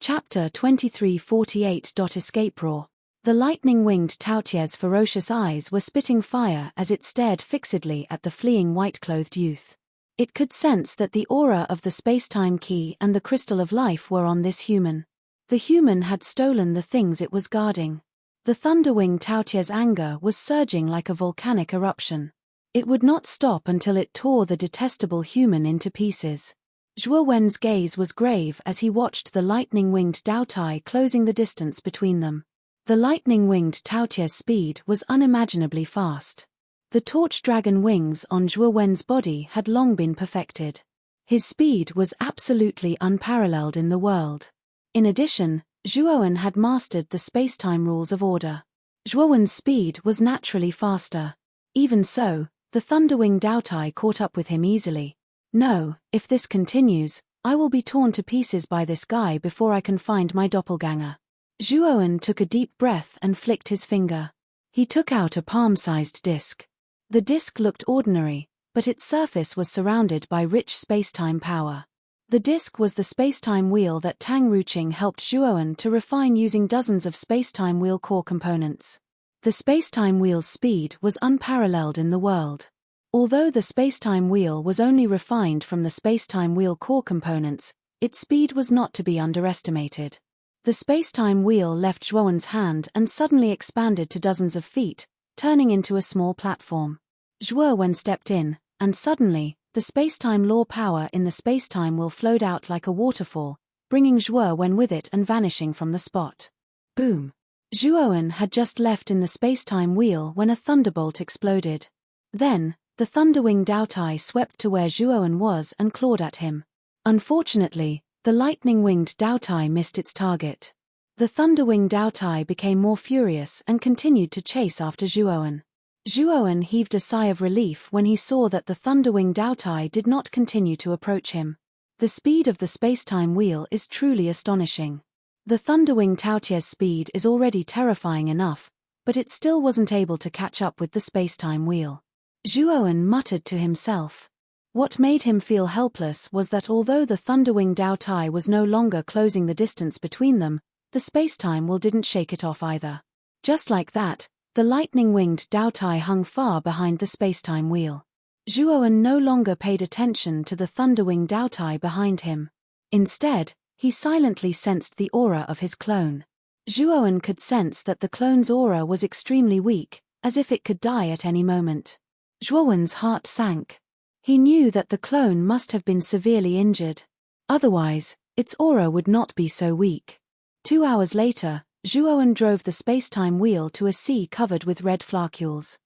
Chapter 2348. Escape Roar. The lightning-winged Taotie's ferocious eyes were spitting fire as it stared fixedly at the fleeing white-clothed youth. It could sense that the aura of the space-time key and the crystal of life were on this human. The human had stolen the things it was guarding. The thunderwing Taotie's anger was surging like a volcanic eruption. It would not stop until it tore the detestable human into pieces. Zhuo Wen's gaze was grave as he watched the lightning-winged Daotai closing the distance between them. The lightning-winged Taotie's speed was unimaginably fast. The torch dragon wings on Zhuo Wen's body had long been perfected. His speed was absolutely unparalleled in the world. In addition, Zhuo Wen had mastered the space-time rules of order. Zhuo Wen's speed was naturally faster. Even so, the thunderwing Daotai caught up with him easily. No, if this continues, I will be torn to pieces by this guy before I can find my doppelganger. Zhuo Wen took a deep breath and flicked his finger. He took out a palm-sized disc. The disc looked ordinary, but its surface was surrounded by rich spacetime power. The disc was the spacetime wheel that Tang Ruqing helped Zhuo Wen to refine using dozens of spacetime wheel core components. The spacetime wheel's speed was unparalleled in the world. Although the spacetime wheel was only refined from the spacetime wheel core components, its speed was not to be underestimated. The spacetime wheel left Zhuo Wen's hand and suddenly expanded to dozens of feet, turning into a small platform. Zhuo Wen stepped in, and suddenly, the spacetime law power in the spacetime wheel flowed out like a waterfall, bringing Zhuo Wen with it and vanishing from the spot. Boom! Zhuo Wen had just left in the spacetime wheel when a thunderbolt exploded. Then, the thunderwing Daotai swept to where Zhuo Wen was and clawed at him. Unfortunately, the lightning-winged Daotai missed its target. The thunderwing Daotai became more furious and continued to chase after Zhuo Wen. Zhuo Wen heaved a sigh of relief when he saw that the thunderwing Daotai did not continue to approach him. The speed of the spacetime wheel is truly astonishing. The thunderwing Taotie's speed is already terrifying enough, but it still wasn't able to catch up with the spacetime wheel. Zhuo Wen muttered to himself. What made him feel helpless was that although the thunderwing Daotai was no longer closing the distance between them, the spacetime wheel didn't shake it off either. Just like that, the lightning-winged Daotai hung far behind the spacetime wheel. Zhuo Wen no longer paid attention to the thunderwing Daotai behind him. Instead, he silently sensed the aura of his clone. Zhuo Wen could sense that the clone's aura was extremely weak, as if it could die at any moment. Zhuo Wen's heart sank. He knew that the clone must have been severely injured. Otherwise, its aura would not be so weak. 2 hours later, Zhuo Wen drove the spacetime wheel to a sea covered with red floccules.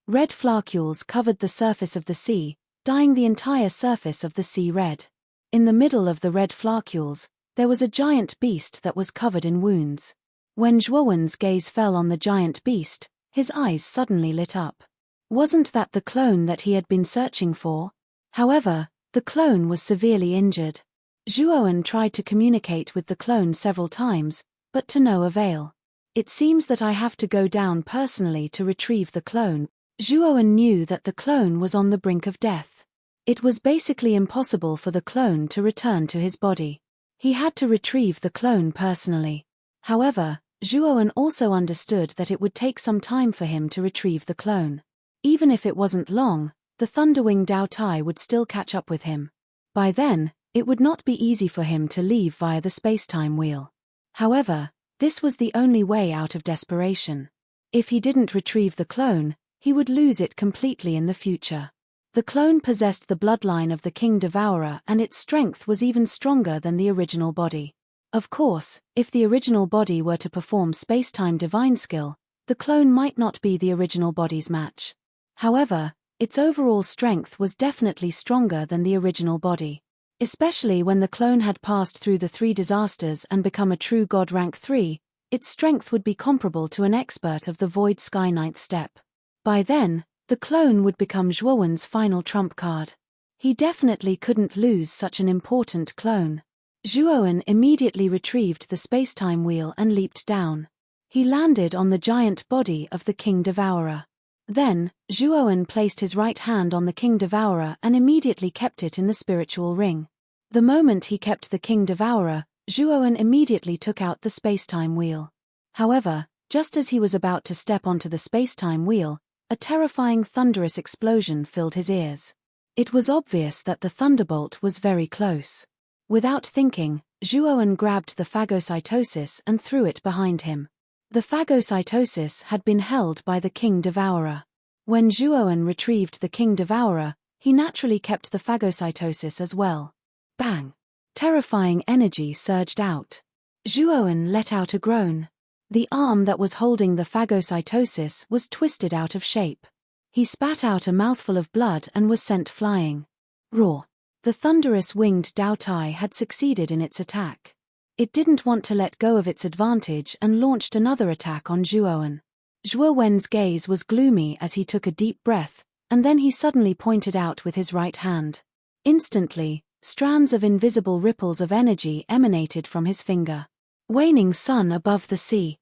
Red floccules covered the surface of the sea, dyeing the entire surface of the sea red. In the middle of the red floccules, there was a giant beast that was covered in wounds. When Zhuo Wen's gaze fell on the giant beast, his eyes suddenly lit up. Wasn't that the clone that he had been searching for? However, the clone was severely injured. Zhuo Wen tried to communicate with the clone several times, but to no avail. It seems that I have to go down personally to retrieve the clone. Zhuo Wen knew that the clone was on the brink of death. It was basically impossible for the clone to return to his body. He had to retrieve the clone personally. However, Zhuo Wen also understood that it would take some time for him to retrieve the clone. Even if it wasn't long, the thunderwing Daotai would still catch up with him. By then, it would not be easy for him to leave via the spacetime wheel. However, this was the only way out of desperation. If he didn't retrieve the clone, he would lose it completely in the future. The clone possessed the bloodline of the King Devourer and its strength was even stronger than the original body. Of course, if the original body were to perform spacetime divine skill, the clone might not be the original body's match. However, its overall strength was definitely stronger than the original body. Especially when the clone had passed through the 3 disasters and become a true god rank 3, its strength would be comparable to an expert of the Void Sky 9th step. By then, the clone would become Zhuo Wen's final trump card. He definitely couldn't lose such an important clone. Zhuo Wen immediately retrieved the spacetime wheel and leaped down. He landed on the giant body of the King Devourer. Then, Zhuo Wen placed his right hand on the King Devourer and immediately kept it in the spiritual ring. The moment he kept the King Devourer, Zhuowen immediately took out the space-time wheel. However, just as he was about to step onto the space-time wheel, a terrifying thunderous explosion filled his ears. It was obvious that the thunderbolt was very close. Without thinking, Zhuowen grabbed the phagocytosis and threw it behind him. The phagocytosis had been held by the King Devourer. When Zhuowen retrieved the King Devourer, he naturally kept the phagocytosis as well. Bang! Terrifying energy surged out. Zhuowen let out a groan. The arm that was holding the phagocytosis was twisted out of shape. He spat out a mouthful of blood and was sent flying. Roar! The thunderous winged Daotai had succeeded in its attack. It didn't want to let go of its advantage and launched another attack on Zhuowen. Zhuowen's gaze was gloomy as he took a deep breath, and then he suddenly pointed out with his right hand. Instantly, strands of invisible ripples of energy emanated from his finger. Waning sun above the sea.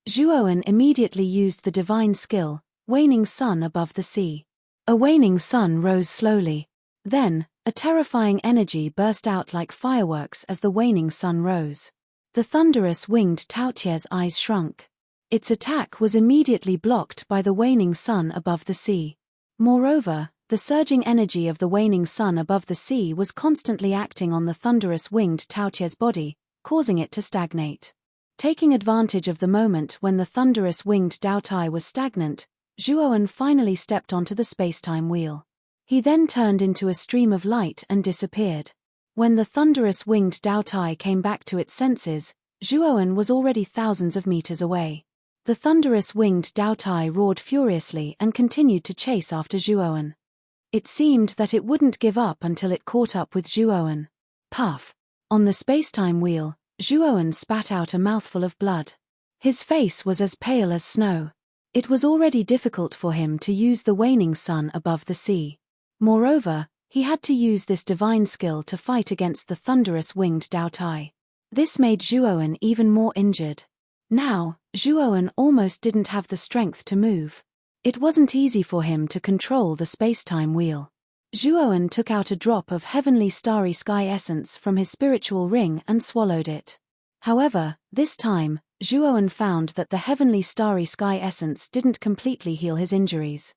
Zhuowen immediately used the divine skill, waning sun above the sea. A waning sun rose slowly. Then, a terrifying energy burst out like fireworks as the waning sun rose. The thunderous winged Taotie's eyes shrunk. Its attack was immediately blocked by the waning sun above the sea. Moreover, the surging energy of the waning sun above the sea was constantly acting on the thunderous winged Taotie's body, causing it to stagnate. Taking advantage of the moment when the thunderous winged Daotai was stagnant, Zhuowen finally stepped onto the space-time wheel. He then turned into a stream of light and disappeared. When the thunderous winged Daotai came back to its senses, Zhuowen was already thousands of meters away. The thunderous winged Daotai roared furiously and continued to chase after Zhuowen. It seemed that it wouldn't give up until it caught up with Zhuowen. Puff! On the space-time wheel, Zhuowen spat out a mouthful of blood. His face was as pale as snow. It was already difficult for him to use the waning sun above the sea. Moreover, he had to use this divine skill to fight against the thunderous winged Daotai. This made Zhuowen even more injured. Now, Zhuowen almost didn't have the strength to move. It wasn't easy for him to control the space-time wheel. Zhuowen took out a drop of heavenly starry sky essence from his spiritual ring and swallowed it. However, this time, Zhuowen found that the heavenly starry sky essence didn't completely heal his injuries.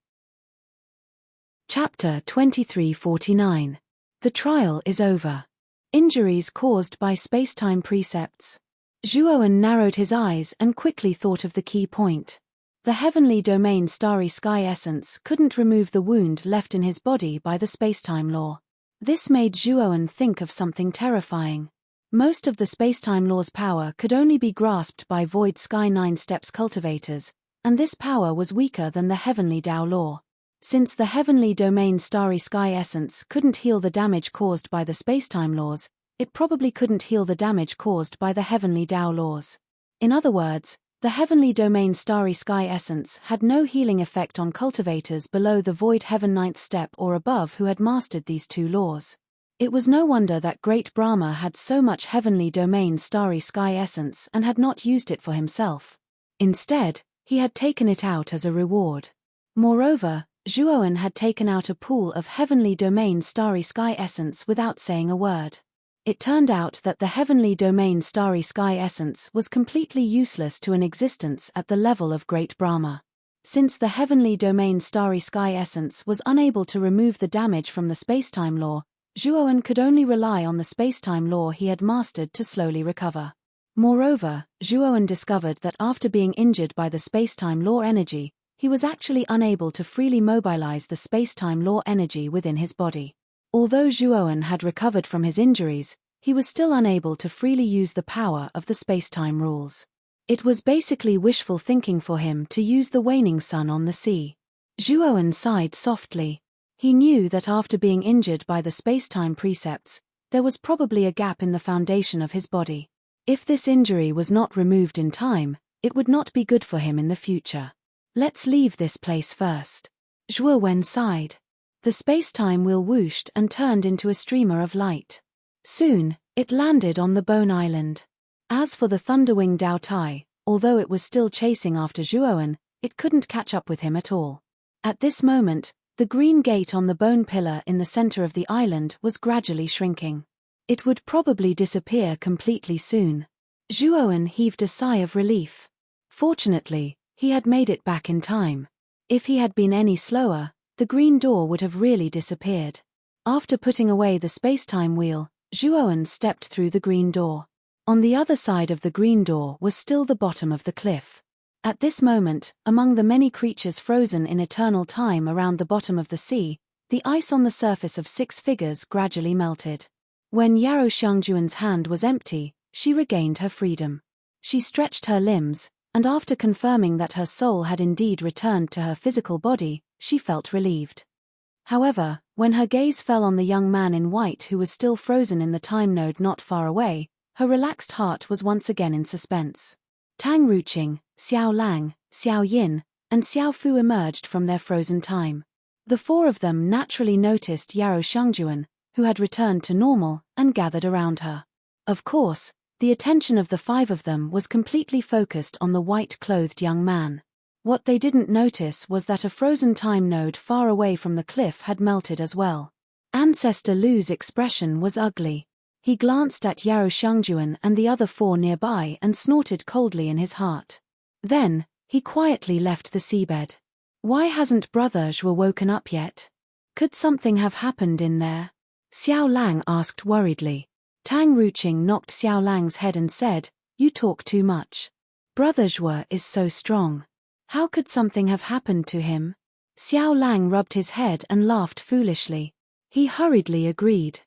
Chapter 2349. The trial is over. Injuries caused by space-time precepts. Zhuowen narrowed his eyes and quickly thought of the key point. The heavenly domain starry sky essence couldn't remove the wound left in his body by the space-time law. This made Zhuowen think of something terrifying. Most of the space-time law's power could only be grasped by Void Sky 9 Steps cultivators, and this power was weaker than the heavenly Dao law. Since the heavenly domain starry sky essence couldn't heal the damage caused by the space-time laws, it probably couldn't heal the damage caused by the heavenly Dao laws. In other words, the heavenly domain starry sky essence had no healing effect on cultivators below the Void Heaven 9th step or above who had mastered these two laws. It was no wonder that Great Brahma had so much heavenly domain starry sky essence and had not used it for himself. Instead, he had taken it out as a reward. Moreover, Zhuowen had taken out a pool of heavenly domain starry sky essence without saying a word. It turned out that the heavenly domain starry sky essence was completely useless to an existence at the level of Great Brahma. Since the heavenly domain starry sky essence was unable to remove the damage from the space-time law, Zhuowen could only rely on the space-time law he had mastered to slowly recover. Moreover, Zhuowen discovered that after being injured by the space-time law energy, he was actually unable to freely mobilize the space-time law energy within his body. Although Zhuowen had recovered from his injuries, he was still unable to freely use the power of the space-time rules. It was basically wishful thinking for him to use the waning sun on the sea. Zhuowen sighed softly. He knew that after being injured by the space-time precepts, there was probably a gap in the foundation of his body. If this injury was not removed in time, it would not be good for him in the future. Let's leave this place first. Zhuowen sighed. The space-time wheel whooshed and turned into a streamer of light. Soon, it landed on the Bone Island. As for the Thunderwing Daotai, although it was still chasing after Zhuowen, it couldn't catch up with him at all. At this moment, the green gate on the bone pillar in the center of the island was gradually shrinking. It would probably disappear completely soon. Zhuowen heaved a sigh of relief. Fortunately, he had made it back in time. If he had been any slower, the green door would have really disappeared. After putting away the space-time wheel, Zhuowen stepped through the green door. On the other side of the green door was still the bottom of the cliff. At this moment, among the many creatures frozen in eternal time around the bottom of the sea, the ice on the surface of 6 figures gradually melted. When Yarou Shangjuan's hand was empty, she regained her freedom. She stretched her limbs, and after confirming that her soul had indeed returned to her physical body, she felt relieved. However, when her gaze fell on the young man in white who was still frozen in the time node not far away, her relaxed heart was once again in suspense. Tang Ruqing, Xiao Lang, Xiao Yin, and Xiao Fu emerged from their frozen time. The 4 of them naturally noticed Yarou Shangjuan, who had returned to normal, and gathered around her. Of course, the attention of the 5 of them was completely focused on the white-clothed young man. What they didn't notice was that a frozen time node far away from the cliff had melted as well. Ancestor Lu's expression was ugly. He glanced at Yarou Shangjuan and the other 4 nearby and snorted coldly in his heart. Then, he quietly left the seabed. Why hasn't Brother Zhuo woken up yet? Could something have happened in there? Xiao Lang asked worriedly. Tang Ruqing knocked Xiao Lang's head and said, "You talk too much. Brother Zhuo is so strong. How could something have happened to him?" Xiao Lang rubbed his head and laughed foolishly. He hurriedly agreed.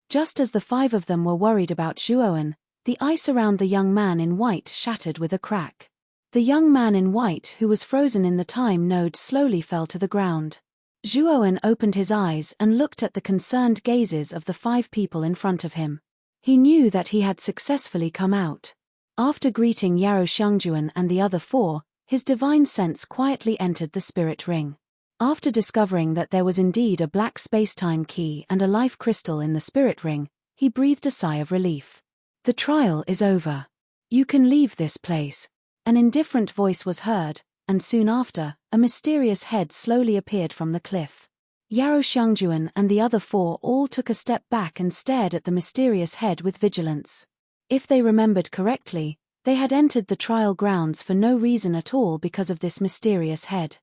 Just as the 5 of them were worried about Zhuowen, the ice around the young man in white shattered with a crack. The young man in white who was frozen in the time node slowly fell to the ground. Zhuowen opened his eyes and looked at the concerned gazes of the 5 people in front of him. He knew that he had successfully come out. After greeting Yarou Shangjuan and the other 4, his divine sense quietly entered the spirit ring. After discovering that there was indeed a black space-time key and a life crystal in the spirit ring, he breathed a sigh of relief. The trial is over. You can leave this place. An indifferent voice was heard, and soon after, a mysterious head slowly appeared from the cliff. Yarou Shangjuan and the other 4 all took a step back and stared at the mysterious head with vigilance. If they remembered correctly, they had entered the trial grounds for no reason at all because of this mysterious head.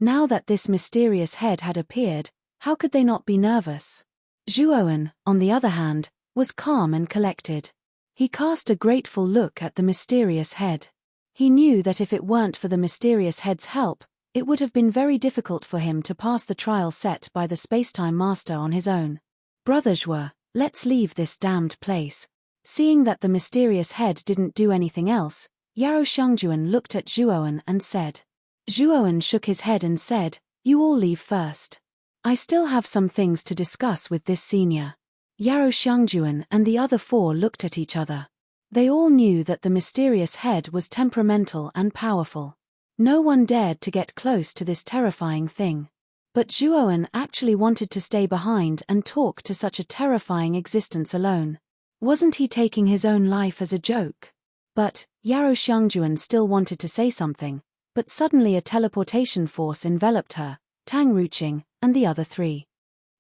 Now that this mysterious head had appeared, how could they not be nervous? Zhuowen, on the other hand, was calm and collected. He cast a grateful look at the mysterious head. He knew that if it weren't for the mysterious head's help, it would have been very difficult for him to pass the trial set by the Spacetime Master on his own. Brother Zhuo, let's leave this damned place. Seeing that the mysterious head didn't do anything else, Yarou Shangjuan looked at Zhuowen and said. Zhuowen shook his head and said, "You all leave first. I still have some things to discuss with this senior." Yarou Shangjuan and the other 4 looked at each other. They all knew that the mysterious head was temperamental and powerful. No one dared to get close to this terrifying thing. But Zhuowen actually wanted to stay behind and talk to such a terrifying existence alone. Wasn't he taking his own life as a joke? But Yarou Shangjuan still wanted to say something, but suddenly a teleportation force enveloped her, Tang Ruqing, and the other 3.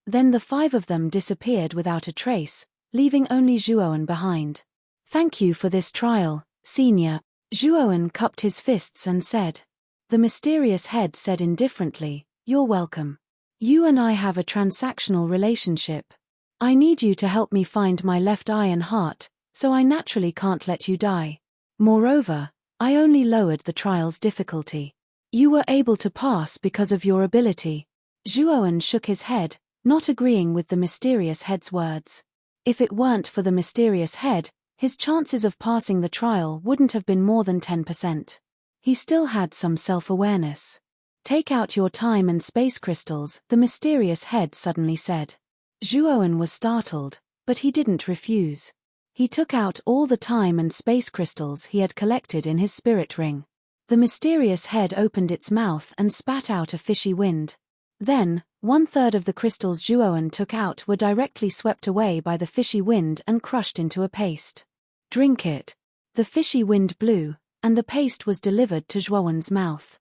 Then the 5 of them disappeared without a trace, leaving only Zhuowen behind. "Thank you for this trial, senior." Zhuowen cupped his fists and said. The mysterious head said indifferently, "You're welcome. You and I have a transactional relationship. I need you to help me find my left eye and heart, so I naturally can't let you die. Moreover, I only lowered the trial's difficulty. You were able to pass because of your ability." Zhuowen shook his head, not agreeing with the mysterious head's words. If it weren't for the mysterious head, his chances of passing the trial wouldn't have been more than 10%. He still had some self-awareness. "Take out your time and space crystals," the mysterious head suddenly said. Zhuowen was startled, but he didn't refuse. He took out all the time and space crystals he had collected in his spirit ring. The mysterious head opened its mouth and spat out a fishy wind. Then, 1/3 of the crystals Zhuowen took out were directly swept away by the fishy wind and crushed into a paste. "Drink it." The fishy wind blew, and the paste was delivered to Zhuowen's mouth.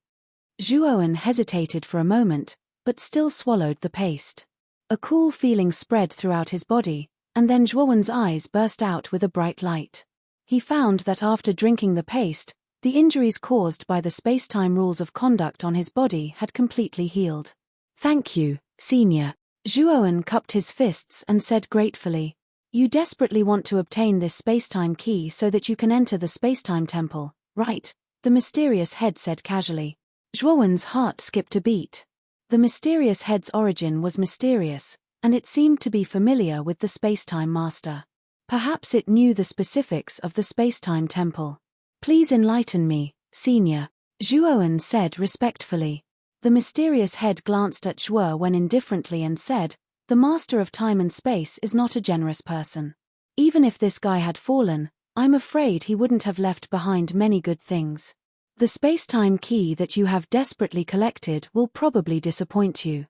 Zhuowen hesitated for a moment, but still swallowed the paste. A cool feeling spread throughout his body, and then Zhuowen's eyes burst out with a bright light. He found that after drinking the paste, the injuries caused by the space-time rules of conduct on his body had completely healed. "Thank you, Senior." Zhuowen cupped his fists and said gratefully, "You desperately want to obtain this space-time key so that you can enter the space-time temple, right?" the mysterious head said casually. Zhuowen's heart skipped a beat. The mysterious head's origin was mysterious, and it seemed to be familiar with the space-time master. Perhaps it knew the specifics of the space-time temple. "Please enlighten me, Senior," Zhuowen said respectfully. The mysterious head glanced at Zhuowen indifferently and said, "The master of time and space is not a generous person. Even if this guy had fallen, I'm afraid he wouldn't have left behind many good things. The space-time key that you have desperately collected will probably disappoint you."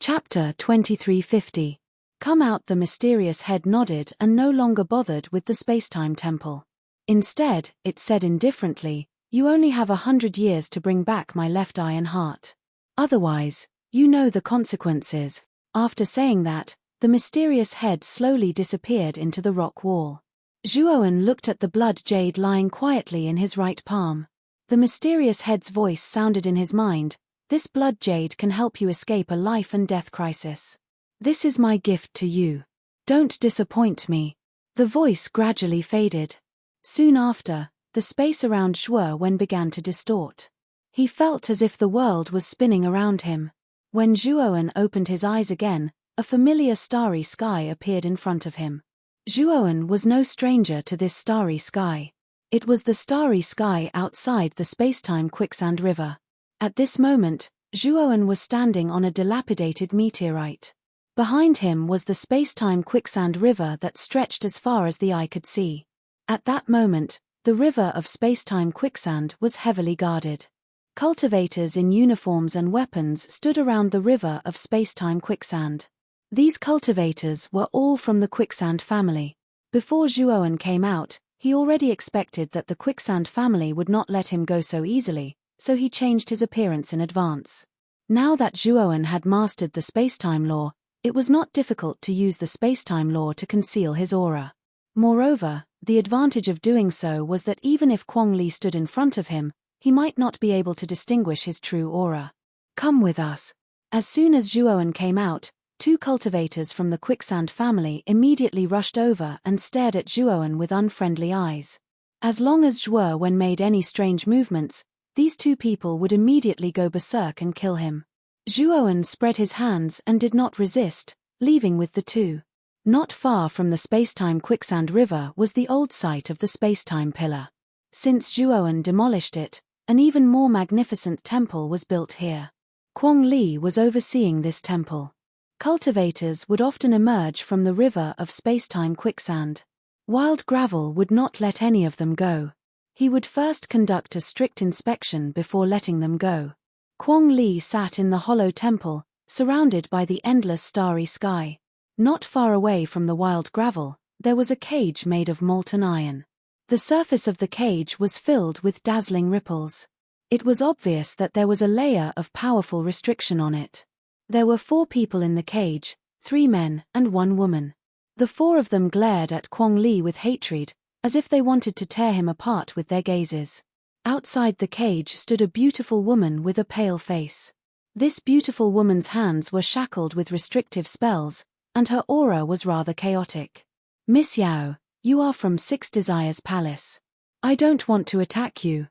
Chapter 2350. Come out. The mysterious head nodded and no longer bothered with the space-time temple. Instead, it said indifferently, "You only have 100 years to bring back my left eye and heart. Otherwise, you know the consequences." After saying that, the mysterious head slowly disappeared into the rock wall. Zhuowen looked at the blood jade lying quietly in his right palm. The mysterious head's voice sounded in his mind, "This blood jade can help you escape a life and death crisis. This is my gift to you. Don't disappoint me." The voice gradually faded. Soon after, the space around Zhuowen began to distort. He felt as if the world was spinning around him. When Zhuowen opened his eyes again, a familiar starry sky appeared in front of him. Zhuowen was no stranger to this starry sky. It was the starry sky outside the space-time quicksand river. At this moment, Zhuowen was standing on a dilapidated meteorite. Behind him was the space-time quicksand river that stretched as far as the eye could see. At that moment, the river of space-time quicksand was heavily guarded. Cultivators in uniforms and weapons stood around the river of space-time quicksand. These cultivators were all from the quicksand family. Before Zhuowen came out, he already expected that the quicksand family would not let him go so easily, so he changed his appearance in advance. Now that Zhuowen had mastered the space-time law, it was not difficult to use the space-time law to conceal his aura. Moreover, the advantage of doing so was that even if Quang Li stood in front of him, he might not be able to distinguish his true aura. "Come with us." As soon as Zhuowen came out, 2 cultivators from the quicksand family immediately rushed over and stared at Zhuowen with unfriendly eyes. As long as Zhuowen made any strange movements, these 2 people would immediately go berserk and kill him. Zhuowen spread his hands and did not resist, leaving with the 2. Not far from the space-time quicksand river was the old site of the space-time pillar. Since Zhuowen demolished it, an even more magnificent temple was built here. Quang Li was overseeing this temple. Cultivators would often emerge from the river of space-time quicksand. Wild Gravel would not let any of them go. He would first conduct a strict inspection before letting them go. Quang Li sat in the hollow temple, surrounded by the endless starry sky. Not far away from the Wild Gravel, there was a cage made of molten iron. The surface of the cage was filled with dazzling ripples. It was obvious that there was a layer of powerful restriction on it. There were 4 people in the cage, 3 men and 1 woman. The 4 of them glared at Quang Li with hatred, as if they wanted to tear him apart with their gazes. Outside the cage stood a beautiful woman with a pale face. This beautiful woman's hands were shackled with restrictive spells, and her aura was rather chaotic. "Miss Yao, you are from 6 Desires Palace. I don't want to attack you.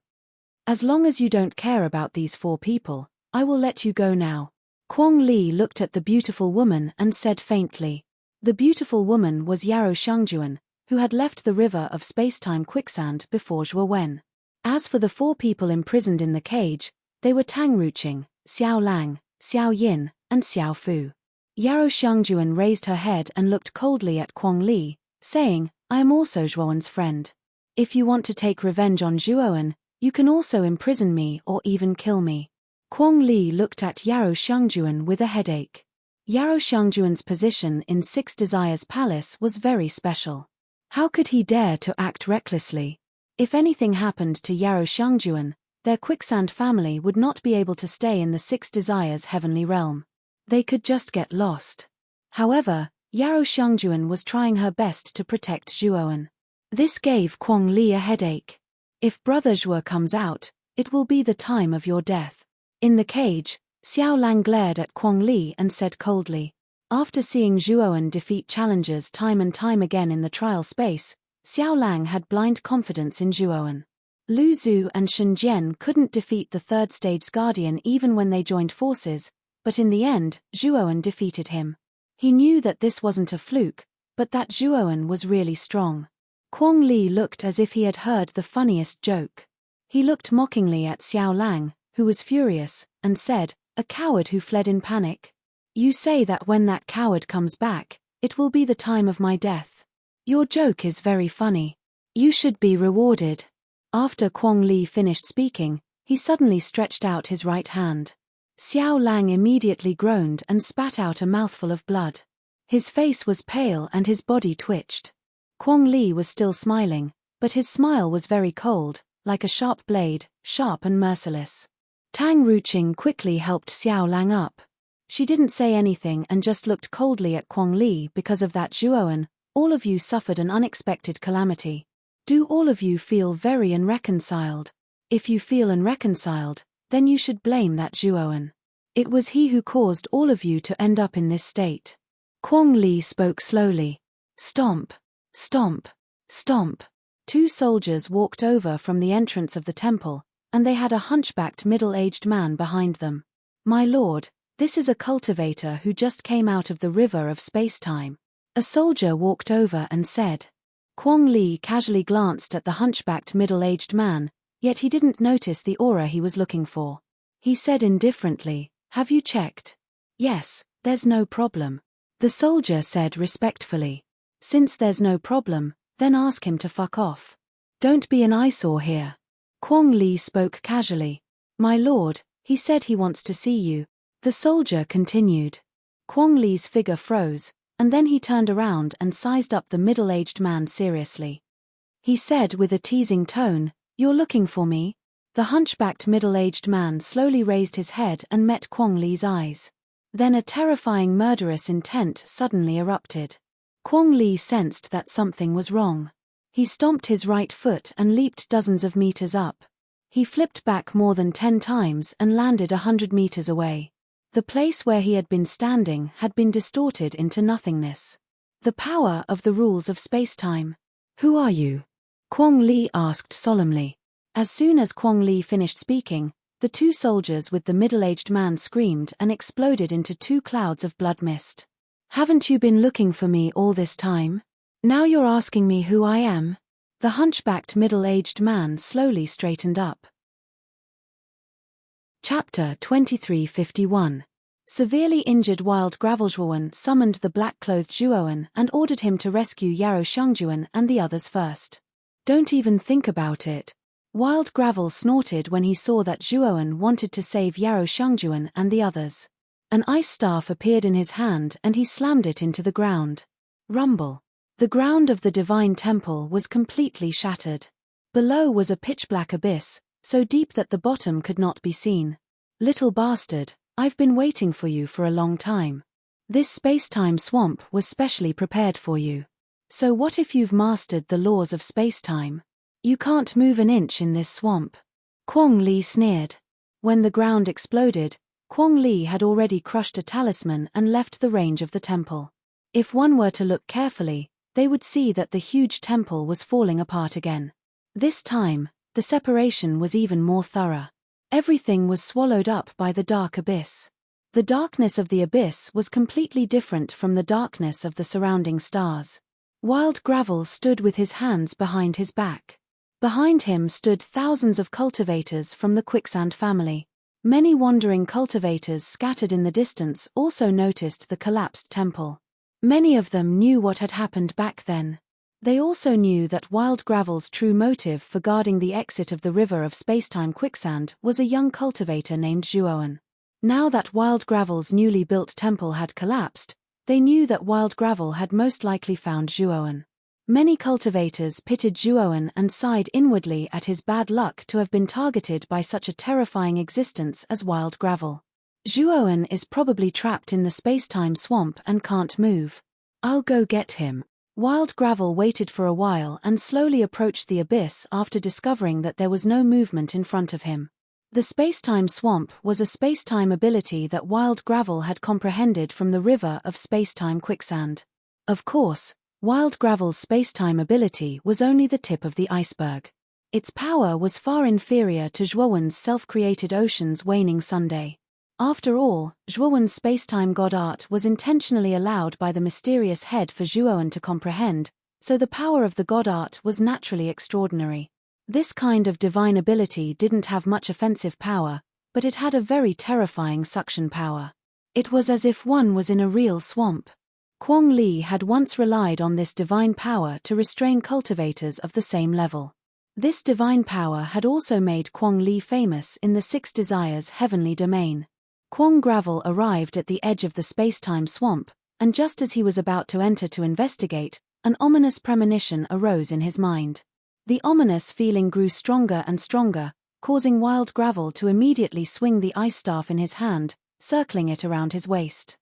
As long as you don't care about these 4 people, I will let you go now." Quang Li looked at the beautiful woman and said faintly. The beautiful woman was Yarrow Shangjuan, who had left the river of space-time quicksand before Zhuowen. As for the 4 people imprisoned in the cage, they were Tang Ruqing, Xiao Lang, Xiao Yin, and Xiao Fu. Yarrow Shangjuan raised her head and looked coldly at Quang Li, saying, "I am also Zhuowen's friend. If you want to take revenge on Zhuowen, you can also imprison me or even kill me." Quang Li looked at Yarrow Shangjuan with a headache. Yarrow Shangjuan's position in 6 Desires Palace was very special. How could he dare to act recklessly? If anything happened to Yarrow Shangjuan, their quicksand family would not be able to stay in the 6 Desires heavenly realm. They could just get lost. However, Yarrow Xiangjuan was trying her best to protect Zhuoan. This gave Kuang Li a headache. If Brother Zhuo comes out, it will be the time of your death. In the cage, Xiao Lang glared at Kuang Li and said coldly. After seeing Zhuoan defeat challengers time and time again in the trial space, Xiao Lang had blind confidence in Zhuoan. Lu Zhu and Shen Jian couldn't defeat the third stage's guardian even when they joined forces, but in the end, Zhuoan defeated him. He knew that this wasn't a fluke, but that Zhuoan was really strong. Kuang Li looked as if he had heard the funniest joke. He looked mockingly at Xiao Lang, who was furious, and said, "A coward who fled in panic? You say that when that coward comes back, it will be the time of my death. Your joke is very funny. You should be rewarded." After Kuang Li finished speaking, he suddenly stretched out his right hand. Xiao Lang immediately groaned and spat out a mouthful of blood. His face was pale and his body twitched. Kuang Li was still smiling, but his smile was very cold, like a sharp blade, sharp and merciless. Tang Ruqing quickly helped Xiao Lang up. She didn't say anything and just looked coldly at Kuang Li. Because of that, Zhuoan, all of you suffered an unexpected calamity. Do all of you feel very unreconciled? If you feel unreconciled, then you should blame that Zhuoan. It was he who caused all of you to end up in this state. Kuang Li spoke slowly. Stomp, stomp, stomp. Two soldiers walked over from the entrance of the temple, and they had a hunchbacked middle-aged man behind them. My lord, this is a cultivator who just came out of the river of space-time. A soldier walked over and said. Kuang Li casually glanced at the hunchbacked middle-aged man, yet he didn't notice the aura he was looking for. He said indifferently, "Have you checked?" "Yes, there's no problem." The soldier said respectfully. "Since there's no problem, then ask him to fuck off. Don't be an eyesore here." Kuang Li spoke casually. "My lord, he said he wants to see you." The soldier continued. Kuang Li's figure froze, and then he turned around and sized up the middle-aged man seriously. He said with a teasing tone, "You're looking for me?" The hunchbacked middle-aged man slowly raised his head and met Kuang Li's eyes. Then a terrifying murderous intent suddenly erupted. Kuang Li sensed that something was wrong. He stomped his right foot and leaped dozens of meters up. He flipped back more than 10 times and landed 100 meters away. The place where he had been standing had been distorted into nothingness. The power of the rules of space-time. "Who are you?" Kuang Li asked solemnly. As soon as Kuang Li finished speaking, the two soldiers with the middle-aged man screamed and exploded into 2 clouds of blood mist. "Haven't you been looking for me all this time? Now you're asking me who I am?" The hunchbacked middle-aged man slowly straightened up. Chapter 2351. Severely injured Wild Gravelzhuoan summoned the black-clothed Zhuoan and ordered him to rescue Yarrow Xiangjuan and the others first. "Don't even think about it." Wild Gravel snorted when he saw that Zhuoan wanted to save Yarrow Xiangjuan and the others. An ice staff appeared in his hand and he slammed it into the ground. Rumble. The ground of the divine temple was completely shattered. Below was a pitch-black abyss, so deep that the bottom could not be seen. "Little bastard, I've been waiting for you for a long time. This space-time swamp was specially prepared for you. So what if you've mastered the laws of space-time? You can't move an inch in this swamp." Kuang Li sneered. When the ground exploded, Kuang Li had already crushed a talisman and left the range of the temple. If one were to look carefully, they would see that the huge temple was falling apart again. This time, the separation was even more thorough. Everything was swallowed up by the dark abyss. The darkness of the abyss was completely different from the darkness of the surrounding stars. Wild Gravel stood with his hands behind his back. Behind him stood thousands of cultivators from the Quicksand family. Many wandering cultivators scattered in the distance also noticed the collapsed temple. Many of them knew what had happened back then. They also knew that Wild Gravel's true motive for guarding the exit of the river of spacetime quicksand was a young cultivator named Zhuoan. Now that Wild Gravel's newly built temple had collapsed, they knew that Wild Gravel had most likely found Zhuoan. Many cultivators pitied Zhuoan and sighed inwardly at his bad luck to have been targeted by such a terrifying existence as Wild Gravel. Zhuoan is probably trapped in the spacetime swamp and can't move. I'll go get him. Wild Gravel waited for a while and slowly approached the abyss after discovering that there was no movement in front of him. The spacetime swamp was a spacetime ability that Wild Gravel had comprehended from the river of spacetime quicksand. Of course, Wild Gravel's spacetime ability was only the tip of the iceberg. Its power was far inferior to Zhuowen's self-created ocean's waning Sunday. After all, Zhuowen's spacetime god art was intentionally allowed by the mysterious head for Zhuowen to comprehend, so the power of the god art was naturally extraordinary. This kind of divine ability didn't have much offensive power, but it had a very terrifying suction power. It was as if one was in a real swamp. Quang Li had once relied on this divine power to restrain cultivators of the same level. This divine power had also made Quang Li famous in the Six Desires heavenly domain. Quang Gravel arrived at the edge of the spacetime swamp, and just as he was about to enter to investigate, an ominous premonition arose in his mind. The ominous feeling grew stronger and stronger, causing Wild Gravel to immediately swing the ice staff in his hand, circling it around his waist.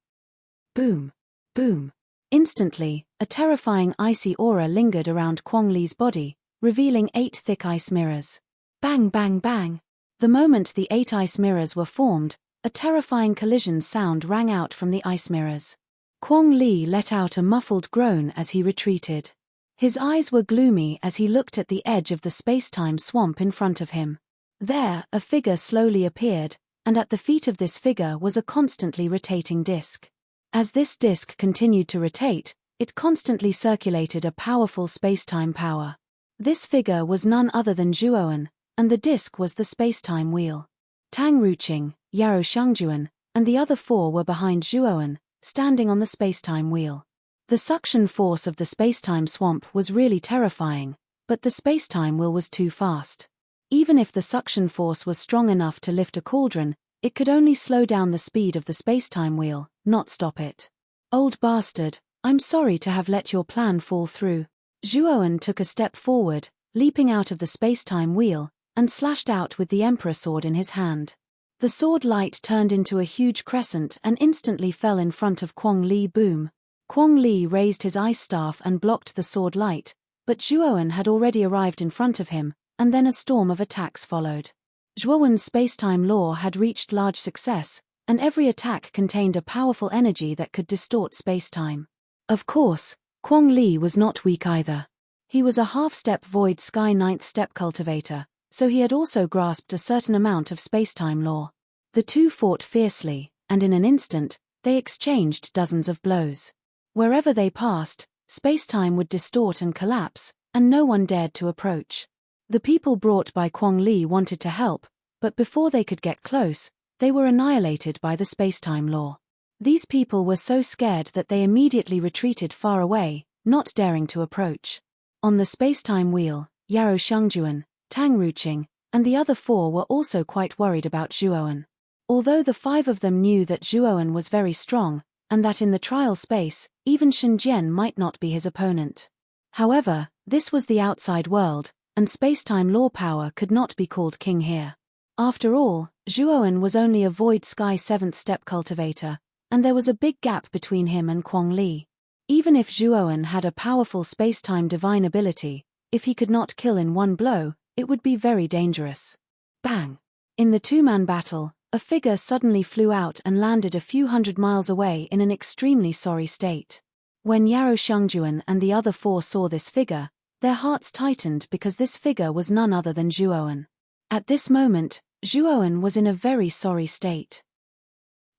Boom! Boom! Instantly, a terrifying icy aura lingered around Quang Li's body, revealing 8 thick ice mirrors. Bang bang bang! The moment the 8 ice mirrors were formed, a terrifying collision sound rang out from the ice mirrors. Quang Li let out a muffled groan as he retreated. His eyes were gloomy as he looked at the edge of the spacetime swamp in front of him. There, a figure slowly appeared, and at the feet of this figure was a constantly rotating disc. As this disc continued to rotate, it constantly circulated a powerful spacetime power. This figure was none other than Zhuowen, and the disc was the spacetime wheel. Tang Ruqing, Yarou Shangjuan, and the other 4 were behind Zhuowen, standing on the spacetime wheel. The suction force of the spacetime swamp was really terrifying, but the spacetime wheel was too fast. Even if the suction force was strong enough to lift a cauldron, it could only slow down the speed of the spacetime wheel, not stop it. Old bastard, I'm sorry to have let your plan fall through. Zhuowen took a step forward, leaping out of the spacetime wheel, and slashed out with the Emperor sword in his hand. The sword light turned into a huge crescent and instantly fell in front of Quang Li. Boom! Quang Li raised his ice staff and blocked the sword light, but Zhuowen had already arrived in front of him, and then a storm of attacks followed. Zhuowen's spacetime law had reached large success, and every attack contained a powerful energy that could distort spacetime. Of course, Quang Li was not weak either. He was a half-step void sky 9th step cultivator, so he had also grasped a certain amount of spacetime law. The two fought fiercely, and in an instant, they exchanged dozens of blows. Wherever they passed, spacetime would distort and collapse, and no one dared to approach. The people brought by Quang Li wanted to help, but before they could get close, they were annihilated by the spacetime law. These people were so scared that they immediately retreated far away, not daring to approach. On the spacetime wheel, Yarou Shangjuan, Tang Ruqing, and the other 4 were also quite worried about Zhuowen. Although the 5 of them knew that Zhuowen was very strong, and that in the trial space, even Shenjian might not be his opponent. However, this was the outside world, and spacetime law power could not be called king here. After all, Zhuowen was only a void sky 7th step cultivator, and there was a big gap between him and Quang Li. Even if Zhuowen had a powerful spacetime divine ability, if he could not kill in one blow, it would be very dangerous. Bang! In the 2-man battle, a figure suddenly flew out and landed a few hundred miles away in an extremely sorry state. When Yarou Shangjuan and the other 4 saw this figure, their hearts tightened because this figure was none other than Zhuowen. At this moment, Zhuowen was in a very sorry state.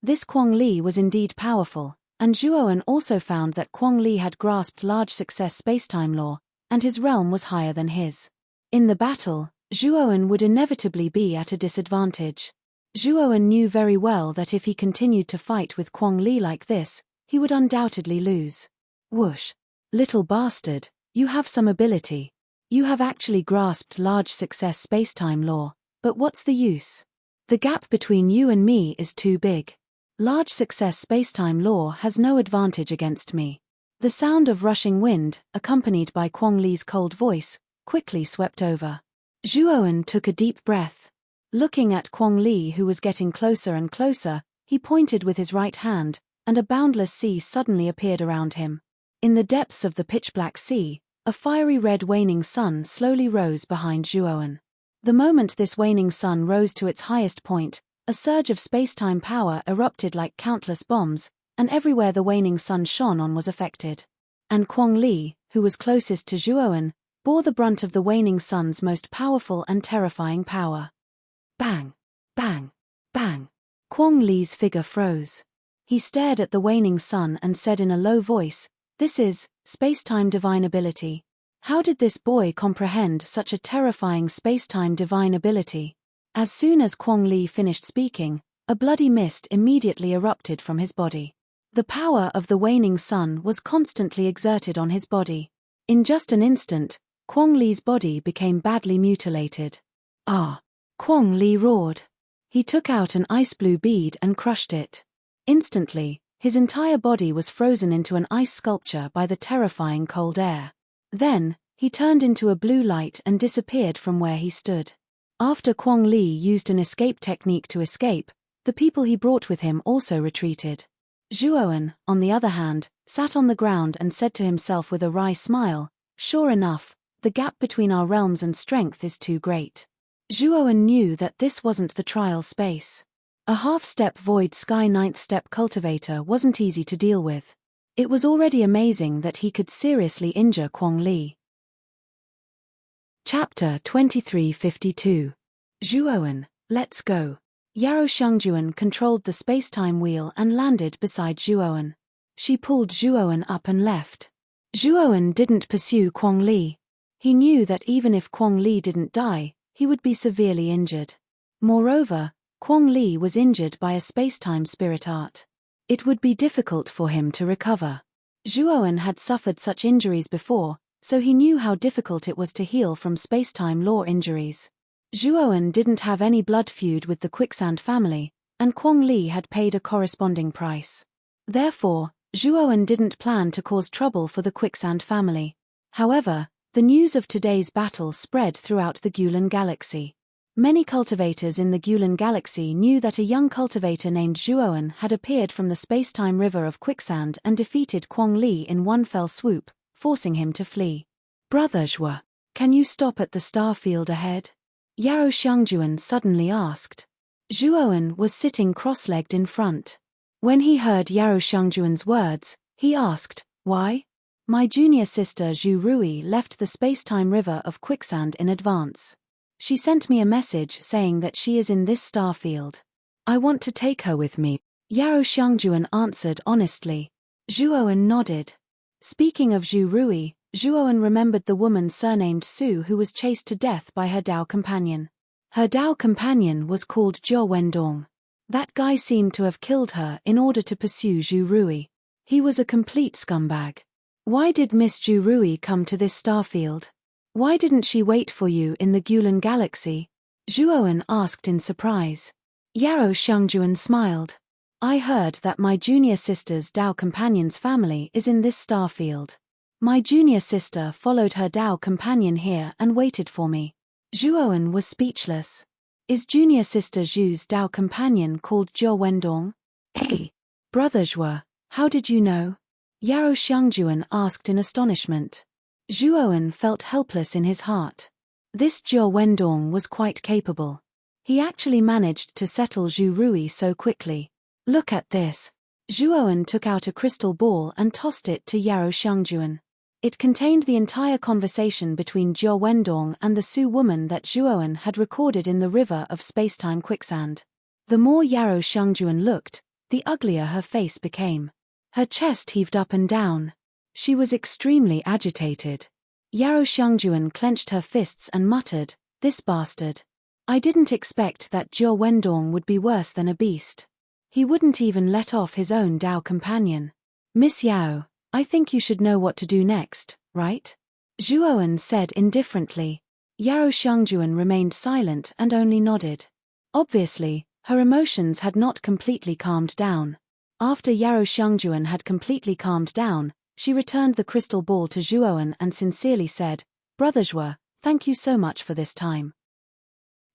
This Quang Li was indeed powerful, and Zhuowen also found that Quang Li had grasped large success spacetime law, and his realm was higher than his. In the battle, Zhuowen would inevitably be at a disadvantage. Zhuowen knew very well that if he continued to fight with Quang Li like this, he would undoubtedly lose. Whoosh! Little bastard, you have some ability. You have actually grasped large success spacetime law, but what's the use? The gap between you and me is too big. Large success spacetime law has no advantage against me. The sound of rushing wind, accompanied by Quang Li's cold voice, quickly swept over. Zhuowen took a deep breath. Looking at Quang Li, who was getting closer and closer, he pointed with his right hand, and a boundless sea suddenly appeared around him. In the depths of the pitch-black sea, a fiery red waning sun slowly rose behind Zhuowen. The moment this waning sun rose to its highest point, a surge of space-time power erupted like countless bombs, and everywhere the waning sun shone on was affected. And Quang Li, who was closest to Zhuowen, bore the brunt of the waning sun's most powerful and terrifying power. Bang! Bang! Bang! Quang Li's figure froze. He stared at the waning sun and said in a low voice, "This is space-time divine ability." How did this boy comprehend such a terrifying space-time divine ability? As soon as Quang Li finished speaking, a bloody mist immediately erupted from his body. The power of the waning sun was constantly exerted on his body. In just an instant, Quang Li's body became badly mutilated. "Ah!" Quang Li roared. He took out an ice-blue bead and crushed it. Instantly, his entire body was frozen into an ice sculpture by the terrifying cold air. Then, he turned into a blue light and disappeared from where he stood. After Quang Li used an escape technique to escape, the people he brought with him also retreated. Zhuowen, on the other hand, sat on the ground and said to himself with a wry smile, "Sure enough, the gap between our realms and strength is too great." Zhuowen knew that this wasn't the trial space. A half-step void sky ninth-step cultivator wasn't easy to deal with. It was already amazing that he could seriously injure Quang Li. Chapter 2352. Zhuowen, let's go. Yarou Shengjuan controlled the space-time wheel and landed beside Zhuowen. She pulled Zhuowen up and left. Zhuowen didn't pursue Quang Li. He knew that even if Quang Li didn't die, he would be severely injured. Moreover, Quang Li was injured by a space-time spirit art. It would be difficult for him to recover. Zhuowen had suffered such injuries before, so he knew how difficult it was to heal from space-time law injuries. Zhuowen didn't have any blood feud with the Quicksand family, and Quang Li had paid a corresponding price. Therefore, Zhuowen didn't plan to cause trouble for the Quicksand family. However, the news of today's battle spread throughout the Gulan Galaxy. Many cultivators in the Gulan Galaxy knew that a young cultivator named Zhuowen had appeared from the space-time river of Quicksand and defeated Quang Li in one fell swoop, forcing him to flee. "Brother Zhuo, can you stop at the star field ahead?" Yarou Shengjuan suddenly asked. Zhuowen was sitting cross-legged in front. When he heard Yarou Shengjuan's words, he asked, "Why?" "My junior sister Zhu Rui left the space-time river of Quicksand in advance. She sent me a message saying that she is in this star field. I want to take her with me," Yarou Shengjuan answered honestly. Zhuowen nodded. Speaking of Zhu Rui, Zhuowen remembered the woman surnamed Su who was chased to death by her Dao companion. Her Dao companion was called Zhou Wendong. That guy seemed to have killed her in order to pursue Zhu Rui. He was a complete scumbag. Why did Miss Zhu Rui come to this starfield? Why didn't she wait for you in the Gulan Galaxy? Zhuowen asked in surprise. Yarou Shengjuan smiled. I heard that my junior sister's Dao companion's family is in this starfield. My junior sister followed her Dao companion here and waited for me. Zhuowen was speechless. Is junior sister Zhu's Dao companion called Zhou Wendong? Hey, brother Zhuo, how did you know? Yarou Shengjuan asked in astonishment. Zhuowen felt helpless in his heart. This Zhou Wendong was quite capable. He actually managed to settle Zhu Rui so quickly. Look at this. Zhuowen took out a crystal ball and tossed it to Yarou Shengjuan. It contained the entire conversation between Zhou Wendong and the Su woman that Zhuowen had recorded in the river of spacetime quicksand. The more Yarou Shengjuan looked, the uglier her face became. Her chest heaved up and down. She was extremely agitated. Yarou Shengjuan clenched her fists and muttered, "This bastard. I didn't expect that Zhou Wendong would be worse than a beast. He wouldn't even let off his own Dao companion. Miss Yao, I think you should know what to do next, right?" Zhuowen said indifferently. Yarou Shengjuan remained silent and only nodded. Obviously, her emotions had not completely calmed down. After Yarou Shengjuan had completely calmed down, she returned the crystal ball to Zhuowen and sincerely said, "Brother Zhuo, thank you so much for this time.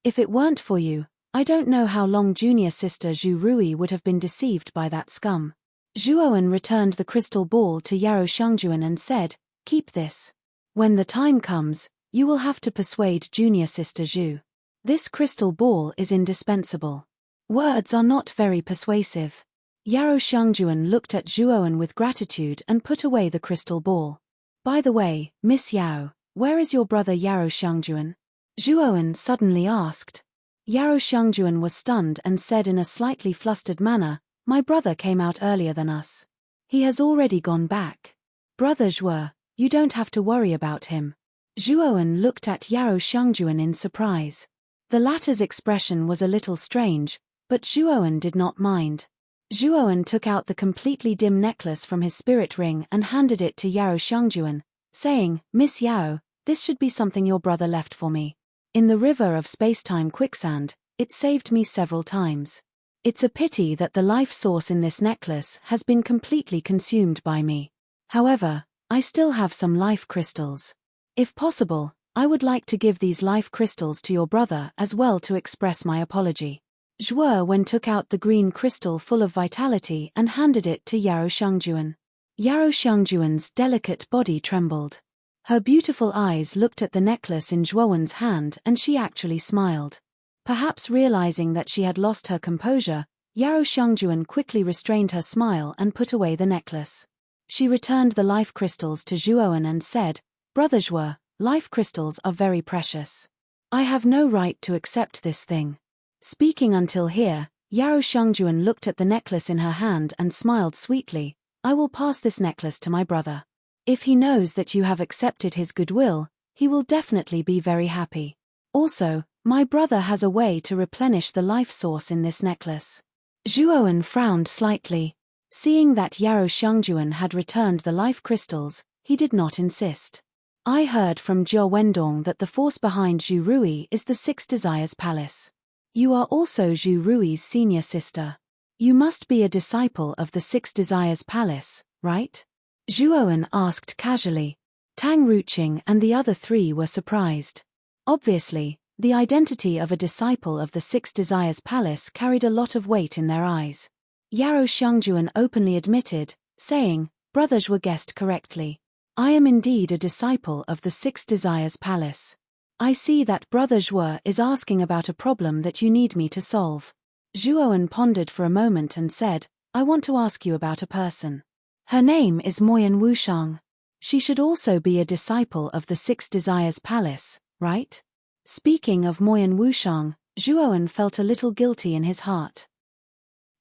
If it weren't for you, I don't know how long junior sister Zhu Rui would have been deceived by that scum." Zhuoan returned the crystal ball to Yarou Shangjuan and said, "Keep this. When the time comes, you will have to persuade junior sister Zhu. This crystal ball is indispensable." Words are not very persuasive. Yarou Shangjuan looked at Zhuoan with gratitude and put away the crystal ball. "By the way, Miss Yao, where is your brother Yarou Shangjuan?" Zhuoan suddenly asked. Yarou Shangjuan was stunned and said in a slightly flustered manner, "My brother came out earlier than us. He has already gone back. Brother Zhuo, you don't have to worry about him." Zhuoan looked at Yarou Shangjuan in surprise. The latter's expression was a little strange, but Zhuoan did not mind. Zhuoan took out the completely dim necklace from his spirit ring and handed it to Yarou Shangjuan, saying, "Miss Yao, this should be something your brother left for me. In the river of space-time quicksand, it saved me several times. It's a pity that the life source in this necklace has been completely consumed by me. However, I still have some life crystals. If possible, I would like to give these life crystals to your brother as well to express my apology." Zhuoan took out the green crystal full of vitality and handed it to Yarou Shangjuan. Yarou Shangjuan's delicate body trembled. Her beautiful eyes looked at the necklace in Zhuoan's hand and she actually smiled. Perhaps realizing that she had lost her composure, Yarou Shangjuan quickly restrained her smile and put away the necklace. She returned the life crystals to Zhuoan and said, "Brother Zhuo, life crystals are very precious. I have no right to accept this thing." Speaking until here, Yarou Shangjuan looked at the necklace in her hand and smiled sweetly. "I will pass this necklace to my brother. If he knows that you have accepted his goodwill, he will definitely be very happy. Also, my brother has a way to replenish the life source in this necklace." Zhuoan frowned slightly. Seeing that Yarou Shangjuan had returned the life crystals, he did not insist. "I heard from Zhou Wendong that the force behind Zhu Rui is the Six Desires Palace. You are also Zhu Rui's senior sister. You must be a disciple of the Six Desires Palace, right?" Zhuoan asked casually. Tang Ruqing and the other three were surprised. Obviously, the identity of a disciple of the Six Desires Palace carried a lot of weight in their eyes. Yarou Shangjuan openly admitted, saying, "Brother Zhuo guessed correctly. I am indeed a disciple of the Six Desires Palace. I see that Brother Zhuo is asking about a problem that you need me to solve." Zhuoan pondered for a moment and said, "I want to ask you about a person. Her name is Moyan Wushang. She should also be a disciple of the Six Desires Palace, right?" Speaking of Moyan Wushang, Zhuoan felt a little guilty in his heart.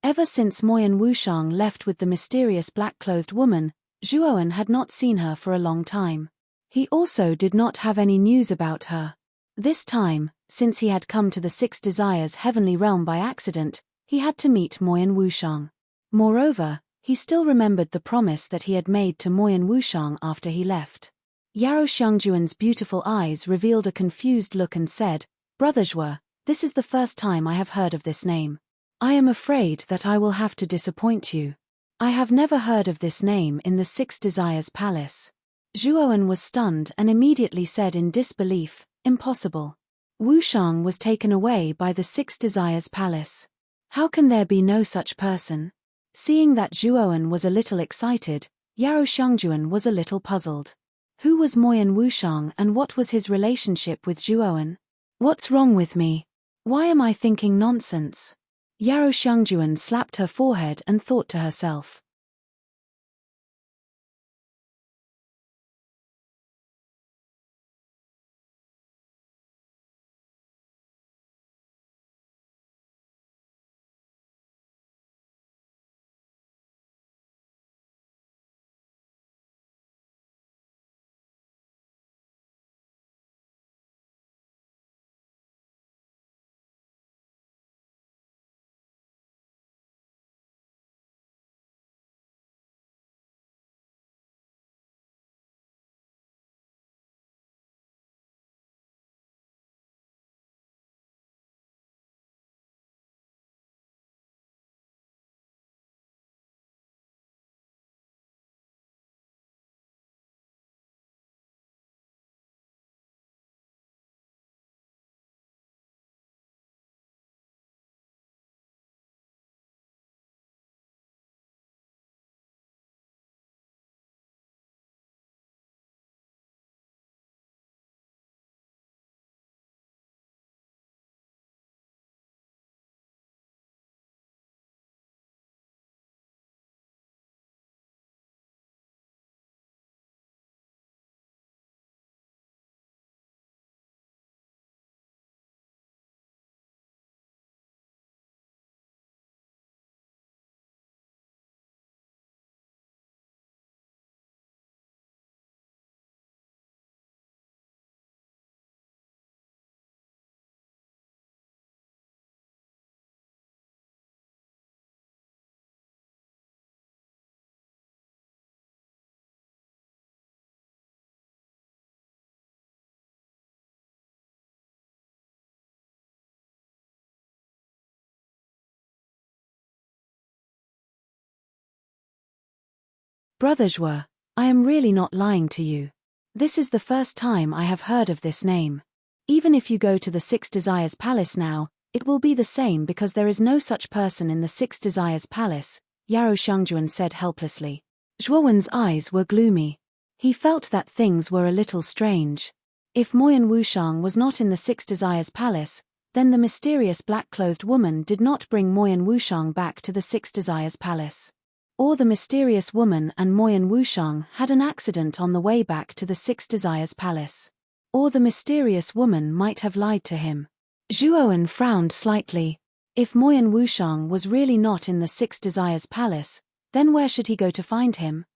Ever since Moyan Wushang left with the mysterious black-clothed woman, Zhuoan had not seen her for a long time. He also did not have any news about her. This time, since he had come to the Six Desires Heavenly Realm by accident, he had to meet Moyan Wushang. Moreover, he still remembered the promise that he had made to Moyan Wushang after he left. Yarou Shangjuan's beautiful eyes revealed a confused look and said, "Brother Zhuo, this is the first time I have heard of this name. I am afraid that I will have to disappoint you. I have never heard of this name in the Six Desires Palace." Zhuoan was stunned and immediately said in disbelief, "Impossible. Wushang was taken away by the Six Desires Palace. How can there be no such person?" Seeing that Zhuoan was a little excited, Yarou Shangjuan was a little puzzled. Who was Moyan Wushang and what was his relationship with Zhuoan? What's wrong with me? Why am I thinking nonsense? Yarou Shangjuan slapped her forehead and thought to herself. Brother Zhuo, I am really not lying to you. This is the first time I have heard of this name. Even if you go to the Six Desires Palace now, it will be the same because there is no such person in the Six Desires Palace, Yarou Shangjuan said helplessly. Zhuowen's eyes were gloomy. He felt that things were a little strange. If Moyan Wushang was not in the Six Desires Palace, then the mysterious black-clothed woman did not bring Moyan Wushang back to the Six Desires Palace. Or the mysterious woman and Moyan Wushang had an accident on the way back to the Six Desires Palace. Or the mysterious woman might have lied to him. Zhuowen frowned slightly. If Moyan Wushang was really not in the Six Desires Palace, then where should he go to find him?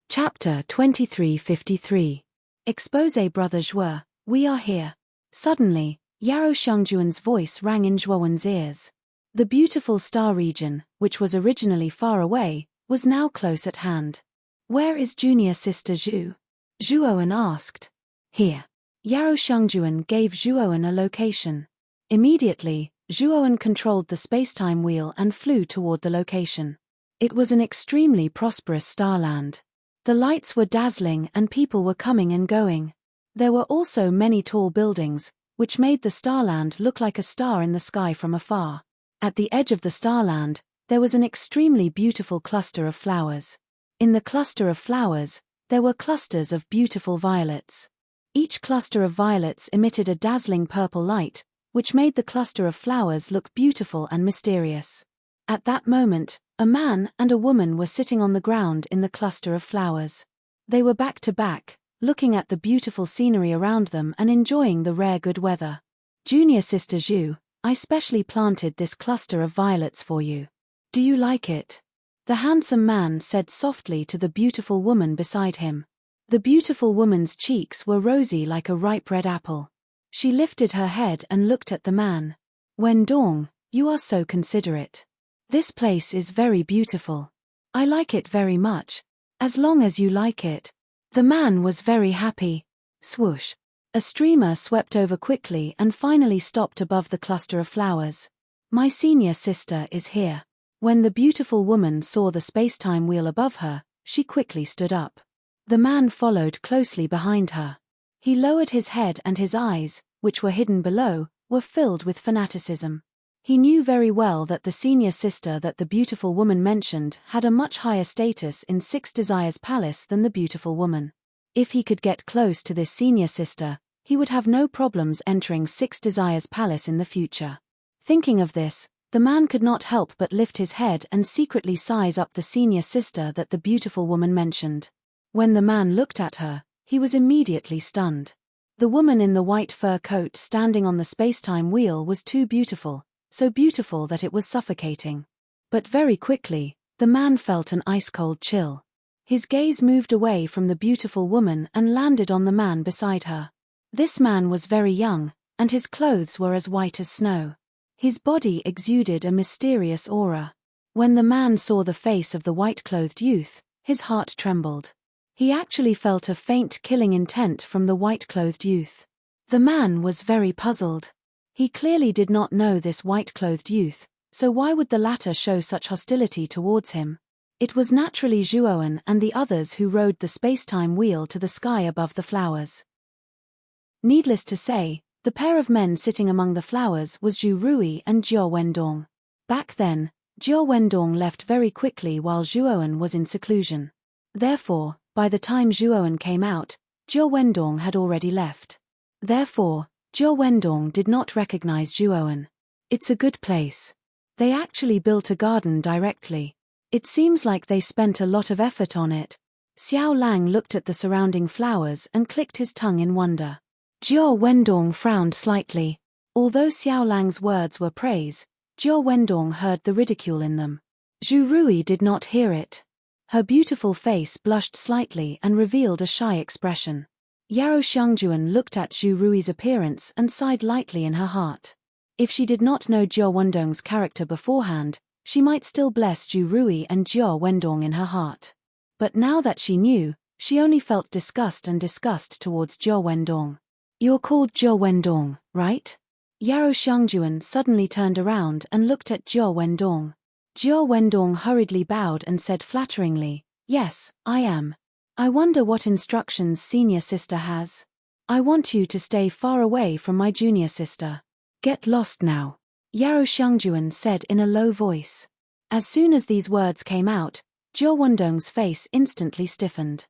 Chapter 2353. Exposé. Brother Zhuo, we are here. Suddenly, Yarou Shangjuan's voice rang in Zhuowen's ears. The beautiful star region, which was originally far away, was now close at hand. Where is junior sister Zhu? Zhuowen asked. Here. Yarou Shangjuan gave Zhuowen a location. Immediately, Zhuowen controlled the spacetime wheel and flew toward the location. It was an extremely prosperous starland. The lights were dazzling and people were coming and going. There were also many tall buildings, which made the starland look like a star in the sky from afar. At the edge of the starland, there was an extremely beautiful cluster of flowers. In the cluster of flowers, there were clusters of beautiful violets. Each cluster of violets emitted a dazzling purple light, which made the cluster of flowers look beautiful and mysterious. At that moment, a man and a woman were sitting on the ground in the cluster of flowers. They were back to back, looking at the beautiful scenery around them and enjoying the rare good weather. Junior sister Zhu, I specially planted this cluster of violets for you. Do you like it? The handsome man said softly to the beautiful woman beside him. The beautiful woman's cheeks were rosy like a ripe red apple. She lifted her head and looked at the man. Wendong, you are so considerate. This place is very beautiful. I like it very much. As long as you like it. The man was very happy. Swoosh. A streamer swept over quickly and finally stopped above the cluster of flowers. My senior sister is here. When the beautiful woman saw the spacetime wheel above her, she quickly stood up. The man followed closely behind her. He lowered his head and his eyes, which were hidden below, were filled with fanaticism. He knew very well that the senior sister that the beautiful woman mentioned had a much higher status in Six Desires Palace than the beautiful woman. If he could get close to this senior sister, he would have no problems entering Six Desires Palace in the future. Thinking of this, the man could not help but lift his head and secretly size up the senior sister that the beautiful woman mentioned. When the man looked at her, he was immediately stunned. The woman in the white fur coat standing on the spacetime wheel was too beautiful, so beautiful that it was suffocating. But very quickly, the man felt an ice-cold chill. His gaze moved away from the beautiful woman and landed on the man beside her. This man was very young, and his clothes were as white as snow. His body exuded a mysterious aura. When the man saw the face of the white-clothed youth, his heart trembled. He actually felt a faint killing intent from the white-clothed youth. The man was very puzzled. He clearly did not know this white-clothed youth, so why would the latter show such hostility towards him? It was naturally Zhuowen and the others who rode the spacetime wheel to the sky above the flowers. Needless to say, the pair of men sitting among the flowers was Zhu Rui and Jiao Wendong. Back then, Jiao Wendong left very quickly while Zhuowen was in seclusion. Therefore, by the time Zhuowen came out, Jiao Wendong had already left. Therefore, Jiao Wendong did not recognize Zhuowen. It's a good place. They actually built a garden directly. It seems like they spent a lot of effort on it. Xiao Lang looked at the surrounding flowers and clicked his tongue in wonder. Jiao Wendong frowned slightly. Although Xiao Lang's words were praise, Jiao Wendong heard the ridicule in them. Zhu Rui did not hear it. Her beautiful face blushed slightly and revealed a shy expression. Yarou Shangjuan looked at Zhu Rui's appearance and sighed lightly in her heart. If she did not know Jiao Wendong's character beforehand, she might still bless Zhu Rui and Jiao Wendong in her heart. But now that she knew, she only felt disgust towards Jiao Wendong. You're called Jiao Wendong, right? Yarou Shangjuan suddenly turned around and looked at Jiao Wendong. Jiao Wendong hurriedly bowed and said flatteringly, "Yes, I am. I wonder what instructions senior sister has. I want you to stay far away from my junior sister. Get lost now," Yarou Xiangjuan said in a low voice. As soon as these words came out, Jiao Wendong's face instantly stiffened.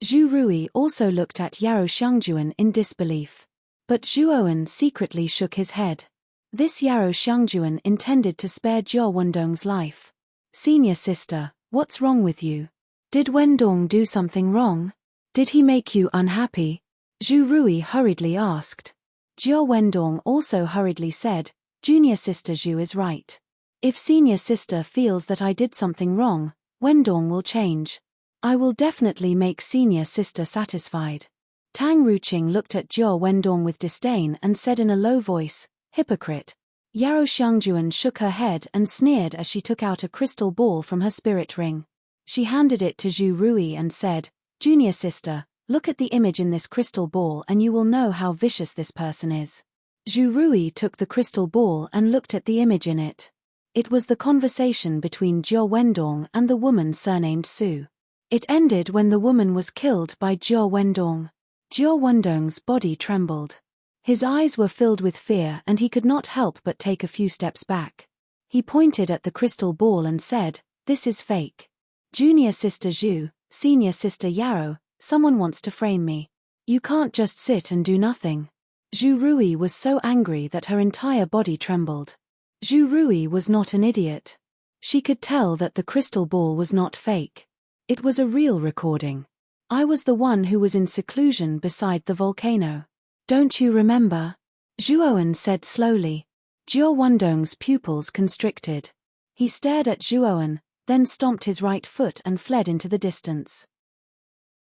Zhu Rui also looked at Yarou Xiangjuan in disbelief. But Zhu Owen secretly shook his head. This Yarou Xiangjuan intended to spare Jiao Wendong's life. "Senior sister, what's wrong with you? Did Wendong do something wrong? Did he make you unhappy?" Zhu Rui hurriedly asked. Jiao Wendong also hurriedly said, "Junior sister Zhu is right. If senior sister feels that I did something wrong, Wendong will change. I will definitely make senior sister satisfied." Tang Ruqing looked at Jiao Wendong with disdain and said in a low voice, "Hypocrite." Yarou Xiangjuan shook her head and sneered as she took out a crystal ball from her spirit ring. She handed it to Zhu Rui and said, "Junior sister, look at the image in this crystal ball and you will know how vicious this person is." Zhu Rui took the crystal ball and looked at the image in it. It was the conversation between Jiao Wendong and the woman surnamed Su. It ended when the woman was killed by Jiao Wendong. Jiao Wendong's body trembled. His eyes were filled with fear and he could not help but take a few steps back. He pointed at the crystal ball and said, "This is fake. Junior sister Zhu, senior sister Yarou, someone wants to frame me. You can't just sit and do nothing." Zhu Rui was so angry that her entire body trembled. Zhu Rui was not an idiot. She could tell that the crystal ball was not fake. It was a real recording. "I was the one who was in seclusion beside the volcano. Don't you remember?" Zhu Owen said slowly. Jiao Wendong's pupils constricted. He stared at Zhu Owen, then stomped his right foot and fled into the distance.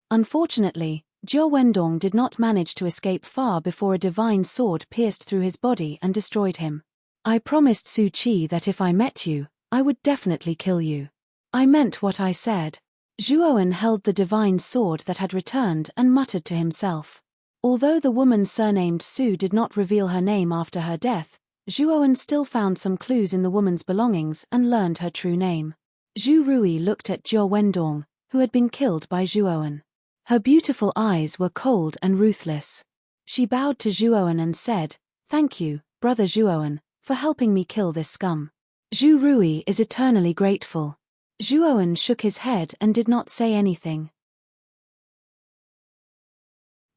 Unfortunately, Jiao Wendong did not manage to escape far before a divine sword pierced through his body and destroyed him. "I promised Su Qi that if I met you, I would definitely kill you. I meant what I said." Zhu Owen held the divine sword that had returned and muttered to himself. Although the woman surnamed Su did not reveal her name after her death, Zhu Owen still found some clues in the woman's belongings and learned her true name. Zhu Rui looked at Jiao Wendong, who had been killed by Zhu Owen. Her beautiful eyes were cold and ruthless. She bowed to Zhu Owen and said, "Thank you, brother Zhu Owen, for helping me kill this scum." Zhu Rui is eternally grateful. Zhu Owen shook his head and did not say anything.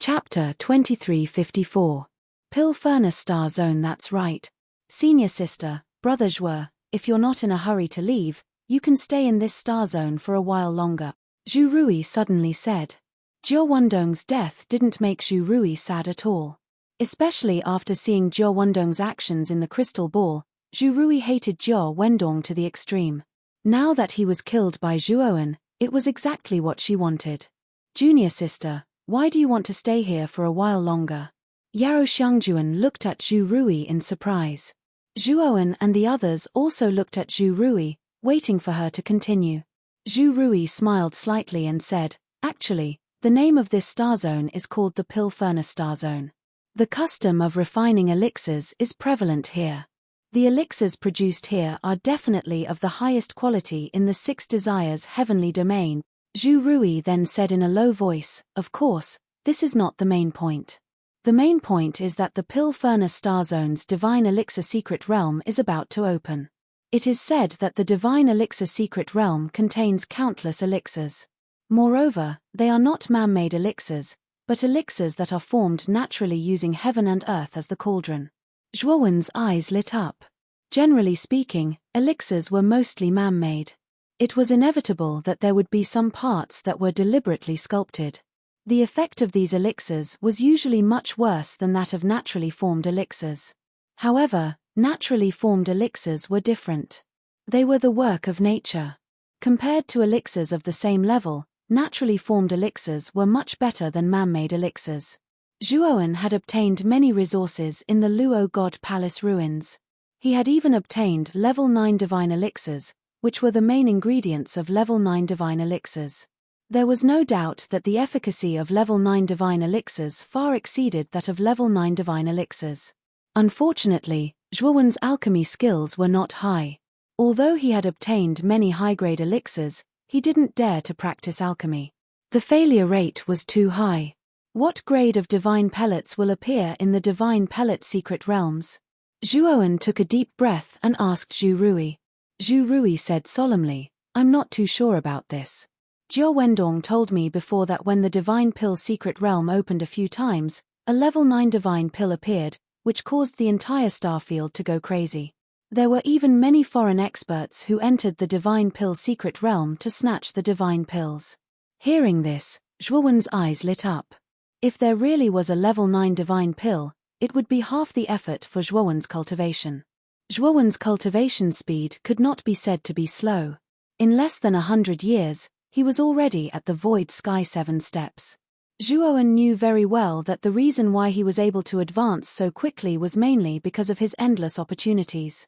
Chapter 2354. Pill Furnace Star Zone. That's right. Senior sister, brother Zhuo, if you're not in a hurry to leave, you can stay in this star zone for a while longer, Zhu Rui suddenly said. Jiao Wendong's death didn't make Zhu Rui sad at all. Especially after seeing Jiao Wendong's actions in the crystal ball, Zhu Rui hated Jiao Wendong to the extreme. Now that he was killed by Zhu Owen, it was exactly what she wanted. "Junior sister, why do you want to stay here for a while longer?" Yarou Xiangjuan looked at Zhu Rui in surprise. Zhu Owen and the others also looked at Zhu Rui, waiting for her to continue. Zhu Rui smiled slightly and said, "Actually, the name of this star zone is called the Pill Furnace Star Zone. The custom of refining elixirs is prevalent here. The elixirs produced here are definitely of the highest quality in the Six Desires heavenly domain." Zhu Rui then said in a low voice, "Of course, this is not the main point. The main point is that the Pill Furnace Star Zone's Divine Elixir Secret Realm is about to open. It is said that the Divine Elixir Secret Realm contains countless elixirs. Moreover, they are not man-made elixirs, but elixirs that are formed naturally using heaven and earth as the cauldron." Zhuowen's eyes lit up. Generally speaking, elixirs were mostly man-made. It was inevitable that there would be some parts that were deliberately sculpted. The effect of these elixirs was usually much worse than that of naturally formed elixirs. However, naturally formed elixirs were different. They were the work of nature. Compared to elixirs of the same level, naturally formed elixirs were much better than man-made elixirs. Zhu Owen had obtained many resources in the Luo God Palace ruins. He had even obtained level 9 divine elixirs, which were the main ingredients of level 9 divine elixirs. There was no doubt that the efficacy of level 9 divine elixirs far exceeded that of level 9 divine elixirs. Unfortunately, Zhuowen's alchemy skills were not high. Although he had obtained many high-grade elixirs, he didn't dare to practice alchemy. The failure rate was too high. What grade of divine pellets will appear in the divine pellet secret realms? Zhuowen took a deep breath and asked Zhu Rui. Zhu Rui said solemnly, I'm not too sure about this. Jiao Wendong told me before that when the divine pill secret realm opened a few times, a level 9 divine pill appeared, which caused the entire starfield to go crazy. There were even many foreign experts who entered the divine pill secret realm to snatch the divine pills. Hearing this, Zhuowen's eyes lit up. If there really was a level 9 divine pill, it would be half the effort for Zhuowen's cultivation. Zhuowen's cultivation speed could not be said to be slow. In less than 100 years, he was already at the Void Sky 7 steps. Zhuowen knew very well that the reason why he was able to advance so quickly was mainly because of his endless opportunities.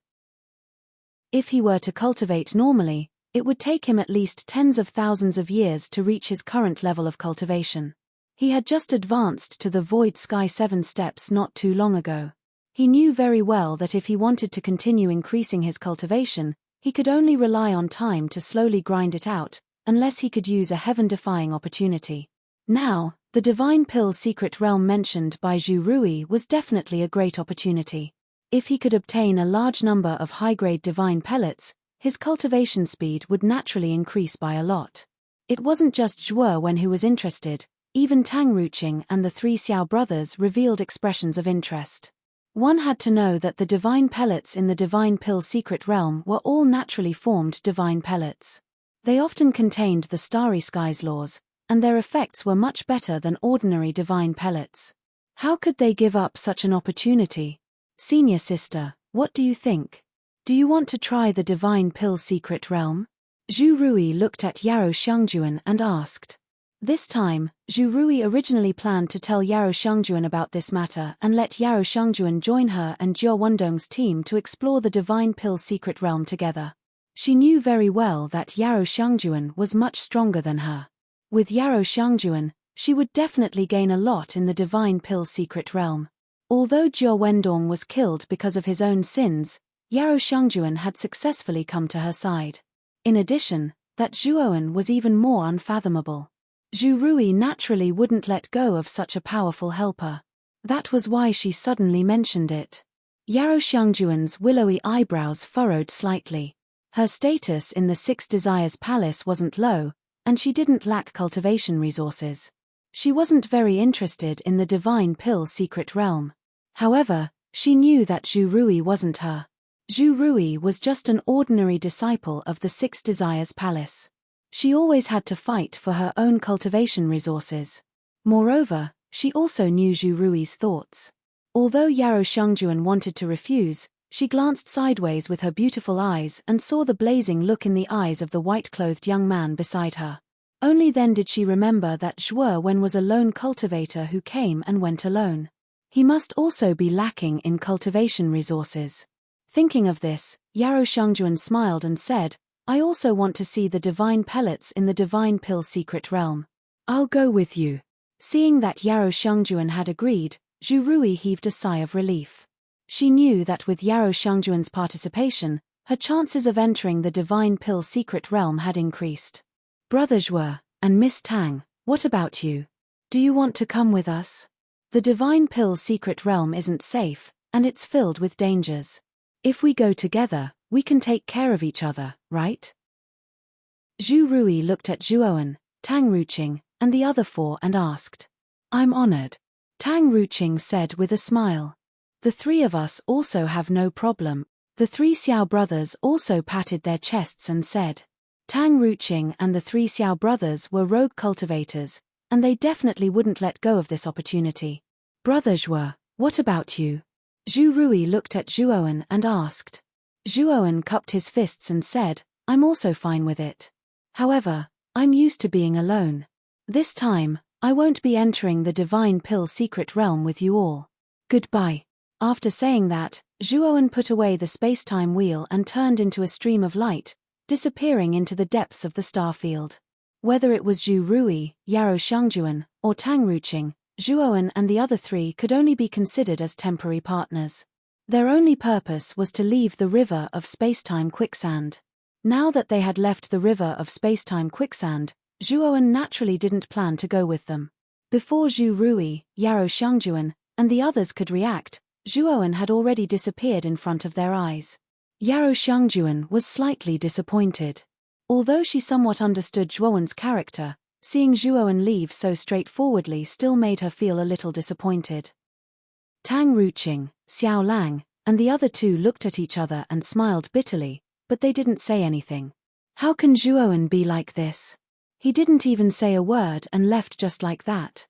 If he were to cultivate normally, it would take him at least tens of thousands of years to reach his current level of cultivation. He had just advanced to the Void Sky 7 steps not too long ago. He knew very well that if he wanted to continue increasing his cultivation, he could only rely on time to slowly grind it out, unless he could use a heaven-defying opportunity. Now, the divine pill secret realm mentioned by Zhu Rui was definitely a great opportunity. If he could obtain a large number of high-grade divine pellets, his cultivation speed would naturally increase by a lot. It wasn't just Zhuowen who was interested, even Tang Ruqing and the 3 Xiao brothers revealed expressions of interest. One had to know that the divine pellets in the divine pill secret realm were all naturally formed divine pellets. They often contained the starry skies laws, and their effects were much better than ordinary divine pellets. How could they give up such an opportunity? Senior sister, what do you think? Do you want to try the divine pill secret realm? Zhu Rui looked at Yarou Shangjuan and asked. This time, Zhu Rui originally planned to tell Yarou Shangjuan about this matter and let Yarou Shangjuan join her and Jiao Wendong's team to explore the divine pill secret realm together. She knew very well that Yarou Shangjuan was much stronger than her. With Yarou Shangjuan, she would definitely gain a lot in the divine pill secret realm. Although Jiao Wendong was killed because of his own sins, Yarou Shangjuan had successfully come to her side. In addition, that Zhuowen was even more unfathomable. Zhu Rui naturally wouldn't let go of such a powerful helper. That was why she suddenly mentioned it. Yarou Shangjuan's willowy eyebrows furrowed slightly. Her status in the 6 Desires Palace wasn't low, and she didn't lack cultivation resources. She wasn't very interested in the divine pill secret realm. However, she knew that Zhu Rui wasn't her. Zhu Rui was just an ordinary disciple of the 6 Desires Palace. She always had to fight for her own cultivation resources. Moreover, she also knew Zhu Rui's thoughts. Although Yarou Shangjuan wanted to refuse, she glanced sideways with her beautiful eyes and saw the blazing look in the eyes of the white-clothed young man beside her. Only then did she remember that Zhuowen was a lone cultivator who came and went alone. He must also be lacking in cultivation resources. Thinking of this, Yarou Shangjuan smiled and said, I also want to see the divine pellets in the divine pill secret realm. I'll go with you. Seeing that Yarou Shangjuan had agreed, Zhu Rui heaved a sigh of relief. She knew that with Yarou Shangjuan's participation, her chances of entering the divine pill secret realm had increased. Brother Zhuo, and Miss Tang, what about you? Do you want to come with us? The divine pill secret realm isn't safe, and it's filled with dangers. If we go together, we can take care of each other, right? Zhu Rui looked at Zhuowen, Tang Ruqing, and the other 4 and asked. I'm honored. Tang Ruqing said with a smile. The 3 of us also have no problem. The 3 Xiao brothers also patted their chests and said. Tang Ruqing and the 3 Xiao brothers were rogue cultivators, and they definitely wouldn't let go of this opportunity. Brother Zhuo, what about you? Zhu Rui looked at Zhuowen and asked. Zhuowen cupped his fists and said, I'm also fine with it. However, I'm used to being alone. This time, I won't be entering the divine pill secret realm with you all. Goodbye. After saying that, Zhuowen put away the space-time wheel and turned into a stream of light, disappearing into the depths of the starfield. Whether it was Zhu Rui, Yarou Shangjuan, or Tang Ruqing, Zhuowen and the other 3 could only be considered as temporary partners. Their only purpose was to leave the river of spacetime quicksand. Now that they had left the river of spacetime quicksand, Zhuowen naturally didn't plan to go with them. Before Zhu Rui, Yarou Xiangjuan, and the others could react, Zhuowen had already disappeared in front of their eyes. Yarou Xiangjuan was slightly disappointed. Although she somewhat understood Zhuowen's character, seeing Zhuowen leave so straightforwardly still made her feel a little disappointed. Tang Ruqing, Xiao Lang, and the other two looked at each other and smiled bitterly, but they didn't say anything. How can Zhuowen be like this? He didn't even say a word and left just like that.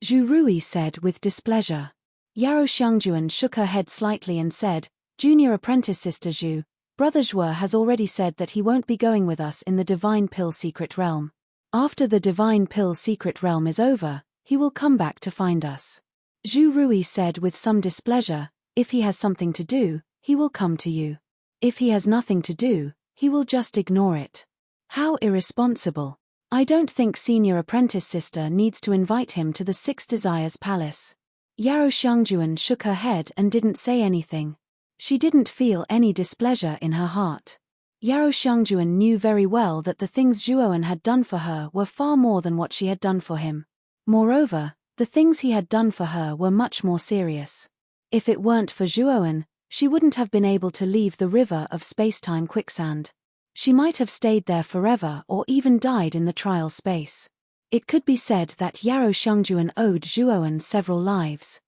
Zhu Rui said with displeasure. Yarou Xiangjuan shook her head slightly and said, Junior apprentice Sister Zhu, Brother Zhuo has already said that he won't be going with us in the Divine Pill Secret Realm. After the Divine Pill Secret Realm is over, he will come back to find us. Zhu Rui said with some displeasure, if he has something to do, he will come to you. If he has nothing to do, he will just ignore it. How irresponsible. I don't think Senior Apprentice Sister needs to invite him to the Six Desires Palace. Yarou Xiangjuan shook her head and didn't say anything. She didn't feel any displeasure in her heart. Yarou Xiangjuan knew very well that the things Zhuowen had done for her were far more than what she had done for him. Moreover, the things he had done for her were much more serious. If it weren't for Zhuowen, she wouldn't have been able to leave the river of spacetime quicksand. She might have stayed there forever or even died in the trial space. It could be said that Yarou Xiangjuan owed Zhuowen several lives.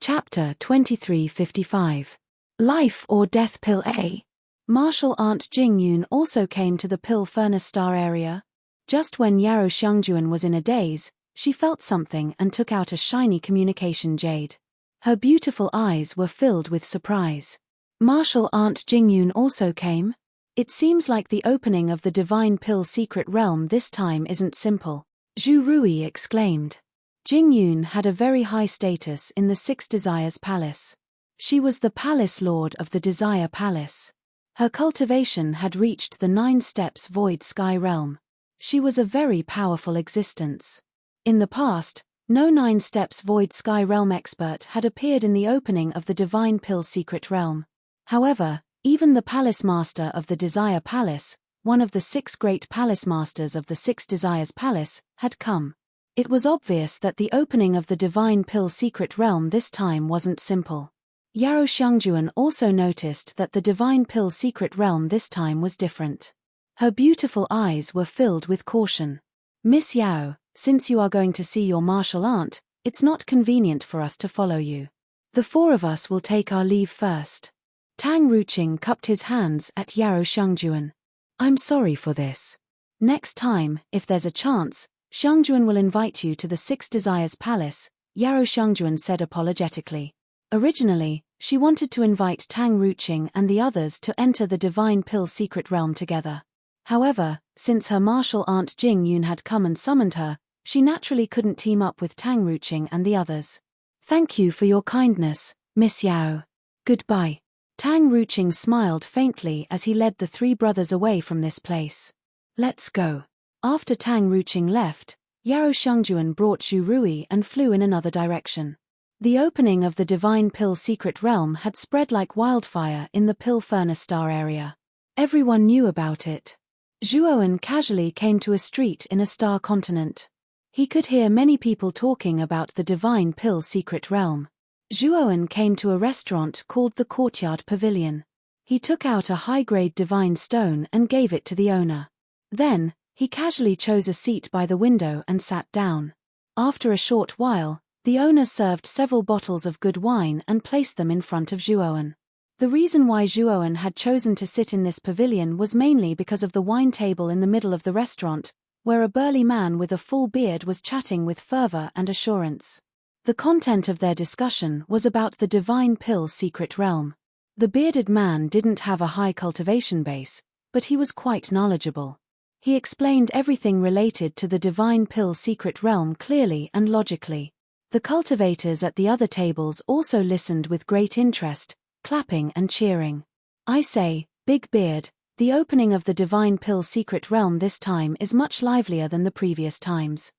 Chapter 2355. Life or Death Pill A. Martial Aunt Jing Yun also came to the Pill Furnace Star area. Just when Yarou Xiangjuan was in a daze, she felt something and took out a shiny communication jade. Her beautiful eyes were filled with surprise. Martial Aunt Jing Yun also came? It seems like the opening of the Divine Pill Secret Realm this time isn't simple, Zhu Rui exclaimed. Jing Yun had a very high status in the Six Desires Palace. She was the Palace Lord of the Desire Palace. Her cultivation had reached the 9 steps Void Sky Realm. She was a very powerful existence. In the past, no 9 steps Void Sky Realm expert had appeared in the opening of the Divine Pill Secret Realm. However, even the Palace Master of the Desire Palace, one of the 6 great Palace Masters of the Six Desires Palace, had come. It was obvious that the opening of the Divine Pill Secret Realm this time wasn't simple. Yarou Xiangjuan also noticed that the Divine Pill Secret Realm this time was different. Her beautiful eyes were filled with caution. Miss Yao, since you are going to see your martial aunt, it's not convenient for us to follow you. The 4 of us will take our leave first. Tang Ruqing cupped his hands at Yarou Xiangjuan. I'm sorry for this. Next time, if there's a chance, Xiangjuan will invite you to the Six Desires Palace, Yarou Xiangjuan said apologetically. Originally, she wanted to invite Tang Ruqing and the others to enter the Divine Pill Secret Realm together. However, since her martial aunt Jing Yun had come and summoned her, she naturally couldn't team up with Tang Ruqing and the others. Thank you for your kindness, Miss Yao. Goodbye. Tang Ruqing smiled faintly as he led the 3 brothers away from this place. Let's go. After Tang Ruqing left, Yarou Xiangjuan brought Zhu Rui and flew in another direction. The opening of the Divine Pill Secret Realm had spread like wildfire in the Pill Furnace Star area. Everyone knew about it. Zhuowen casually came to a street in a star continent. He could hear many people talking about the Divine Pill Secret Realm. Zhuowen came to a restaurant called the Courtyard Pavilion. He took out a high-grade divine stone and gave it to the owner. Then, he casually chose a seat by the window and sat down. After a short while, the owner served several bottles of good wine and placed them in front of Zhuowen. The reason why Zhuowen had chosen to sit in this pavilion was mainly because of the wine table in the middle of the restaurant, where a burly man with a full beard was chatting with fervor and assurance. The content of their discussion was about the Divine Pill Secret Realm. The bearded man didn't have a high cultivation base, but he was quite knowledgeable. He explained everything related to the Divine Pill Secret Realm clearly and logically. The cultivators at the other tables also listened with great interest, clapping and cheering. I say, Big Beard, the opening of the Divine Pill Secret Realm this time is much livelier than the previous times.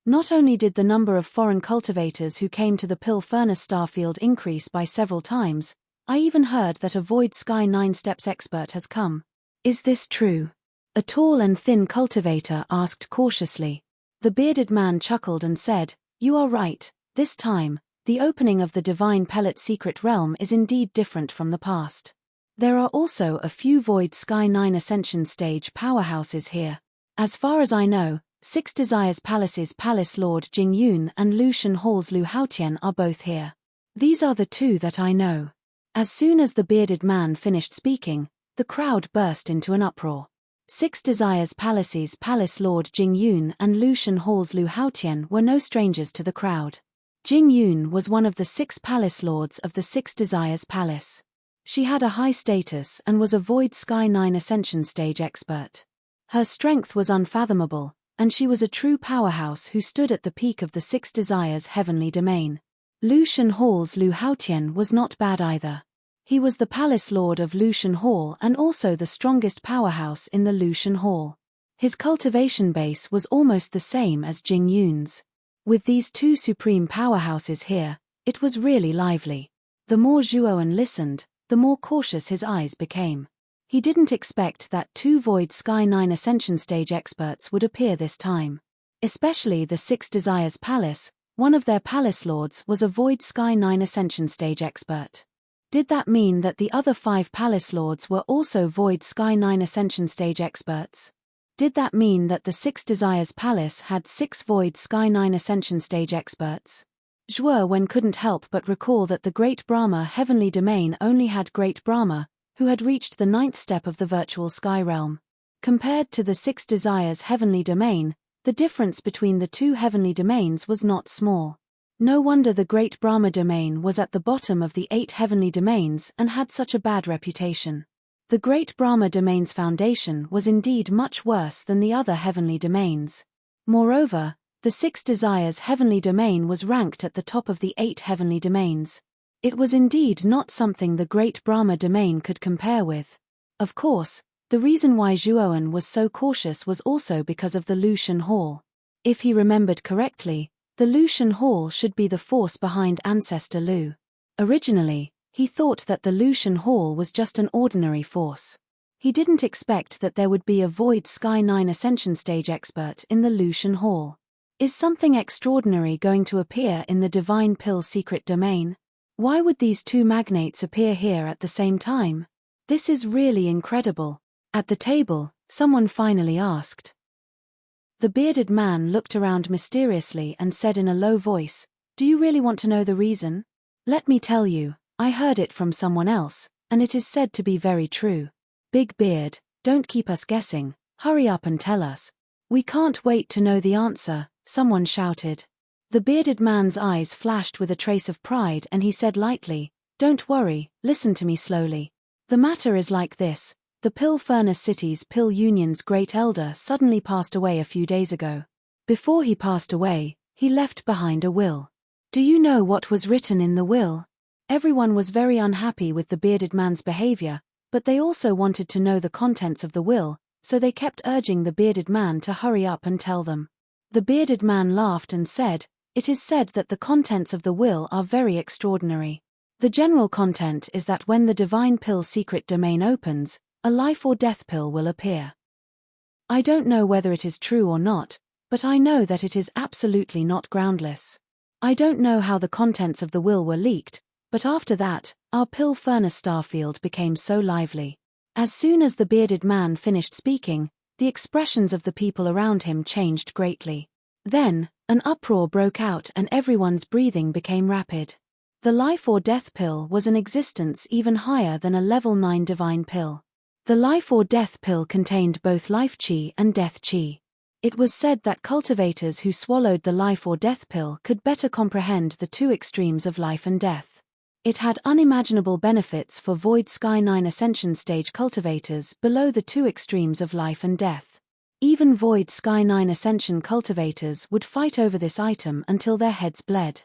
Not only did the number of foreign cultivators who came to the Pill Furnace starfield increase by several times, I even heard that a Void Sky 9 Steps expert has come. Is this true? A tall and thin cultivator asked cautiously. The bearded man chuckled and said, "You are right, this time, the opening of the Divine Pellet Secret Realm is indeed different from the past. There are also a few Void Sky 9 Ascension Stage powerhouses here. As far as I know, Six Desires Palace's Palace Lord Jing Yun and Lucian Hall's Lu Haotian are both here. These are the two that I know." As soon as the bearded man finished speaking, the crowd burst into an uproar. Six Desires Palace's Palace Lord Jing Yun and Lucian Hall's Lu Haotian were no strangers to the crowd. Jing Yun was one of the 6 Palace Lords of the Six Desires Palace. She had a high status and was a Void Sky 9 Ascension Stage expert. Her strength was unfathomable, and she was a true powerhouse who stood at the peak of the Six Desires heavenly domain. Lucian Hall's Lu Haotian was not bad either. He was the Palace Lord of Lucian Hall and also the strongest powerhouse in the Lucian Hall. His cultivation base was almost the same as Jing Yun's. With these two supreme powerhouses here, it was really lively. The more Zhuoan listened, the more cautious his eyes became. He didn't expect that 2 Void Sky 9 Ascension Stage experts would appear this time. Especially the Six Desires Palace, one of their Palace Lords was a Void Sky 9 Ascension Stage expert. Did that mean that the other 5 Palace Lords were also Void Sky 9 Ascension Stage experts? Did that mean that the Six Desires Palace had 6 Void Sky 9 Ascension Stage experts? Zhuowen couldn't help but recall that the Great Brahma Heavenly Domain only had Great Brahma, who had reached the 9th step of the virtual sky realm. Compared to the Six Desires Heavenly Domain, the difference between the 2 heavenly domains was not small. No wonder the Great Brahma Domain was at the bottom of the 8 heavenly domains and had such a bad reputation. The Great Brahma Domain's foundation was indeed much worse than the other heavenly domains. Moreover, the Six Desires Heavenly Domain was ranked at the top of the 8 heavenly domains. It was indeed not something the Great Brahma Domain could compare with. Of course, the reason why Zhuowen was so cautious was also because of the Lucian Hall. If he remembered correctly, the Lucian Hall should be the force behind Ancestor Lu. Originally, he thought that the Lucian Hall was just an ordinary force. He didn't expect that there would be a Void Sky 9 Ascension Stage expert in the Lucian Hall. Is something extraordinary going to appear in the Divine Pill Secret Domain? Why would these 2 magnates appear here at the same time? This is really incredible. At the table, someone finally asked. The bearded man looked around mysteriously and said in a low voice, "Do you really want to know the reason? Let me tell you, I heard it from someone else, and it is said to be very true. Big Beard, don't keep us guessing, hurry up and tell us." "We can't wait to know the answer," someone shouted. The bearded man's eyes flashed with a trace of pride and he said lightly, "Don't worry, listen to me slowly. The matter is like this. The Pill Furnace City's Pill Union's great elder suddenly passed away a few days ago. Before he passed away, he left behind a will. Do you know what was written in the will?" Everyone was very unhappy with the bearded man's behavior, but they also wanted to know the contents of the will, so they kept urging the bearded man to hurry up and tell them. The bearded man laughed and said, "It is said that the contents of the will are very extraordinary. The general content is that when the Divine Pill Secret Domain opens, a life or death pill will appear. I don't know whether it is true or not, but I know that it is absolutely not groundless. I don't know how the contents of the will were leaked, but after that, our Pill Furnace starfield became so lively." As soon as the bearded man finished speaking, the expressions of the people around him changed greatly. Then, an uproar broke out and everyone's breathing became rapid. The life or death pill was an existence even higher than a level 9 divine pill. The life or death pill contained both life chi and death chi. It was said that cultivators who swallowed the life or death pill could better comprehend the 2 extremes of life and death. It had unimaginable benefits for Void Sky 9 Ascension Stage cultivators below the 2 extremes of life and death. Even Void Sky 9 Ascension cultivators would fight over this item until their heads bled.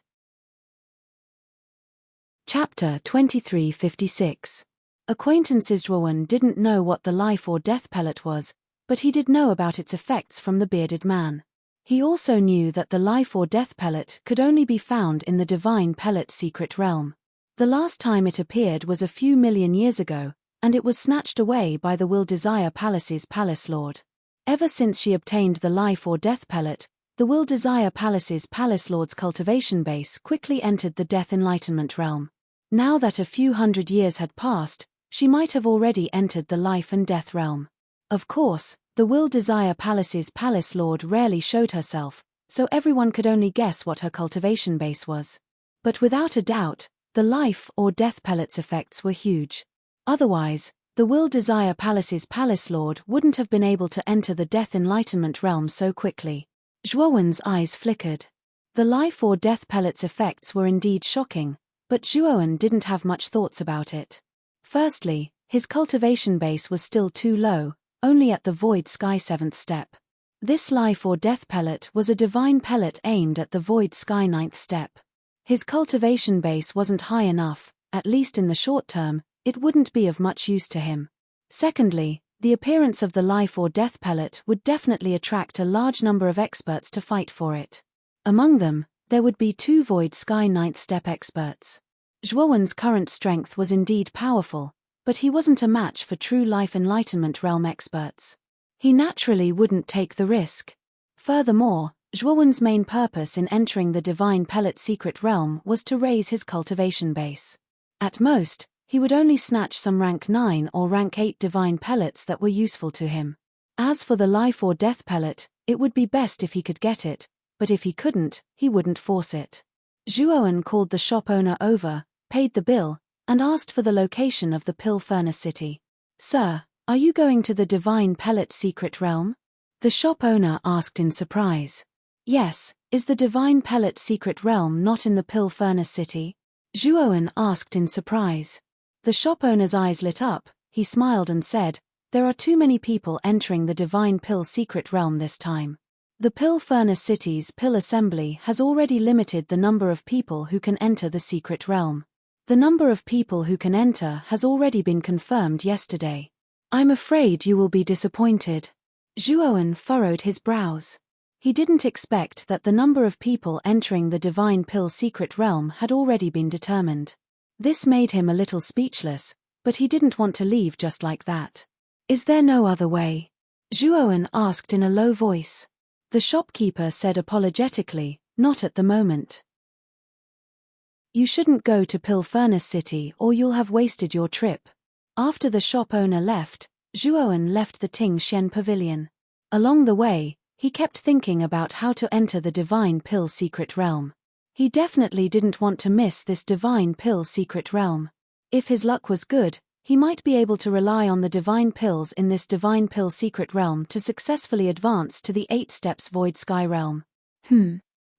Chapter 2356. Acquaintances. Zhuowen didn't know what the life or death pellet was, but he did know about its effects from the bearded man. He also knew that the life or death pellet could only be found in the divine pellet secret realm. The last time it appeared was a few million years ago, and it was snatched away by the Will Desire Palace's palace lord. Ever since she obtained the life or death pellet, the Will Desire Palace's palace lord's cultivation base quickly entered the death enlightenment realm. Now that a few hundred years had passed, she might have already entered the life and death realm. Of course, the Will Desire Palace's palace lord rarely showed herself, so everyone could only guess what her cultivation base was. But without a doubt, the life or death pellet's effects were huge. Otherwise, the Will Desire Palace's palace lord wouldn't have been able to enter the death enlightenment realm so quickly. Zhuowen's eyes flickered. The life or death pellet's effects were indeed shocking, but Zhuowen didn't have much thoughts about it. Firstly, his cultivation base was still too low, only at the Void Sky 7th step. This life or death pellet was a divine pellet aimed at the Void Sky 9th step. His cultivation base wasn't high enough, at least in the short term. It wouldn't be of much use to him. Secondly, the appearance of the life or death pellet would definitely attract a large number of experts to fight for it. Among them, there would be 2 Void Sky 9th step experts. Zhuowen's current strength was indeed powerful, but he wasn't a match for true life enlightenment realm experts. He naturally wouldn't take the risk. Furthermore, Zhuowen's main purpose in entering the divine pellet secret realm was to raise his cultivation base. At most, he would only snatch some rank 9 or rank 8 divine pellets that were useful to him. As for the life or death pellet, it would be best if he could get it, but if he couldn't, he wouldn't force it. Zhuowen called the shop owner over, paid the bill, and asked for the location of the Pill Furnace City. "Sir, are you going to the divine pellet secret realm?" The shop owner asked in surprise. "Yes, is the divine pellet secret realm not in the Pill Furnace City?" Zhuowen asked in surprise. The shop owner's eyes lit up, he smiled and said, "There are too many people entering the divine pill secret realm this time. The Pill Furnace City's pill assembly has already limited the number of people who can enter the secret realm. The number of people who can enter has already been confirmed yesterday. I'm afraid you will be disappointed." Zhuowen furrowed his brows. He didn't expect that the number of people entering the divine pill secret realm had already been determined. This made him a little speechless, but he didn't want to leave just like that. "Is there no other way?" Zhuowen asked in a low voice. The shopkeeper said apologetically, "Not at the moment. You shouldn't go to Pill Furnace City or you'll have wasted your trip." After the shop owner left, Zhuowen left the Ting Xian Pavilion. Along the way, he kept thinking about how to enter the divine pill secret realm. He definitely didn't want to miss this divine pill secret realm. If his luck was good, he might be able to rely on the divine pills in this divine pill secret realm to successfully advance to the 8 steps Void Sky realm.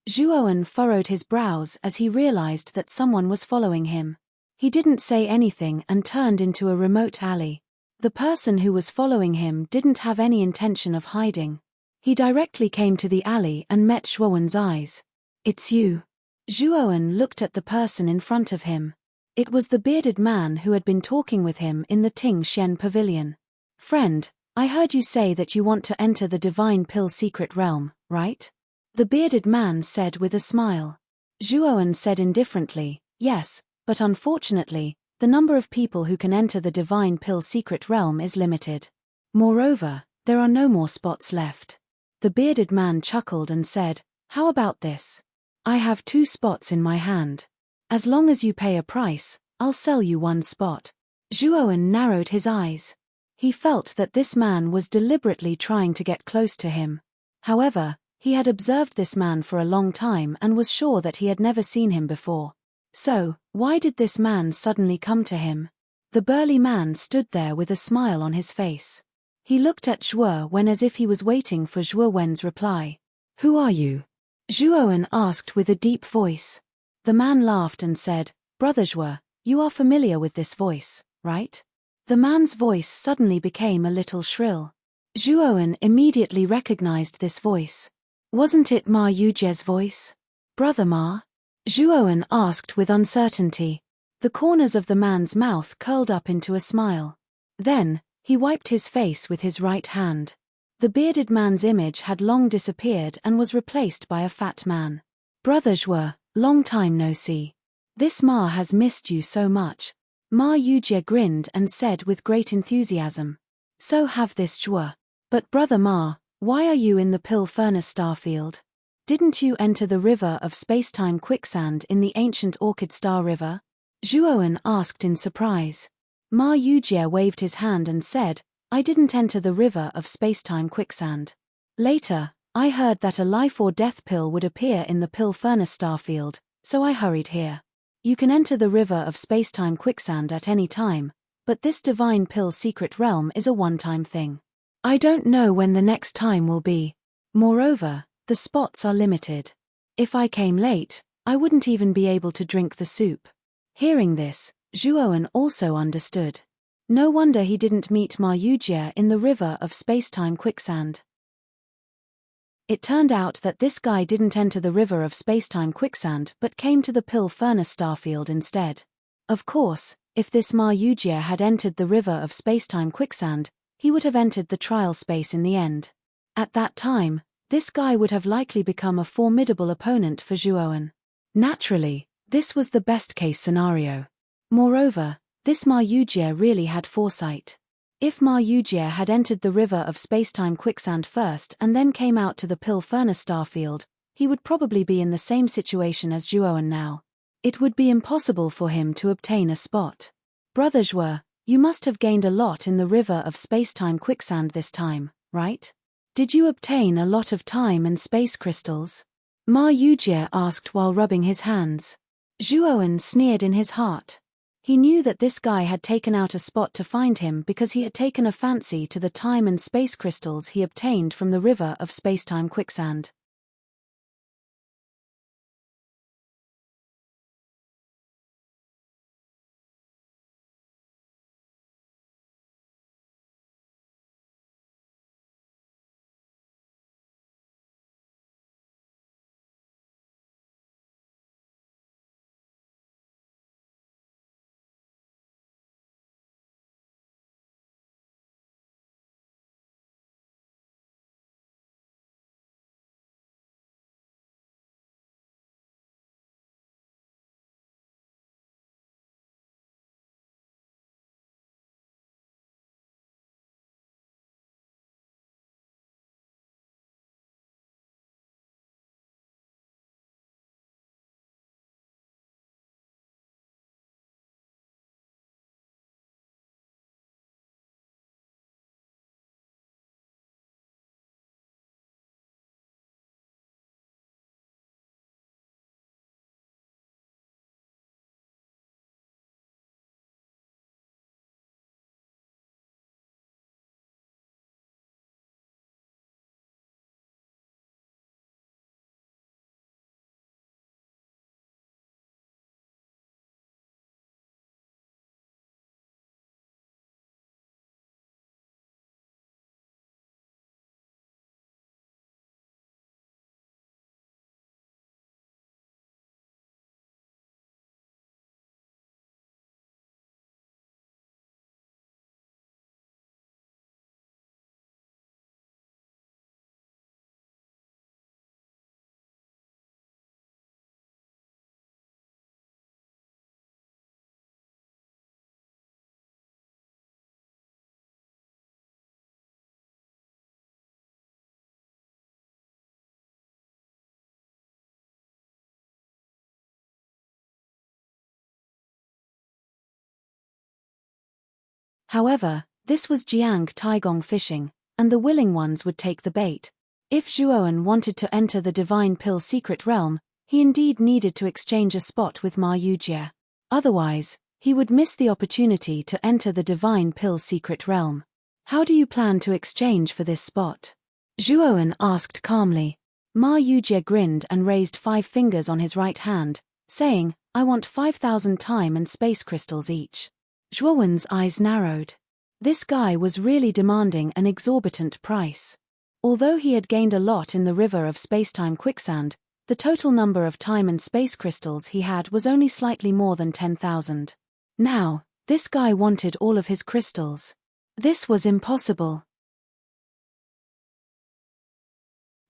Zhuowen furrowed his brows as he realized that someone was following him. He didn't say anything and turned into a remote alley. The person who was following him didn't have any intention of hiding. He directly came to the alley and met Zhuowen's eyes. "It's you." Zhuowen looked at the person in front of him. It was the bearded man who had been talking with him in the Ting Xian Pavilion. "Friend, I heard you say that you want to enter the divine pill secret realm, right?" The bearded man said with a smile. Zhuowen said indifferently, "Yes, but unfortunately, the number of people who can enter the divine pill secret realm is limited. Moreover, there are no more spots left." The bearded man chuckled and said, "How about this? I have 2 spots in my hand. As long as you pay a price, I'll sell you 1 spot." Zhuowen narrowed his eyes. He felt that this man was deliberately trying to get close to him. However, he had observed this man for a long time and was sure that he had never seen him before. So, why did this man suddenly come to him? The burly man stood there with a smile on his face. He looked at Zhuowen as if he was waiting for Zhuowen's reply. "Who are you?" Zhuowen asked with a deep voice. The man laughed and said, "Brother Zhuo, you are familiar with this voice, right?" The man's voice suddenly became a little shrill. Zhuowen immediately recognized this voice. Wasn't it Ma Yujie's voice? "Brother Ma?" Zhuowen asked with uncertainty. The corners of the man's mouth curled up into a smile. Then, he wiped his face with his right hand. The bearded man's image had long disappeared and was replaced by a fat man. Brother Zhuo, long time no see. This Ma has missed you so much. Ma Yujie grinned and said with great enthusiasm. So have this Zhuo. But brother Ma, why are you in the pill furnace starfield? Didn't you enter the river of spacetime quicksand in the ancient Orchid Star River? Zhuowen asked in surprise. Ma Yujie waved his hand and said, I didn't enter the river of spacetime quicksand. Later, I heard that a life or death pill would appear in the pill furnace starfield, so I hurried here. You can enter the river of spacetime quicksand at any time, but this divine pill secret realm is a one-time thing. I don't know when the next time will be. Moreover, the spots are limited. If I came late, I wouldn't even be able to drink the soup. Hearing this, Zhuowen also understood. No wonder he didn't meet Ma Yujie in the river of spacetime quicksand. It turned out that this guy didn't enter the river of spacetime quicksand but came to the pill furnace starfield instead. Of course, if this Ma Yujie had entered the river of spacetime quicksand, he would have entered the trial space in the end. At that time, this guy would have likely become a formidable opponent for Zhuowen. Naturally, this was the best-case scenario. Moreover, this Ma Yujie really had foresight. If Ma Yujie had entered the river of spacetime quicksand first and then came out to the pill furnace starfield, he would probably be in the same situation as Zhuowen now. It would be impossible for him to obtain a spot. Brother Zhuo, you must have gained a lot in the river of spacetime quicksand this time, right? Did you obtain a lot of time and space crystals? Ma Yujie asked while rubbing his hands. Zhuowen sneered in his heart. He knew that this guy had taken out a spot to find him because he had taken a fancy to the time and space crystals he obtained from the river of spacetime quicksand. However, this was Jiang Taigong fishing, and the willing ones would take the bait. If Zhuowen wanted to enter the divine pill secret realm, he indeed needed to exchange a spot with Ma Yujie. Otherwise, he would miss the opportunity to enter the divine pill secret realm. How do you plan to exchange for this spot? Zhuowen asked calmly. Ma Yujie grinned and raised 5 fingers on his right hand, saying, I want 5,000 time and space crystals each. Zhuowen's eyes narrowed. This guy was really demanding an exorbitant price. Although he had gained a lot in the river of spacetime quicksand, the total number of time and space crystals he had was only slightly more than 10,000. Now, this guy wanted all of his crystals. This was impossible.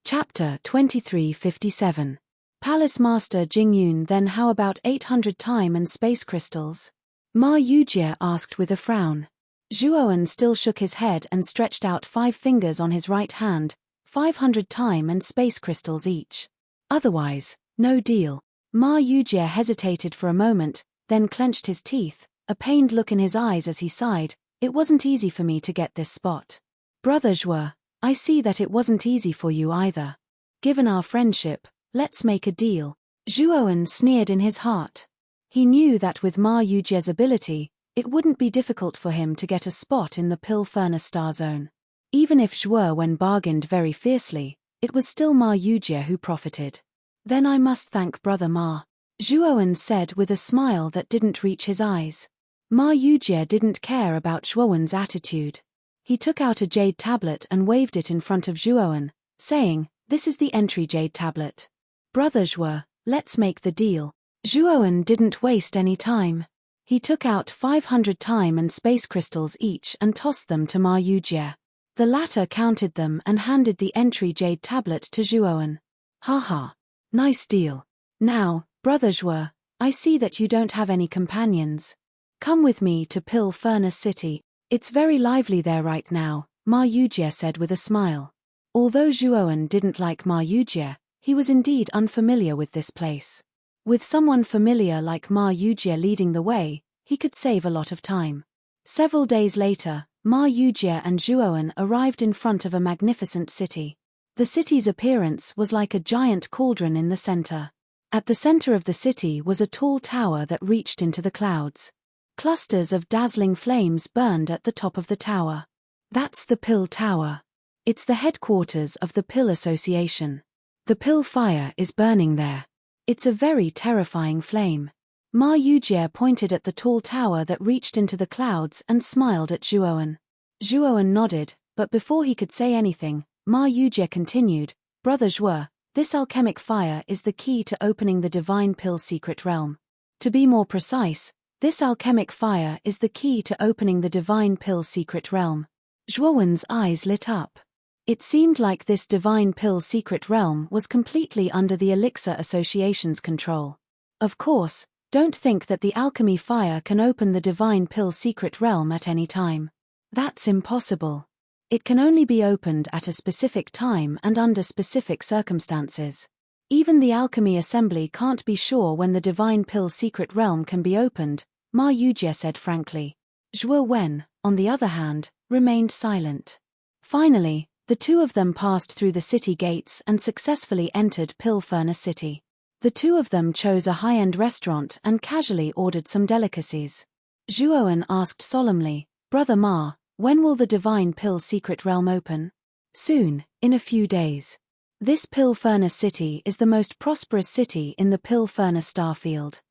Chapter 2357. Palace Master Jingyun. Then how about 800 time and space crystals? Ma Yujie asked with a frown. Zhuowen still shook his head and stretched out 5 fingers on his right hand, 500 time and space crystals each. Otherwise, no deal. Ma Yujie hesitated for a moment, then clenched his teeth, a pained look in his eyes as he sighed. It wasn't easy for me to get this spot. Brother Zhuo, I see that it wasn't easy for you either. Given our friendship, let's make a deal. Zhuowen sneered in his heart. He knew that with Ma Yujie's ability, it wouldn't be difficult for him to get a spot in the Pill Furnace star zone. Even if Zhuowen bargained very fiercely, it was still Ma Yujie who profited. Then I must thank Brother Ma, Zhuowen said with a smile that didn't reach his eyes. Ma Yujie didn't care about Zhuowen's attitude. He took out a jade tablet and waved it in front of Zhuowen, saying, "This is the entry jade tablet. Brother Zhuo, let's make the deal." Zhuowen didn't waste any time. He took out 500 time and space crystals each and tossed them to Ma Yujie. The latter counted them and handed the entry jade tablet to Zhuowen. "Haha. Nice deal. Now, Brother Zhuo, I see that you don't have any companions. Come with me to Pill Furnace City. It's very lively there right now," Ma Yujie said with a smile. Although Zhuowen didn't like Ma Yujie, he was indeed unfamiliar with this place. With someone familiar like Ma Yujie leading the way, he could save a lot of time. Several days later, Ma Yujie and Zhuowen arrived in front of a magnificent city. The city's appearance was like a giant cauldron in the center. At the center of the city was a tall tower that reached into the clouds. Clusters of dazzling flames burned at the top of the tower. That's the Pill Tower. It's the headquarters of the Pill Association. The Pill Fire is burning there. It's a very terrifying flame. Ma Yujie pointed at the tall tower that reached into the clouds and smiled at Zhuowen. Zhuowen nodded, but before he could say anything, Ma Yujie continued, "Brother Zhuo, this alchemic fire is the key to opening the Divine Pill Secret Realm. To be more precise, this alchemic fire is the key to opening the Divine Pill Secret Realm." Zhuowen's eyes lit up. It seemed like this Divine Pill Secret Realm was completely under the Elixir Association's control. Of course, don't think that the alchemy fire can open the Divine Pill Secret Realm at any time. That's impossible. It can only be opened at a specific time and under specific circumstances. Even the Alchemy Assembly can't be sure when the Divine Pill Secret Realm can be opened, Ma Yujie said frankly. Zhuowen, on the other hand, remained silent. Finally, the two of them passed through the city gates and successfully entered Pill Furnace City. The two of them chose a high-end restaurant and casually ordered some delicacies. Zhuowen asked solemnly, "Brother Ma, when will the Divine Pill Secret Realm open?" "Soon, in a few days. This Pill Furnace City is the most prosperous city in the Pill Furnace starfield.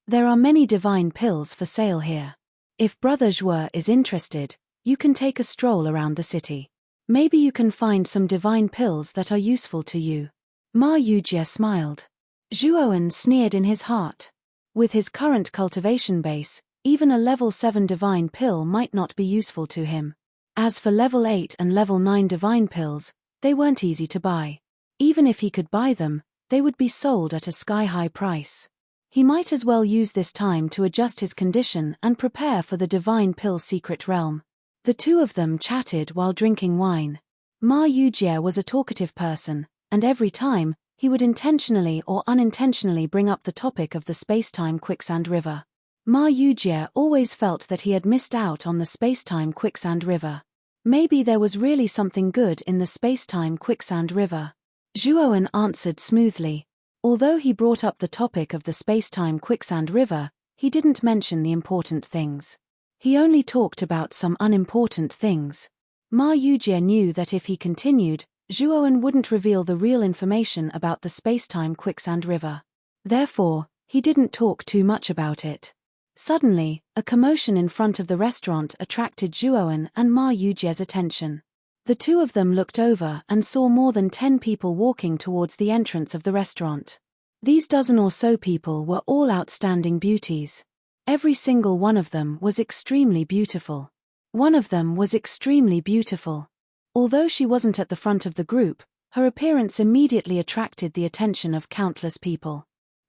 There are many divine pills for sale here. If Brother Zhuo is interested, you can take a stroll around the city. Maybe you can find some divine pills that are useful to you." Ma Yujie smiled. Zhuowen sneered in his heart. With his current cultivation base, even a level 7 divine pill might not be useful to him. As for level 8 and level 9 divine pills, they weren't easy to buy. Even if he could buy them, they would be sold at a sky-high price. He might as well use this time to adjust his condition and prepare for the Divine Pill Secret Realm. The two of them chatted while drinking wine. Ma Yujie was a talkative person, and every time, he would intentionally or unintentionally bring up the topic of the space-time quicksand river. Ma Yujie always felt that he had missed out on the space-time quicksand river. Maybe there was really something good in the space-time quicksand river. Zhuowen answered smoothly. Although he brought up the topic of the space-time quicksand river, he didn't mention the important things. He only talked about some unimportant things. Ma Yujie knew that if he continued, Zhuowen wouldn't reveal the real information about the space-time quicksand river. Therefore, he didn't talk too much about it. Suddenly, a commotion in front of the restaurant attracted Zhuowen and Ma Yujie's attention. The two of them looked over and saw more than 10 people walking towards the entrance of the restaurant. These dozen or so people were all outstanding beauties. Every single one of them was extremely beautiful. One of them was extremely beautiful. Although she wasn't at the front of the group, her appearance immediately attracted the attention of countless people.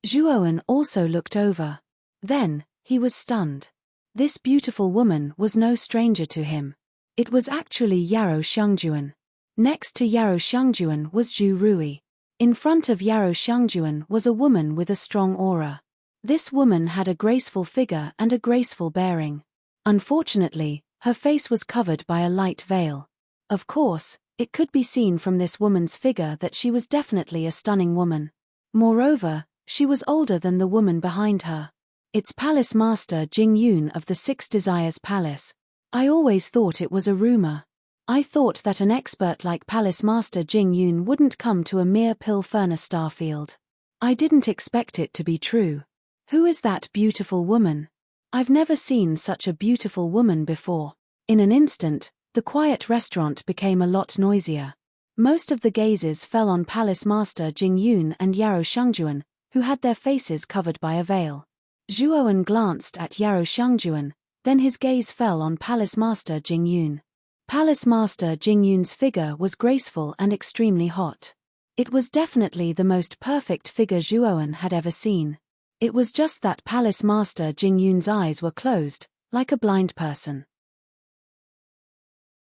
Zhuowen also looked over. Then, he was stunned. This beautiful woman was no stranger to him. It was actually Yarrow Xiangjuan. Next to Yarrow Xiangjuan was Zhu Rui. In front of Yarrow Xiangjuan was a woman with a strong aura. This woman had a graceful figure and a graceful bearing. Unfortunately, her face was covered by a light veil. Of course, it could be seen from this woman's figure that she was definitely a stunning woman. Moreover, she was older than the woman behind her. It's Palace Master Jing Yun of the Six Desires Palace. I always thought it was a rumor. I thought that an expert like Palace Master Jing Yun wouldn't come to a mere pill furnace starfield. I didn't expect it to be true. Who is that beautiful woman? I've never seen such a beautiful woman before. In an instant, the quiet restaurant became a lot noisier. Most of the gazes fell on Palace Master Jing Yun and Yarrow Xiangjuan, who had their faces covered by a veil. Zhuowen glanced at Yarrow Xiangjuan, then his gaze fell on Palace Master Jing Yun. Palace Master Jing Yun's figure was graceful and extremely hot. It was definitely the most perfect figure Zhuowen had ever seen. It was just that Palace Master Jing Yun's eyes were closed, like a blind person.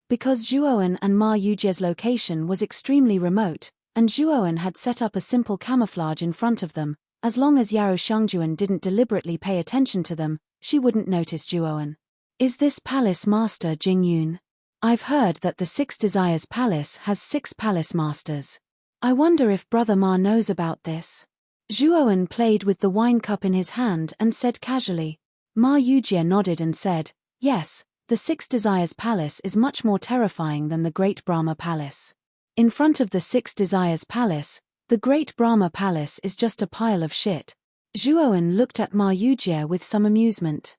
Because Zhuowen and Ma Yujie's location was extremely remote, and Zhuowen had set up a simple camouflage in front of them, as long as Yarrow Xiangjuan didn't deliberately pay attention to them, she wouldn't notice Zhuowen. Is this Palace Master Jing Yun? I've heard that the Six Desires Palace has 6 Palace Masters. I wonder if Brother Ma knows about this. Zhuowen played with the wine cup in his hand and said casually. Ma Yujie nodded and said, yes, the Six Desires Palace is much more terrifying than the Great Brahma Palace. In front of the Six Desires Palace, the Great Brahma Palace is just a pile of shit. Zhuowen looked at Ma Yujie with some amusement.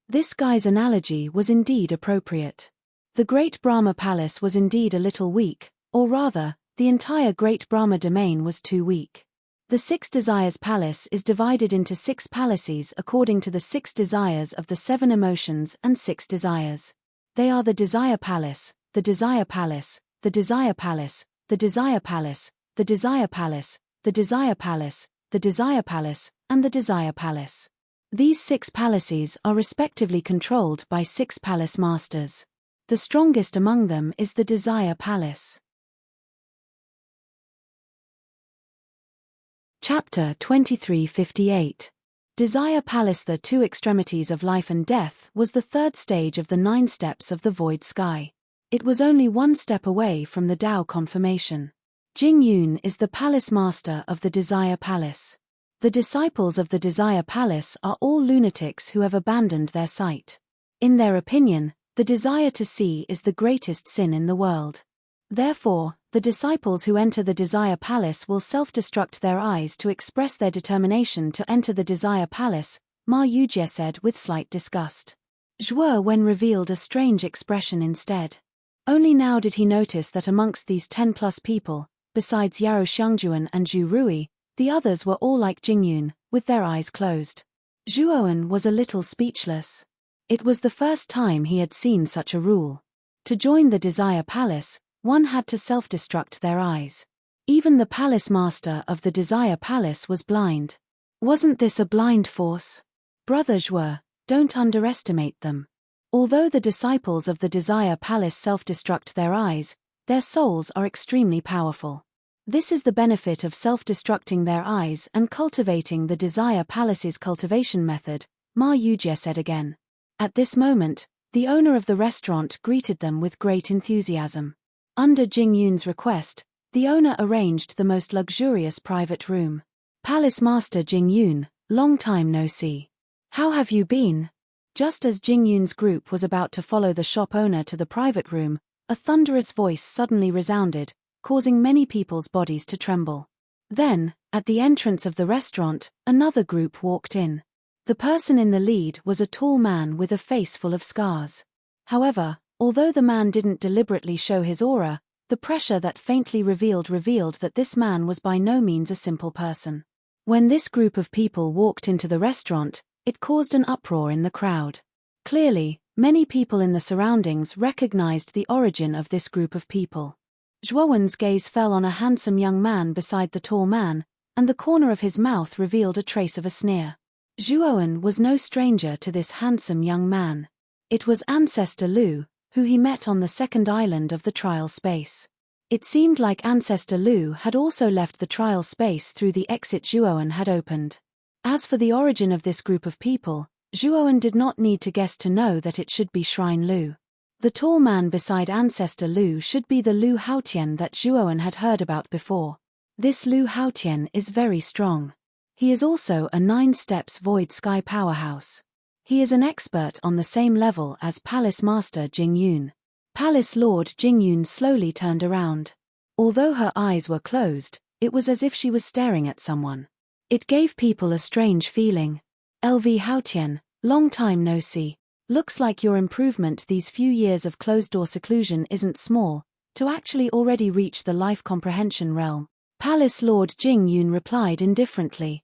This guy's analogy was indeed appropriate. The Great Brahma Palace was indeed a little weak, or rather, the entire Great Brahma domain was too weak. The Six Desires Palace is divided into 6 palaces according to the 6 desires of the 7 emotions and 6 desires. They are the Desire Palace, the Desire Palace, the Desire Palace, the Desire Palace, the Desire Palace, the Desire Palace, the Desire Palace, and the Desire Palace. These 6 palaces are respectively controlled by 6 palace masters. The strongest among them is the Desire Palace. Chapter 2358. Desire Palace. The 2 extremities of life and death was the 3rd stage of the 9 steps of the void sky. It was only 1 step away from the Tao confirmation. Jing Yun is the Palace Master of the Desire Palace. The disciples of the Desire Palace are all lunatics who have abandoned their sight. In their opinion, the desire to see is the greatest sin in the world. Therefore, the disciples who enter the Desire Palace will self-destruct their eyes to express their determination to enter the Desire Palace, Ma Yujie said with slight disgust. Zhuowen revealed a strange expression instead. Only now did he notice that amongst these 10+ people, besides Yarrow Xiangjuan and Zhu Rui, the others were all like Jing Yun, with their eyes closed. Zhuowen was a little speechless. It was the first time he had seen such a rule. To join the Desire Palace, one had to self-destruct their eyes. Even the Palace Master of the Desire Palace was blind. Wasn't this a blind force? Brother Zhuo, don't underestimate them. Although the disciples of the Desire Palace self-destruct their eyes, their souls are extremely powerful. This is the benefit of self-destructing their eyes and cultivating the Desire Palace's cultivation method, Ma Yujie said again. At this moment, the owner of the restaurant greeted them with great enthusiasm. Under Jing Yun's request, the owner arranged the most luxurious private room. Palace Master Jing Yun, long time no see. How have you been? Just as Jing Yun's group was about to follow the shop owner to the private room, a thunderous voice suddenly resounded, causing many people's bodies to tremble. Then, at the entrance of the restaurant, another group walked in. The person in the lead was a tall man with a face full of scars. However, although the man didn't deliberately show his aura, the pressure that faintly revealed that this man was by no means a simple person. When this group of people walked into the restaurant, it caused an uproar in the crowd. Clearly, Many people in the surroundings recognized the origin of this group of people. Zhuowen's gaze fell on a handsome young man beside the tall man, and the corner of his mouth revealed a trace of a sneer. Zhuowen was no stranger to this handsome young man. It was Ancestor Lu, who he met on the second island of the trial space. It seemed like Ancestor Lu had also left the trial space through the exit Zhuowen had opened. As for the origin of this group of people, Zhuowen did not need to guess to know that it should be Shrine Lu. The tall man beside Ancestor Lu should be the Lu Haotian that Zhuowen had heard about before. This Lu Haotian is very strong. He is also a 9 steps void sky powerhouse. He is an expert on the same level as Palace Master Jing Yun. Palace Lord Jing Yun slowly turned around. Although her eyes were closed, it was as if she was staring at someone. It gave people a strange feeling. LV Haotian, long time no see. Looks like your improvement these few years of closed-door seclusion isn't small, to actually already reach the life comprehension realm. Palace Lord Jing Yun replied indifferently.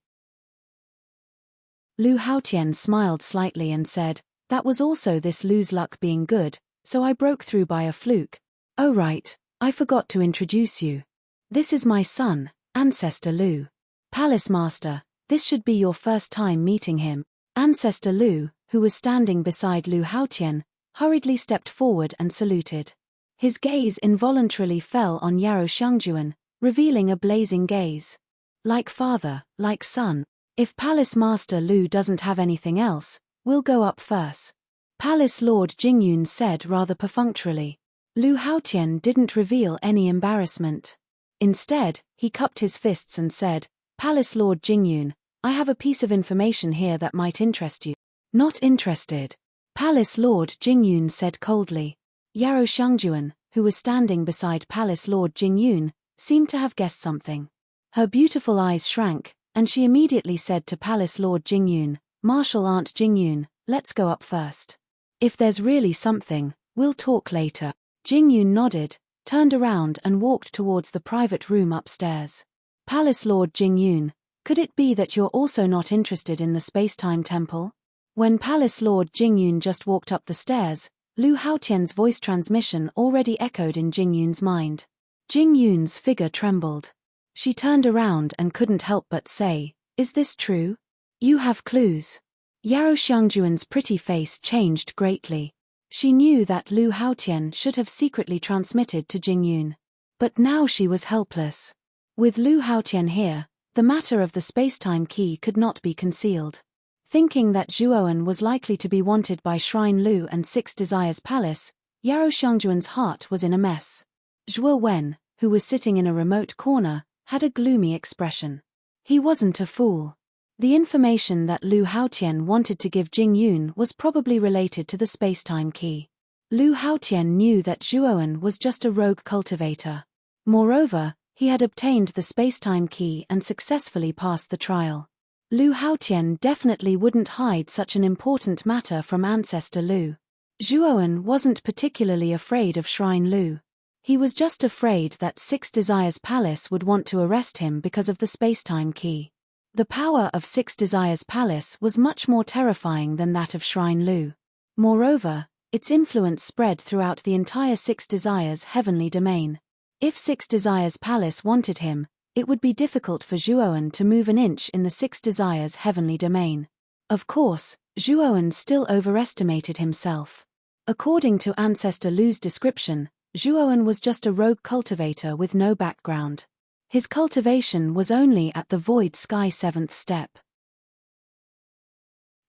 Lu Haotian smiled slightly and said, that was also this Lu's luck being good, so I broke through by a fluke. Oh right, I forgot to introduce you. This is my son, Ancestor Lu. Palace Master, this should be your first time meeting him. Ancestor Lu, who was standing beside Lu Haotian, hurriedly stepped forward and saluted. His gaze involuntarily fell on Yarou Shangjuan, revealing a blazing gaze. Like father, like son. If Palace Master Lu doesn't have anything else, we'll go up first. Palace Lord Jing Yun said rather perfunctorily. Lu Haotian didn't reveal any embarrassment. Instead, he cupped his fists and said, Palace Lord Jing Yun, I have a piece of information here that might interest you. Not interested. Palace Lord Jing Yun said coldly. Yarou Shangjuan, who was standing beside Palace Lord Jing Yun, seemed to have guessed something. Her beautiful eyes shrank, and she immediately said to Palace Lord Jing Yun, Martial Aunt Jing Yun, let's go up first. If there's really something, we'll talk later. Jing Yun nodded, turned around and walked towards the private room upstairs. Palace Lord Jing Yun, could it be that you're also not interested in the space-time temple? When Palace Lord Jing Yun just walked up the stairs, Lu Haotian's voice transmission already echoed in Jing Yun's mind. Jing Yun's figure trembled. She turned around and couldn't help but say, is this true? You have clues. Yarou Shangjuan's pretty face changed greatly. She knew that Lu Haotian should have secretly transmitted to Jing Yun. But now she was helpless. With Lu Haotian here, the matter of the space-time key could not be concealed. Thinking that Zhuowen was likely to be wanted by Shrine Lu and Six Desires Palace, Yarou Shangjuan's heart was in a mess. Zhuowen, who was sitting in a remote corner, had a gloomy expression. He wasn't a fool. The information that Lu Haotian wanted to give Jing Yun was probably related to the space-time key. Lu Haotian knew that Zhuowen was just a rogue cultivator. Moreover, he had obtained the space-time key and successfully passed the trial. Lu Haotian definitely wouldn't hide such an important matter from Ancestor Lu. Zhuowen wasn't particularly afraid of Shrine Lu. He was just afraid that Six Desires Palace would want to arrest him because of the space-time key. The power of Six Desires Palace was much more terrifying than that of Shrine Lu. Moreover, its influence spread throughout the entire Six Desires heavenly domain. If Six Desires Palace wanted him, it would be difficult for Zhuowen to move an inch in the Six Desires heavenly domain. Of course, Zhuowen still overestimated himself. According to Ancestor Lu's description, Zhuowen was just a rogue cultivator with no background. His cultivation was only at the Void Sky 7th step.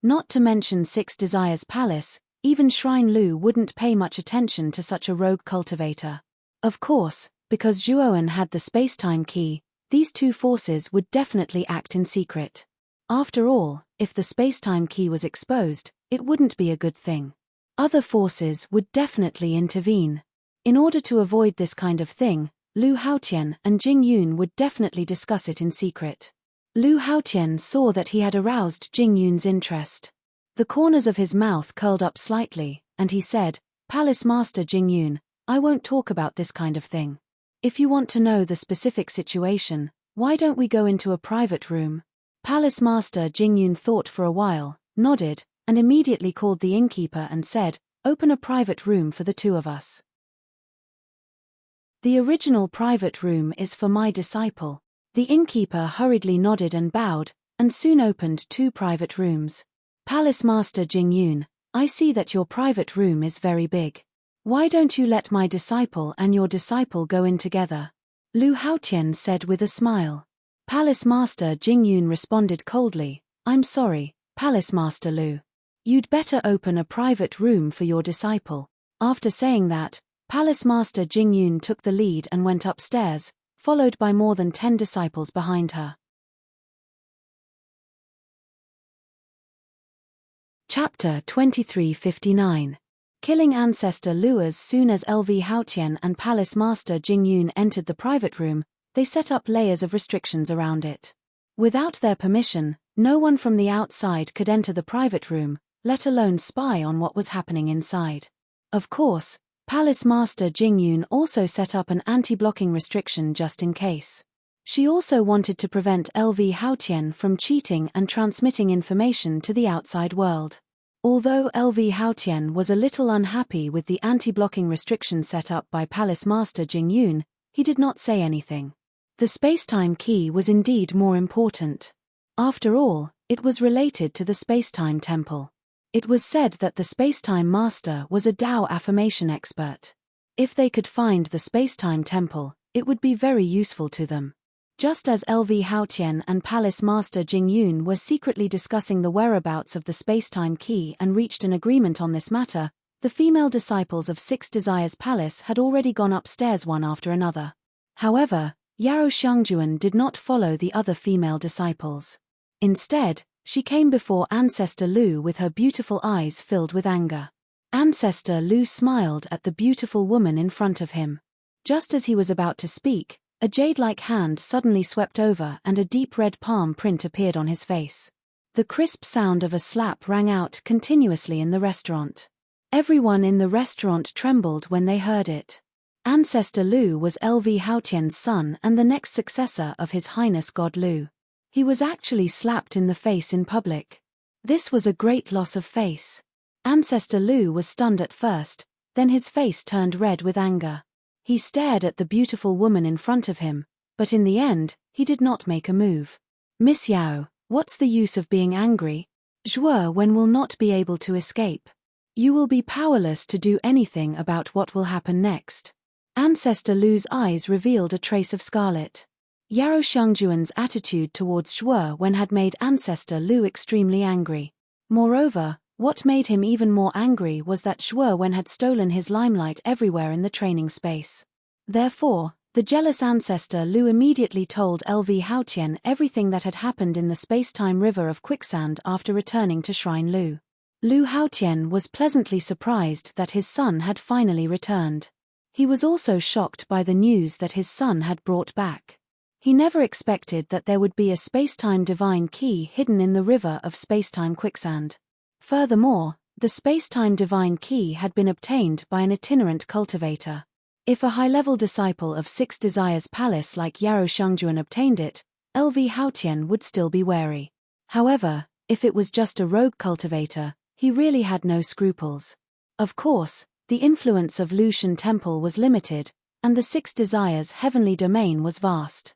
Not to mention Six Desires Palace, even Shrine Lu wouldn't pay much attention to such a rogue cultivator. Of course, because Zhuowen had the space-time key, these two forces would definitely act in secret. After all, if the space-time key was exposed, it wouldn't be a good thing. Other forces would definitely intervene. In order to avoid this kind of thing, Lu Haotian and Jing Yun would definitely discuss it in secret. Lu Haotian saw that he had aroused Jing Yun's interest. The corners of his mouth curled up slightly, and he said, Palace Master Jing Yun, I won't talk about this kind of thing. If you want to know the specific situation, why don't we go into a private room? Palace Master Jing Yun thought for a while, nodded, and immediately called the innkeeper and said, Open a private room for the two of us. The original private room is for my disciple. The innkeeper hurriedly nodded and bowed, and soon opened 2 private rooms. Palace Master Jingyun, I see that your private room is very big. Why don't you let my disciple and your disciple go in together? Lu Haotian said with a smile. Palace Master Jingyun responded coldly, I'm sorry, Palace Master Lu. You'd better open a private room for your disciple. After saying that, Palace Master Jingyun took the lead and went upstairs, followed by more than 10 disciples behind her. Chapter 2359. Killing Ancestor Lu. As soon as LV Haotian and Palace Master Jingyun entered the private room, they set up layers of restrictions around it. Without their permission, no one from the outside could enter the private room, let alone spy on what was happening inside. Of course, Palace Master Jingyun also set up an anti-blocking restriction just in case. She also wanted to prevent LV Haotian from cheating and transmitting information to the outside world. Although LV Haotian was a little unhappy with the anti-blocking restriction set up by Palace Master Jingyun, he did not say anything. The space-time key was indeed more important. After all, it was related to the space-time temple. It was said that the space-time master was a Tao affirmation expert. If they could find the space-time temple, it would be very useful to them. Just as LV Haotian and Palace Master Jingyun were secretly discussing the whereabouts of the space-time key and reached an agreement on this matter, the female disciples of 6 Desires Palace had already gone upstairs one after another. However, Yarou Xiangjuan did not follow the other female disciples. Instead, she came before Ancestor Lu with her beautiful eyes filled with anger. Ancestor Lu smiled at the beautiful woman in front of him. Just as he was about to speak, a jade-like hand suddenly swept over and a deep red palm print appeared on his face. The crisp sound of a slap rang out continuously in the restaurant. Everyone in the restaurant trembled when they heard it. Ancestor Lu was LV Haotian's son and the next successor of His Highness God Lu. He was actually slapped in the face in public. This was a great loss of face. Ancestor Lu was stunned at first, then his face turned red with anger. He stared at the beautiful woman in front of him, but in the end, he did not make a move. Miss Yao, what's the use of being angry? Zhuo Wen will not be able to escape. You will be powerless to do anything about what will happen next. Ancestor Lu's eyes revealed a trace of scarlet. Yarou Xiangjuan's attitude towards Zhuo Wen had made Ancestor Lu extremely angry. Moreover, what made him even more angry was that Zhuo Wen had stolen his limelight everywhere in the training space. Therefore, the jealous Ancestor Lu immediately told LV Haotian everything that had happened in the space-time river of quicksand after returning to Shrine Lu. Lu Haotian was pleasantly surprised that his son had finally returned. He was also shocked by the news that his son had brought back. He never expected that there would be a space-time divine key hidden in the river of space-time quicksand. Furthermore, the space-time divine key had been obtained by an itinerant cultivator. If a high-level disciple of 6 Desires Palace like Yarou Xiangjuan obtained it, LV Haotian would still be wary. However, if it was just a rogue cultivator, he really had no scruples. Of course, the influence of Lushan Temple was limited, and the 6 Desires heavenly domain was vast.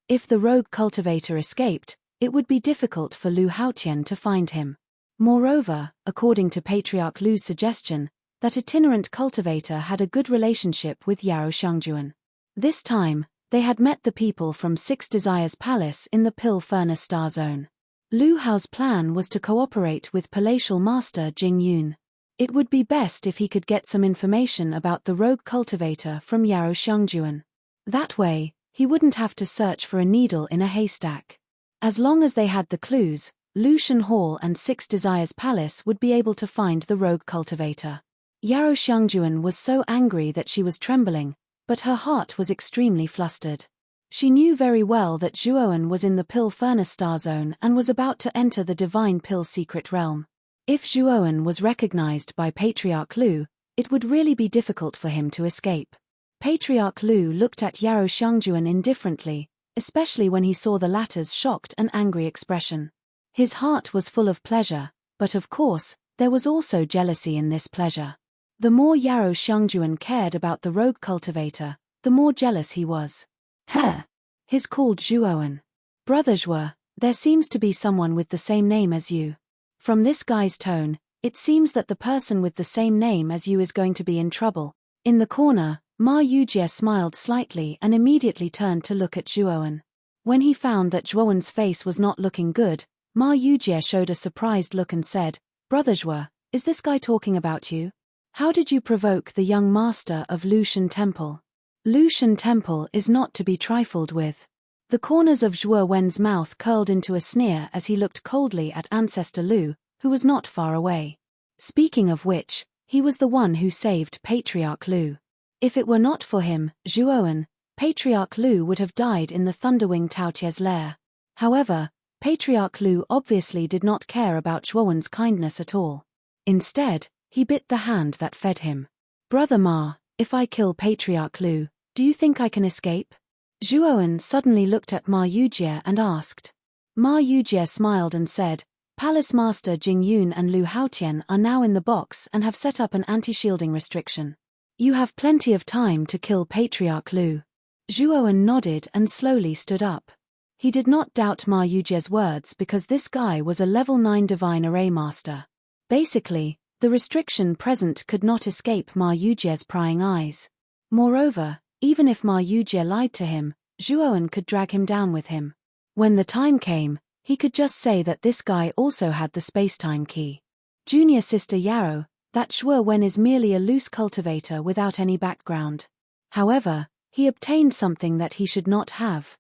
If the rogue cultivator escaped, it would be difficult for Lu Haotian to find him. Moreover, according to Patriarch Lu's suggestion, that itinerant cultivator had a good relationship with Yarou Xiangjuan. This time, they had met the people from 6 Desires Palace in the Pill Furnace Star Zone. Lu Hao's plan was to cooperate with Palatial Master Jingyun. It would be best if he could get some information about the rogue cultivator from Yarou Xiangjuan. That way, he wouldn't have to search for a needle in a haystack. As long as they had the clues, Lushan Hall and 6 Desires Palace would be able to find the rogue cultivator. Yarou Xiangjuan was so angry that she was trembling, but her heart was extremely flustered. She knew very well that Zhuoan was in the Pill Furnace Star Zone and was about to enter the Divine Pill Secret Realm. If Zhuoan was recognized by Patriarch Lu, it would really be difficult for him to escape. Patriarch Lu looked at Yarou Xiangjuan indifferently, especially when he saw the latter's shocked and angry expression. His heart was full of pleasure, but of course, there was also jealousy in this pleasure. The more Yarrow Xiangjuan cared about the rogue cultivator, the more jealous he was. Heh! He's called Zhuowen. Brother Zhuo, there seems to be someone with the same name as you. From this guy's tone, it seems that the person with the same name as you is going to be in trouble. In the corner, Ma Yujie smiled slightly and immediately turned to look at Zhuowen. When he found that Zhuowen's face was not looking good, Ma Yujie showed a surprised look and said, Brother Zhuo, is this guy talking about you? How did you provoke the young master of Lushan Temple? Lushan Temple is not to be trifled with. The corners of Zhuo Wen's mouth curled into a sneer as he looked coldly at Ancestor Lu, who was not far away. Speaking of which, he was the one who saved Patriarch Lu. If it were not for him, Zhuowen, Patriarch Lu would have died in the Thunderwing Taotie's lair. However, Patriarch Lu obviously did not care about Zhuowen's kindness at all. Instead, he bit the hand that fed him. Brother Ma, if I kill Patriarch Lu, do you think I can escape? Zhuowen suddenly looked at Ma Yujie and asked. Ma Yujie smiled and said, Palace Master Jing Yun and Lu Haotian are now in the box and have set up an anti-shielding restriction. You have plenty of time to kill Patriarch Lu. Zhuowen nodded and slowly stood up. He did not doubt Ma Yujie's words because this guy was a level 9 divine array master. Basically, the restriction present could not escape Ma Yujie's prying eyes. Moreover, even if Ma Yujie lied to him, Zhuowen could drag him down with him. When the time came, he could just say that this guy also had the spacetime key. Junior Sister Yarrow, that Zhuo Wen is merely a loose cultivator without any background. However, he obtained something that he should not have.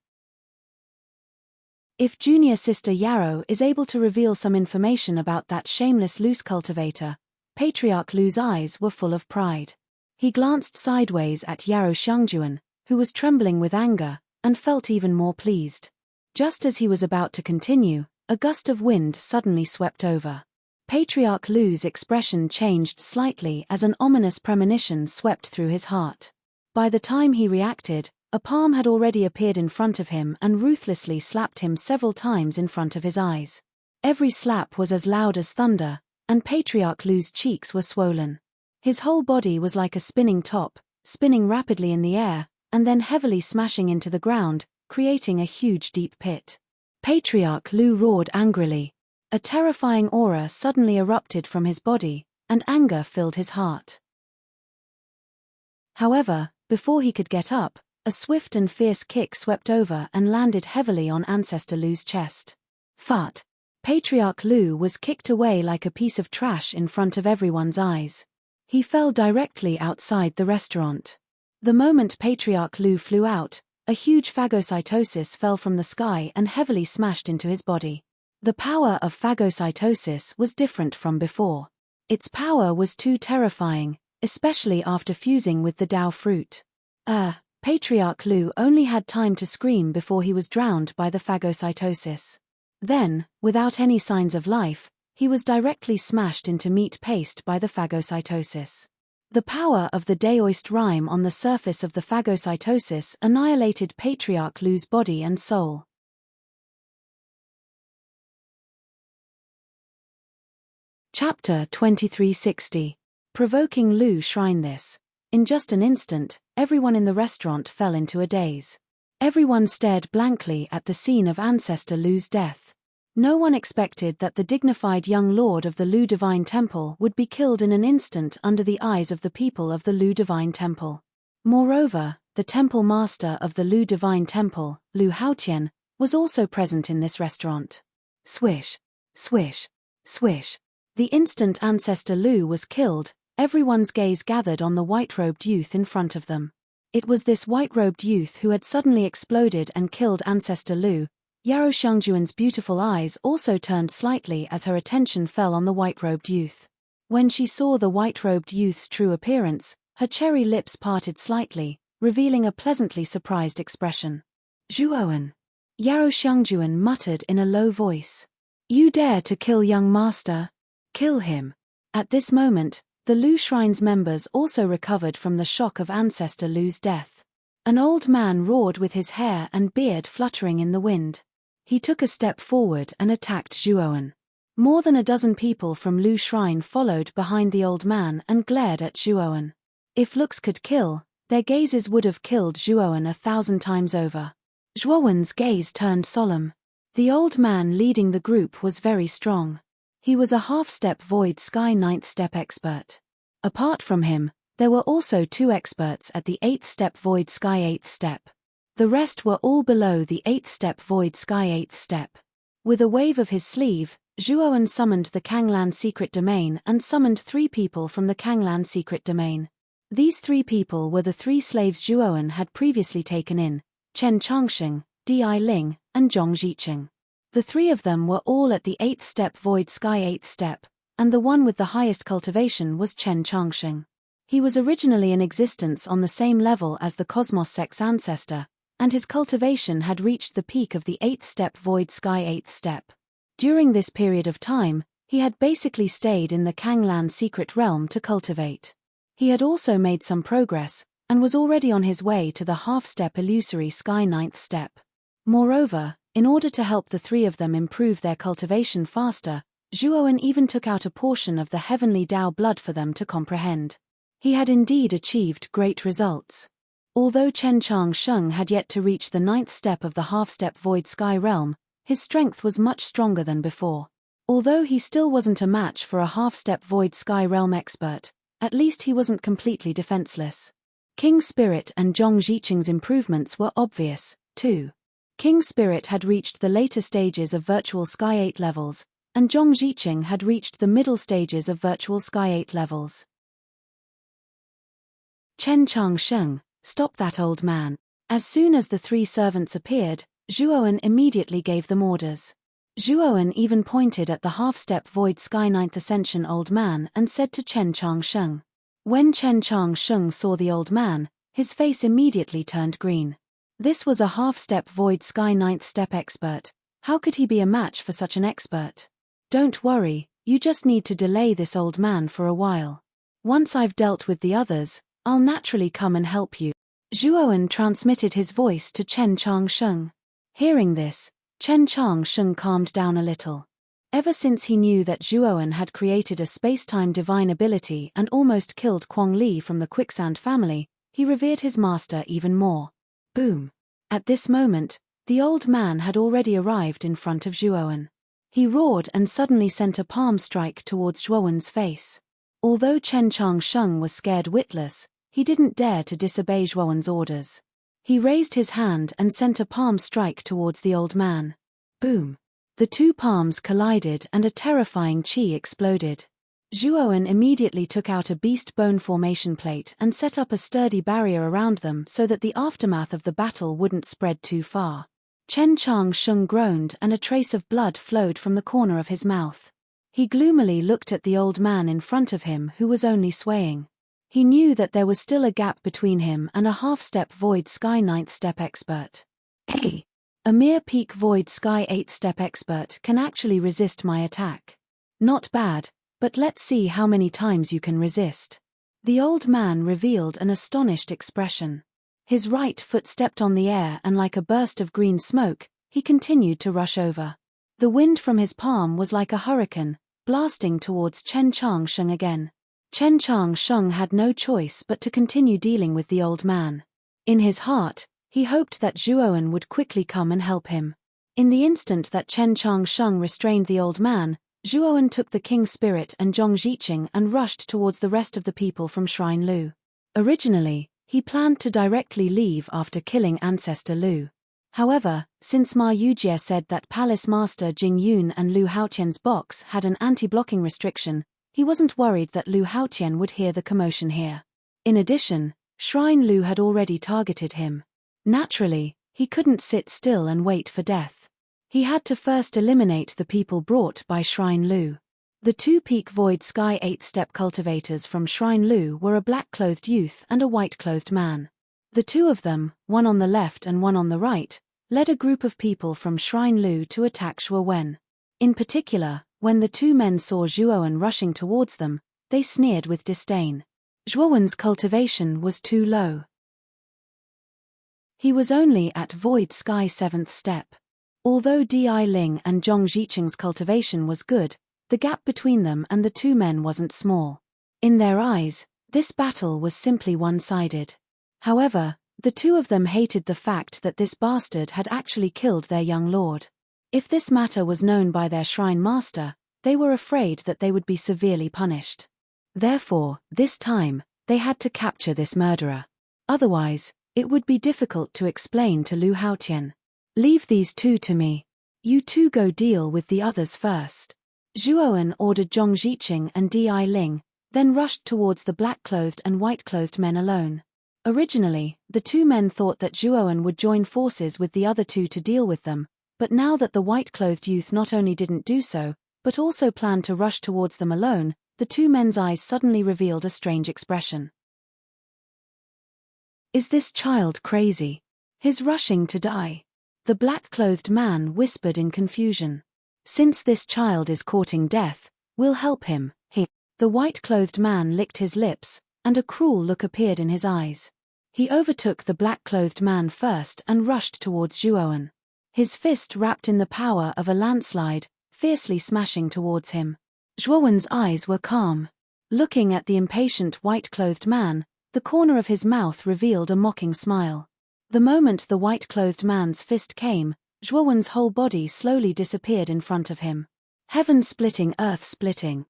If Junior Sister Yarrow is able to reveal some information about that shameless loose cultivator, Patriarch Lu's eyes were full of pride. He glanced sideways at Yarrow Xiangjuan, who was trembling with anger, and felt even more pleased. Just as he was about to continue, a gust of wind suddenly swept over. Patriarch Lu's expression changed slightly as an ominous premonition swept through his heart. By the time he reacted, a palm had already appeared in front of him and ruthlessly slapped him several times in front of his eyes. Every slap was as loud as thunder, and Patriarch Lu's cheeks were swollen. His whole body was like a spinning top, spinning rapidly in the air, and then heavily smashing into the ground, creating a huge deep pit. Patriarch Lu roared angrily. A terrifying aura suddenly erupted from his body, and anger filled his heart. However, before he could get up, a swift and fierce kick swept over and landed heavily on Ancestor Lu's chest. Fart! Patriarch Lu was kicked away like a piece of trash in front of everyone's eyes. He fell directly outside the restaurant. The moment Patriarch Lu flew out, a huge phagocytosis fell from the sky and heavily smashed into his body. The power of phagocytosis was different from before. Its power was too terrifying, especially after fusing with the Dao fruit. Patriarch Lu only had time to scream before he was drowned by the phagocytosis. Then, without any signs of life, he was directly smashed into meat paste by the phagocytosis. The power of the Daoist rhyme on the surface of the phagocytosis annihilated Patriarch Lu's body and soul. Chapter 2360. Provoking Lu Shrine. This. In just an instant, everyone in the restaurant fell into a daze. Everyone stared blankly at the scene of Ancestor Lu's death. No one expected that the dignified young lord of the Lu Divine Temple would be killed in an instant under the eyes of the people of the Lu Divine Temple. Moreover, the temple master of the Lu Divine Temple, Lu Haotian, was also present in this restaurant. Swish, swish, swish. The instant Ancestor Lu was killed, everyone's gaze gathered on the white-robed youth in front of them. It was this white-robed youth who had suddenly exploded and killed Ancestor Lu. Yarrow Xiangjuan's beautiful eyes also turned slightly as her attention fell on the white-robed youth. When she saw the white-robed youth's true appearance, her cherry lips parted slightly, revealing a pleasantly surprised expression. Zhuowen. Yarrow Xiangjuan muttered in a low voice. You dare to kill young master? Kill him. At this moment, the Lu Shrine's members also recovered from the shock of Ancestor Lu's death. An old man roared with his hair and beard fluttering in the wind. He took a step forward and attacked Zhuowen. More than a dozen people from Lu Shrine followed behind the old man and glared at Zhuowen. If looks could kill, their gazes would have killed Zhuowen 1,000 times over. Zhuowen's gaze turned solemn. The old man leading the group was very strong. He was a half-step void sky 9th step expert. Apart from him, there were also 2 experts at the 8th step void sky 8th step. The rest were all below the 8th step void sky 8th step. With a wave of his sleeve, Zhuowen summoned the Kanglan secret domain and summoned 3 people from the Kanglan secret domain. These 3 people were the 3 slaves Zhuowen had previously taken in, Chen Changsheng, Di Ling, and Zhong Zicheng. The 3 of them were all at the 8th step void sky 8th step, and the one with the highest cultivation was Chen Changsheng. He was originally in existence on the same level as the Cosmos Sex ancestor, and his cultivation had reached the peak of the 8th step void sky 8th step. During this period of time, he had basically stayed in the Kanglan secret realm to cultivate. He had also made some progress, and was already on his way to the half-step illusory sky 9th step. Moreover, in order to help the 3 of them improve their cultivation faster, Zhuowen even took out a portion of the heavenly Tao blood for them to comprehend. He had indeed achieved great results. Although Chen Changsheng had yet to reach the 9th step of the half-step void sky realm, his strength was much stronger than before. Although he still wasn't a match for a half-step void sky realm expert, at least he wasn't completely defenseless. King Spirit and Zhong Zicheng's improvements were obvious, too. King Spirit had reached the later stages of Virtual Sky 8 levels, and Zhong Zicheng had reached the middle stages of Virtual Sky 8 levels. Chen Changsheng, stop that old man. As soon as the 3 servants appeared, Zhuowen immediately gave them orders. Zhuowen even pointed at the half-step void sky 9th ascension old man and said to Chen Changsheng. When Chen Changsheng saw the old man, his face immediately turned green. This was a half-step void sky 9th step expert. How could he be a match for such an expert? Don't worry, you just need to delay this old man for a while. Once I've dealt with the others, I'll naturally come and help you. Zhuowen transmitted his voice to Chen Changsheng. Hearing this, Chen Changsheng calmed down a little. Ever since he knew that Zhuowen had created a space-time divine ability and almost killed Kuang Li from the Quicksand family, he revered his master even more. Boom! At this moment, the old man had already arrived in front of Zhuowen. He roared and suddenly sent a palm strike towards Zhuowen's face. Although Chen Changsheng was scared witless, he didn't dare to disobey Zhuowen's orders. He raised his hand and sent a palm strike towards the old man. Boom! The 2 palms collided and a terrifying qi exploded. Zhuowen immediately took out a beast bone formation plate and set up a sturdy barrier around them so that the aftermath of the battle wouldn't spread too far. Chen Changsheng groaned and a trace of blood flowed from the corner of his mouth. He gloomily looked at the old man in front of him who was only swaying. He knew that there was still a gap between him and a half-step void sky 9th step expert. Hey! A mere peak void sky 8th step expert can actually resist my attack. Not bad, but let's see how many times you can resist. The old man revealed an astonished expression. His right foot stepped on the air and like a burst of green smoke, he continued to rush over. The wind from his palm was like a hurricane, blasting towards Chen Changsheng again. Chen Changsheng had no choice but to continue dealing with the old man. In his heart, he hoped that Zhuowen would quickly come and help him. In the instant that Chen Changsheng restrained the old man, Zhuowen took the King Spirit and Zhong Zicheng and rushed towards the rest of the people from Shrine Lu. Originally, he planned to directly leave after killing Ancestor Lu. However, since Ma Yujie said that Palace Master Jing Yun and Lu Haotian's box had an anti-blocking restriction, he wasn't worried that Lu Haotian would hear the commotion here. In addition, Shrine Lu had already targeted him. Naturally, he couldn't sit still and wait for death. He had to first eliminate the people brought by Shrine Lu. The 2 peak void sky 8th step cultivators from Shrine Lu were a black-clothed youth and a white-clothed man. The 2 of them, one on the left and one on the right, led a group of people from Shrine Lu to attack Zhuowen. In particular, when the 2 men saw Zhuowen rushing towards them, they sneered with disdain. Zhuowen's cultivation was too low. He was only at void sky 7th step. Although Di Ling and Zhong Zicheng's cultivation was good, The gap between them and the two men wasn't small. In their eyes, this battle was simply one-sided. However, the two of them hated the fact that this bastard had actually killed their young lord. If this matter was known by their shrine master, they were afraid that they would be severely punished. Therefore, this time, they had to capture this murderer. Otherwise, it would be difficult to explain to Lu Haotian. Leave these two to me. You two go deal with the others first. Zhuoan ordered Zhong Ziqing and Di Ling, then rushed towards the black-clothed and white-clothed men alone. Originally, the two men thought that Zhuoan would join forces with the other two to deal with them, but now that the white-clothed youth not only didn't do so, but also planned to rush towards them alone, the two men's eyes suddenly revealed a strange expression. Is this child crazy? He's rushing to die. The black-clothed man whispered in confusion. Since this child is courting death, we'll help him. The white-clothed man licked his lips, and a cruel look appeared in his eyes. He overtook the black-clothed man first and rushed towards Zhuoan. His fist wrapped in the power of a landslide, fiercely smashing towards him. Zhuoan's eyes were calm. Looking at the impatient white-clothed man, the corner of his mouth revealed a mocking smile. The moment the white-clothed man's fist came, Zhuoan's whole body slowly disappeared in front of him. Heaven-splitting, earth-splitting.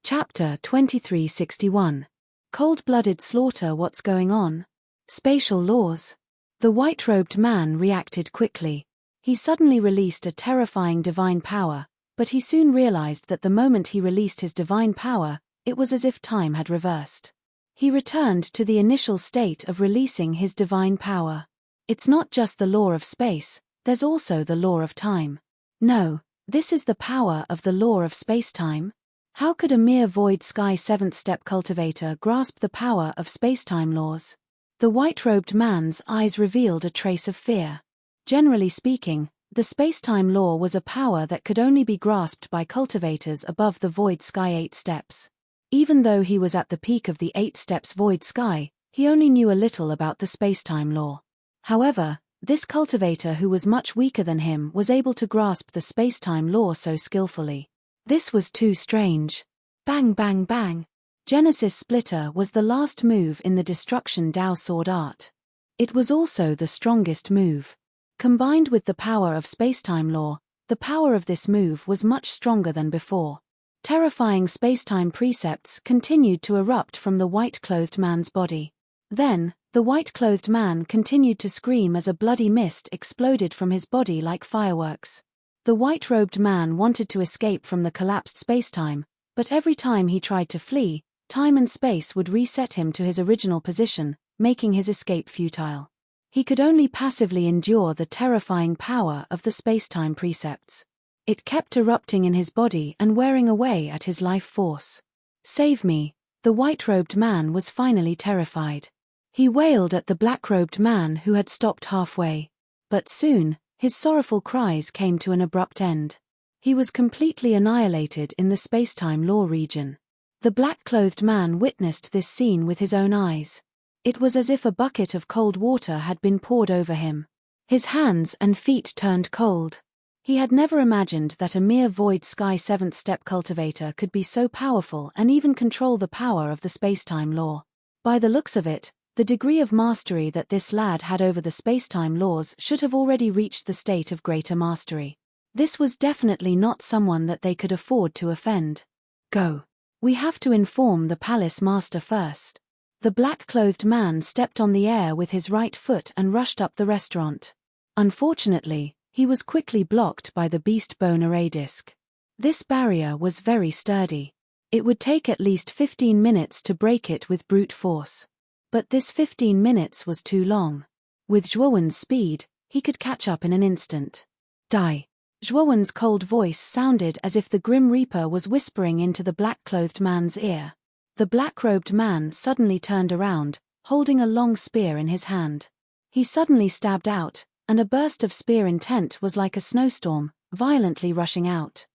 Chapter 2361. Cold-blooded slaughter. What's going on? Spatial laws. The white-robed man reacted quickly. He suddenly released a terrifying divine power, but he soon realized that the moment he released his divine power, it was as if time had reversed. He returned to the initial state of releasing his divine power. It's not just the law of space, there's also the law of time. No, this is the power of the law of space-time. How could a mere void sky seventh-step cultivator grasp the power of space-time laws? The white-robed man's eyes revealed a trace of fear. Generally speaking, the space-time law was a power that could only be grasped by cultivators above the void sky 8 steps. Even though he was at the peak of the 8 steps void sky, he only knew a little about the space-time law. However, this cultivator who was much weaker than him was able to grasp the space-time law so skillfully. This was too strange. Bang bang bang. Genesis Splitter was the last move in the Destruction Dao sword art. It was also the strongest move. Combined with the power of spacetime law, the power of this move was much stronger than before. Terrifying spacetime precepts continued to erupt from the white-clothed man's body. Then, the white-clothed man continued to scream as a bloody mist exploded from his body like fireworks. The white-robed man wanted to escape from the collapsed spacetime, but every time he tried to flee, time and space would reset him to his original position, making his escape futile. He could only passively endure the terrifying power of the spacetime precepts. It kept erupting in his body and wearing away at his life force. Save me! The white-robed man was finally terrified. He wailed at the black-robed man who had stopped halfway. But soon, his sorrowful cries came to an abrupt end. He was completely annihilated in the spacetime law region. The black-clothed man witnessed this scene with his own eyes. It was as if a bucket of cold water had been poured over him. His hands and feet turned cold. He had never imagined that a mere void sky seventh-step cultivator could be so powerful and even control the power of the spacetime law. By the looks of it, the degree of mastery that this lad had over the spacetime laws should have already reached the state of greater mastery. This was definitely not someone that they could afford to offend. Go. We have to inform the palace master first. The black-clothed man stepped on the air with his right foot and rushed up the restaurant. Unfortunately, he was quickly blocked by the beast bone array disc. This barrier was very sturdy. It would take at least 15 minutes to break it with brute force. But this 15 minutes was too long. With Zhuowen's speed, he could catch up in an instant. Die. Zhuowen's cold voice sounded as if the Grim Reaper was whispering into the black-clothed man's ear. The black-robed man suddenly turned around, holding a long spear in his hand. He suddenly stabbed out, and a burst of spear intent was like a snowstorm, violently rushing out.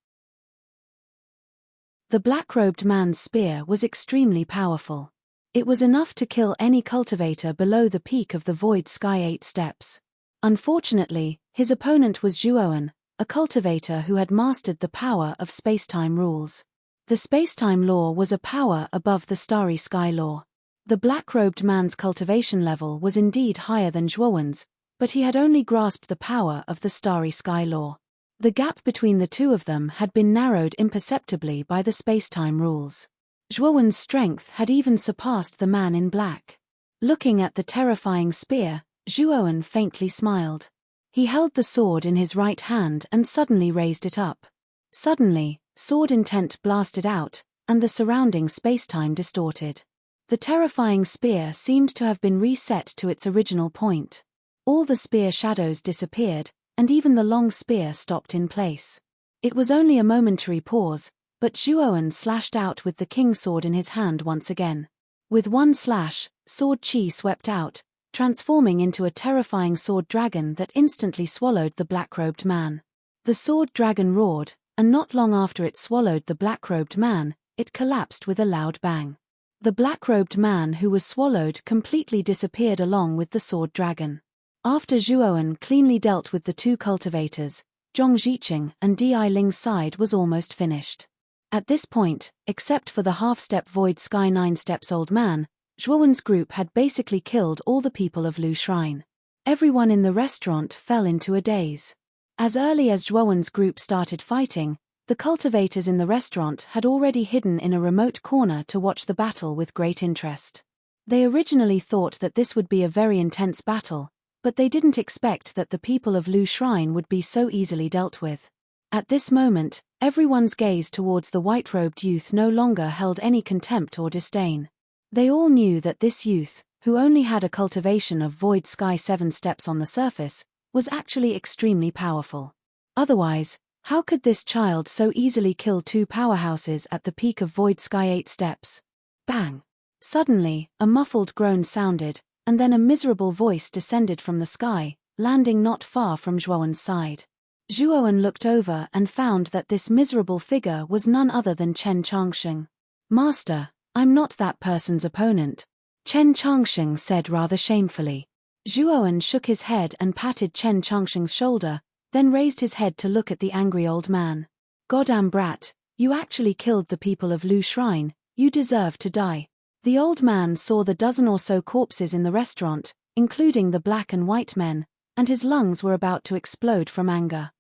The black-robed man's spear was extremely powerful. It was enough to kill any cultivator below the peak of the void sky 8 steps. Unfortunately, His opponent was Zhuoan, a cultivator who had mastered the power of spacetime rules. The spacetime law was a power above the starry sky law. The black-robed man's cultivation level was indeed higher than Zhuoan's, but he had only grasped the power of the starry sky law. The gap between the two of them had been narrowed imperceptibly by the spacetime rules. Zhuoan's strength had even surpassed the man in black. Looking at the terrifying spear, Zhuoan faintly smiled. He held the sword in his right hand and suddenly raised it up. Suddenly, sword intent blasted out, and the surrounding spacetime distorted. The terrifying spear seemed to have been reset to its original point. All the spear shadows disappeared, and even the long spear stopped in place. It was only a momentary pause, but Zhuoan slashed out with the king's sword in his hand once again. With one slash, sword chi swept out, transforming into a terrifying sword dragon that instantly swallowed the black-robed man. The sword dragon roared, and not long after it swallowed the black-robed man, it collapsed with a loud bang. The black-robed man who was swallowed completely disappeared along with the sword dragon. After Zhuoan cleanly dealt with the two cultivators, Zhong Ziqing and Di Ling's side was almost finished. At this point, except for the half-step void sky 9 steps old man, Zhuoan's group had basically killed all the people of Lu Shrine. Everyone in the restaurant fell into a daze. As early as Zhuoan's group started fighting, the cultivators in the restaurant had already hidden in a remote corner to watch the battle with great interest. They originally thought that this would be a very intense battle, but they didn't expect that the people of Lu Shrine would be so easily dealt with. At this moment, everyone's gaze towards the white-robed youth no longer held any contempt or disdain. They all knew that this youth, who only had a cultivation of void sky 7 steps on the surface, was actually extremely powerful. Otherwise, how could this child so easily kill two powerhouses at the peak of void sky 8 steps? Bang! Suddenly, a muffled groan sounded, and then a miserable voice descended from the sky, landing not far from Zhuoan's side. Zhuoan looked over and found that this miserable figure was none other than Chen Changsheng. "Master, I'm not that person's opponent," Chen Changsheng said rather shamefully. Zhuoan shook his head and patted Chen Changsheng's shoulder, then raised his head to look at the angry old man. "Goddamn brat, you actually killed the people of Lu Shrine, you deserve to die." The old man saw the dozen or so corpses in the restaurant, including the black and white men, and his lungs were about to explode from anger.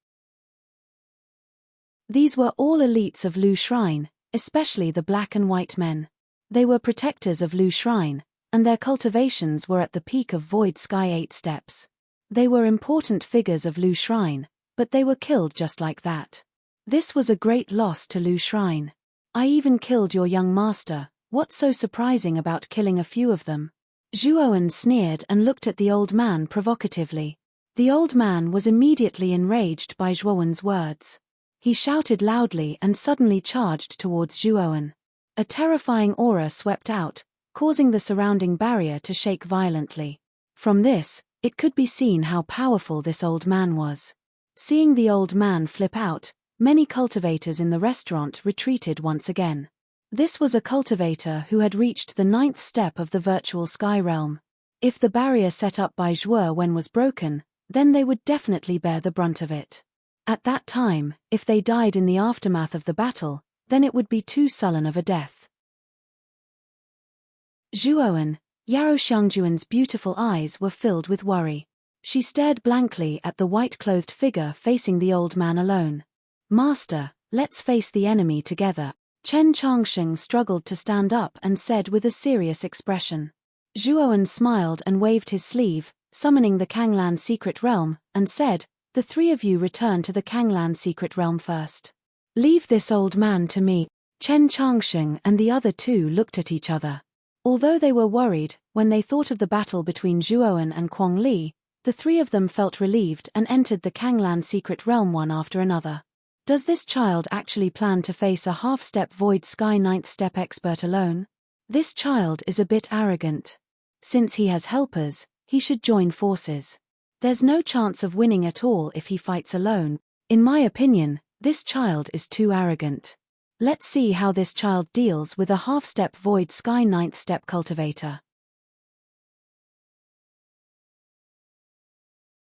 These were all elites of Lu Shrine, especially the black and white men. They were protectors of Lu Shrine, and their cultivations were at the peak of void sky 8 steps. They were important figures of Lu Shrine, but they were killed just like that. This was a great loss to Lu Shrine. "I even killed your young master, what's so surprising about killing a few of them?" Zhuoan sneered and looked at the old man provocatively. The old man was immediately enraged by Zhuoan's words. He shouted loudly and suddenly charged towards Zhuoan. A terrifying aura swept out, causing the surrounding barrier to shake violently. From this, it could be seen how powerful this old man was. Seeing the old man flip out, many cultivators in the restaurant retreated once again. This was a cultivator who had reached the 9th step of the virtual sky realm. If the barrier set up by Zhuoan was broken, then they would definitely bear the brunt of it. At that time, if they died in the aftermath of the battle, then it would be too sullen of a death. Zhuoan, Yaro Xiangjuan's beautiful eyes were filled with worry. She stared blankly at the white-clothed figure facing the old man alone. "Master, let's face the enemy together." Chen Changsheng struggled to stand up and said with a serious expression. Zhuoan smiled and waved his sleeve, summoning the Kanglan secret realm, and said, "The three of you return to the Kanglan secret realm first. Leave this old man to me." Chen Changsheng and the other two looked at each other. Although they were worried, when they thought of the battle between Zhuoan and Quang Li, the three of them felt relieved and entered the Kanglan secret realm one after another. Does this child actually plan to face a half-step void sky 9th step expert alone? This child is a bit arrogant. Since he has helpers, he should join forces. There's no chance of winning at all if he fights alone. In my opinion, this child is too arrogant. Let's see how this child deals with a half-step void sky 9th step cultivator.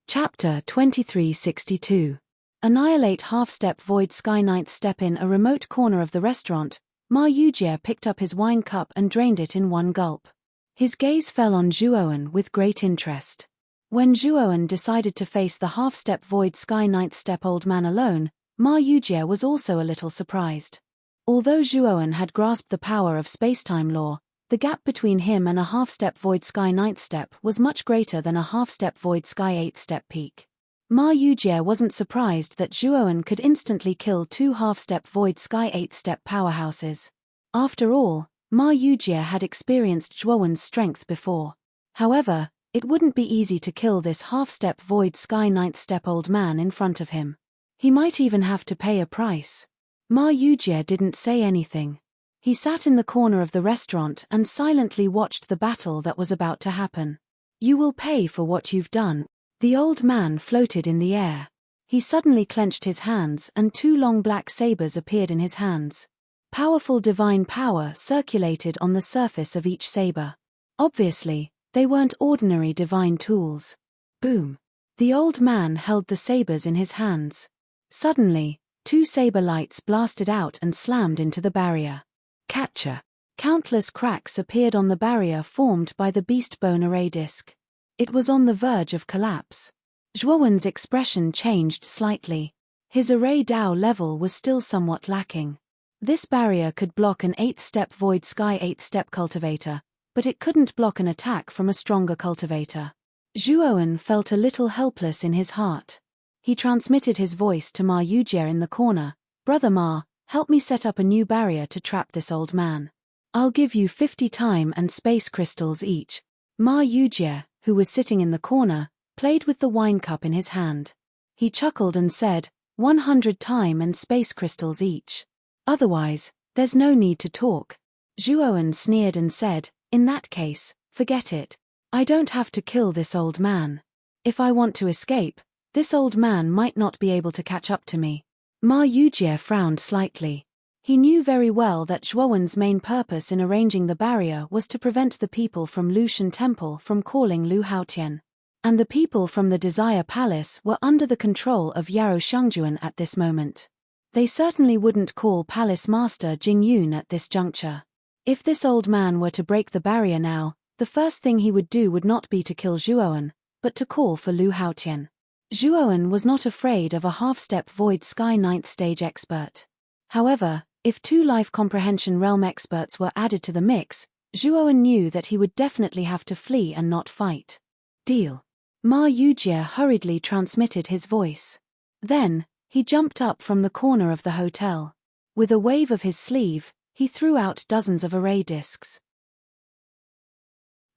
Chapter 2362. Annihilate half-step void sky. Ninth step. In a remote corner of the restaurant, Ma Yujie picked up his wine cup and drained it in one gulp. His gaze fell on Zhuowen with great interest. When Zhuowen decided to face the half-step void sky ninth step old man alone, Ma Yujie was also a little surprised. Although Zhuowen had grasped the power of spacetime law, the gap between him and a half-step void sky ninth step was much greater than a half-step void sky eighth step peak. Ma Yujie wasn't surprised that Zhuowen could instantly kill two half-step void sky eighth step powerhouses. After all, Ma Yujie had experienced Zhuowen's strength before. However, it wouldn't be easy to kill this half-step void sky ninth step old man in front of him. He might even have to pay a price. Ma Yujie didn't say anything. He sat in the corner of the restaurant and silently watched the battle that was about to happen. You will pay for what you've done. The old man floated in the air. He suddenly clenched his hands and two long black sabers appeared in his hands. Powerful divine power circulated on the surface of each saber. Obviously, they weren't ordinary divine tools. Boom! The old man held the sabers in his hands. Suddenly, two saber lights blasted out and slammed into the barrier. Catcher! Countless cracks appeared on the barrier formed by the beast bone array disc. It was on the verge of collapse. Zhuowen's expression changed slightly. His array Dao level was still somewhat lacking. This barrier could block an 8th step void sky 8th step cultivator, but it couldn't block an attack from a stronger cultivator. Zhuowen felt a little helpless in his heart. He transmitted his voice to Ma Yujie in the corner. Brother Ma, help me set up a new barrier to trap this old man. I'll give you 50 time and space crystals each. Ma Yujie, who was sitting in the corner, played with the wine cup in his hand. He chuckled and said, 100 time and space crystals each. Otherwise, there's no need to talk. Zhuowen sneered and said, in that case, forget it. I don't have to kill this old man. If I want to escape, this old man might not be able to catch up to me. Ma Yujie frowned slightly. He knew very well that Zhuowen's main purpose in arranging the barrier was to prevent the people from Lushan Temple from calling Lu Haotian. And the people from the Desire Palace were under the control of Yaro Shengjuan at this moment. They certainly wouldn't call Palace Master Jing Yun at this juncture. If this old man were to break the barrier now, the first thing he would do would not be to kill Zhuowen, but to call for Lu Haotian. Zhuowen was not afraid of a half-step void sky 9th stage expert. However, if two life comprehension realm experts were added to the mix, Zhuowen knew that he would definitely have to flee and not fight. Deal. Ma Yujie hurriedly transmitted his voice. Then, he jumped up from the corner of the hotel. With a wave of his sleeve, he threw out dozens of array discs.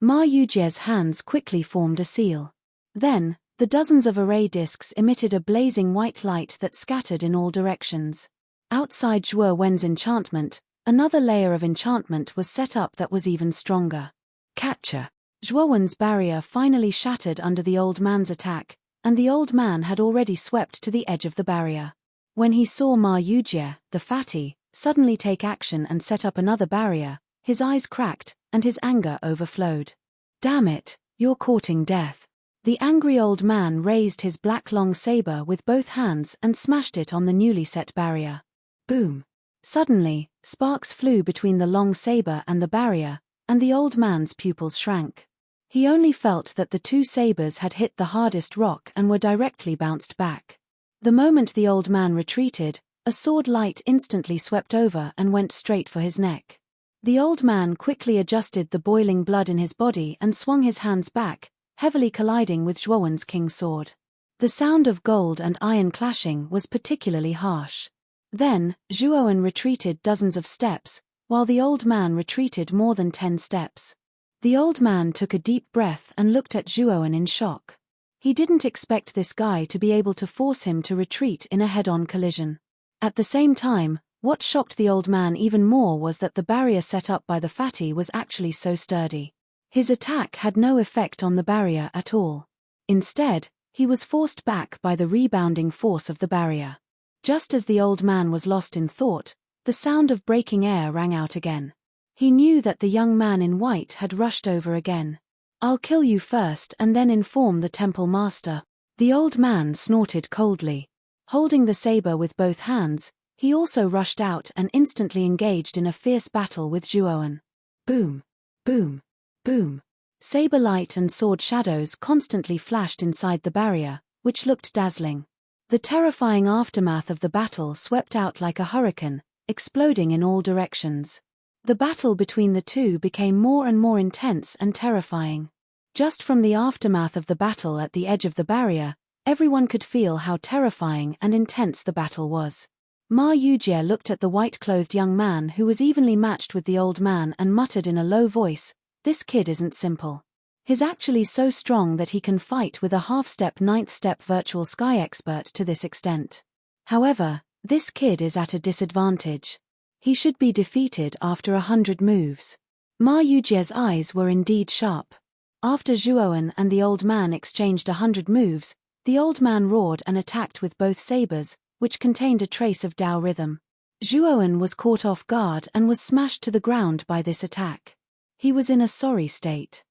Ma Yujie's hands quickly formed a seal. Then, the dozens of array discs emitted a blazing white light that scattered in all directions. Outside Zhuowen's enchantment, another layer of enchantment was set up that was even stronger. Catcher! Zhuowen's barrier finally shattered under the old man's attack, and the old man had already swept to the edge of the barrier. When he saw Ma Yujie, the fatty, suddenly take action and set up another barrier, his eyes cracked, and his anger overflowed. Damn it, you're courting death. The angry old man raised his black long saber with both hands and smashed it on the newly set barrier. Boom! Suddenly, sparks flew between the long saber and the barrier, and the old man's pupils shrank. He only felt that the two sabers had hit the hardest rock and were directly bounced back. The moment the old man retreated, a sword light instantly swept over and went straight for his neck. The old man quickly adjusted the boiling blood in his body and swung his hands back, heavily colliding with Zhuowen's king's sword. The sound of gold and iron clashing was particularly harsh. Then, Zhuowen retreated dozens of steps, while the old man retreated more than 10 steps. The old man took a deep breath and looked at Zhuowen in shock. He didn't expect this guy to be able to force him to retreat in a head-on collision. At the same time, what shocked the old man even more was that the barrier set up by the fatty was actually so sturdy. His attack had no effect on the barrier at all. Instead, he was forced back by the rebounding force of the barrier. Just as the old man was lost in thought, the sound of breaking air rang out again. He knew that the young man in white had rushed over again. I'll kill you first and then inform the temple master. The old man snorted coldly. Holding the saber with both hands, he also rushed out and instantly engaged in a fierce battle with Zhuowen. Boom! Boom! Boom! Saber light and sword shadows constantly flashed inside the barrier, which looked dazzling. The terrifying aftermath of the battle swept out like a hurricane, exploding in all directions. The battle between the two became more and more intense and terrifying. Just from the aftermath of the battle at the edge of the barrier, everyone could feel how terrifying and intense the battle was. Ma Yujie looked at the white-clothed young man who was evenly matched with the old man and muttered in a low voice, "This kid isn't simple. He's actually so strong that he can fight with a half-step ninth-step virtual sky expert to this extent. However, this kid is at a disadvantage. He should be defeated after 100 moves." Ma Yujie's eyes were indeed sharp. After Zhuowen and the old man exchanged 100 moves, the old man roared and attacked with both sabers, which contained a trace of Dao rhythm. Zhuowen was caught off guard and was smashed to the ground by this attack. He was in a sorry state.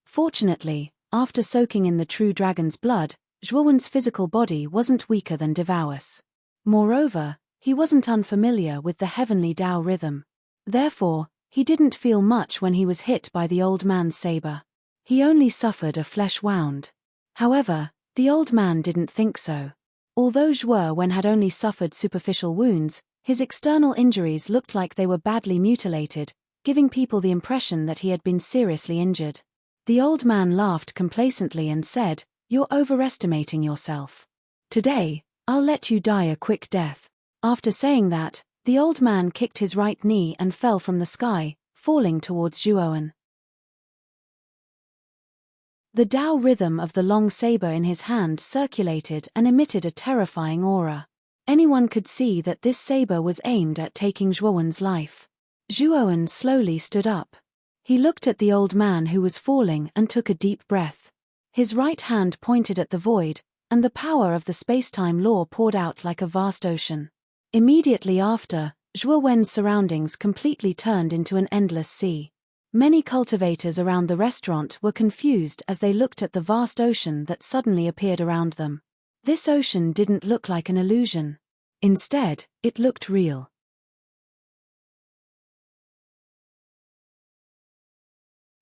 Fortunately, after soaking in the true dragon's blood, Zhuowen's physical body wasn't weaker than Devao's. Moreover, he wasn't unfamiliar with the heavenly Dao rhythm. Therefore, he didn't feel much when he was hit by the old man's saber. He only suffered a flesh wound. However, the old man didn't think so. Although Zhuowen had only suffered superficial wounds, his external injuries looked like they were badly mutilated, giving people the impression that he had been seriously injured. The old man laughed complacently and said, "You're overestimating yourself. Today, I'll let you die a quick death." After saying that, the old man kicked his right knee and fell from the sky, falling towards Zhuowen. The Dao rhythm of the long saber in his hand circulated and emitted a terrifying aura. Anyone could see that this saber was aimed at taking Zhuowen's life. Zhuowen slowly stood up. He looked at the old man who was falling and took a deep breath. His right hand pointed at the void, and the power of the space-time law poured out like a vast ocean. Immediately after, Zhuowen's surroundings completely turned into an endless sea. Many cultivators around the restaurant were confused as they looked at the vast ocean that suddenly appeared around them. This ocean didn't look like an illusion. Instead, it looked real.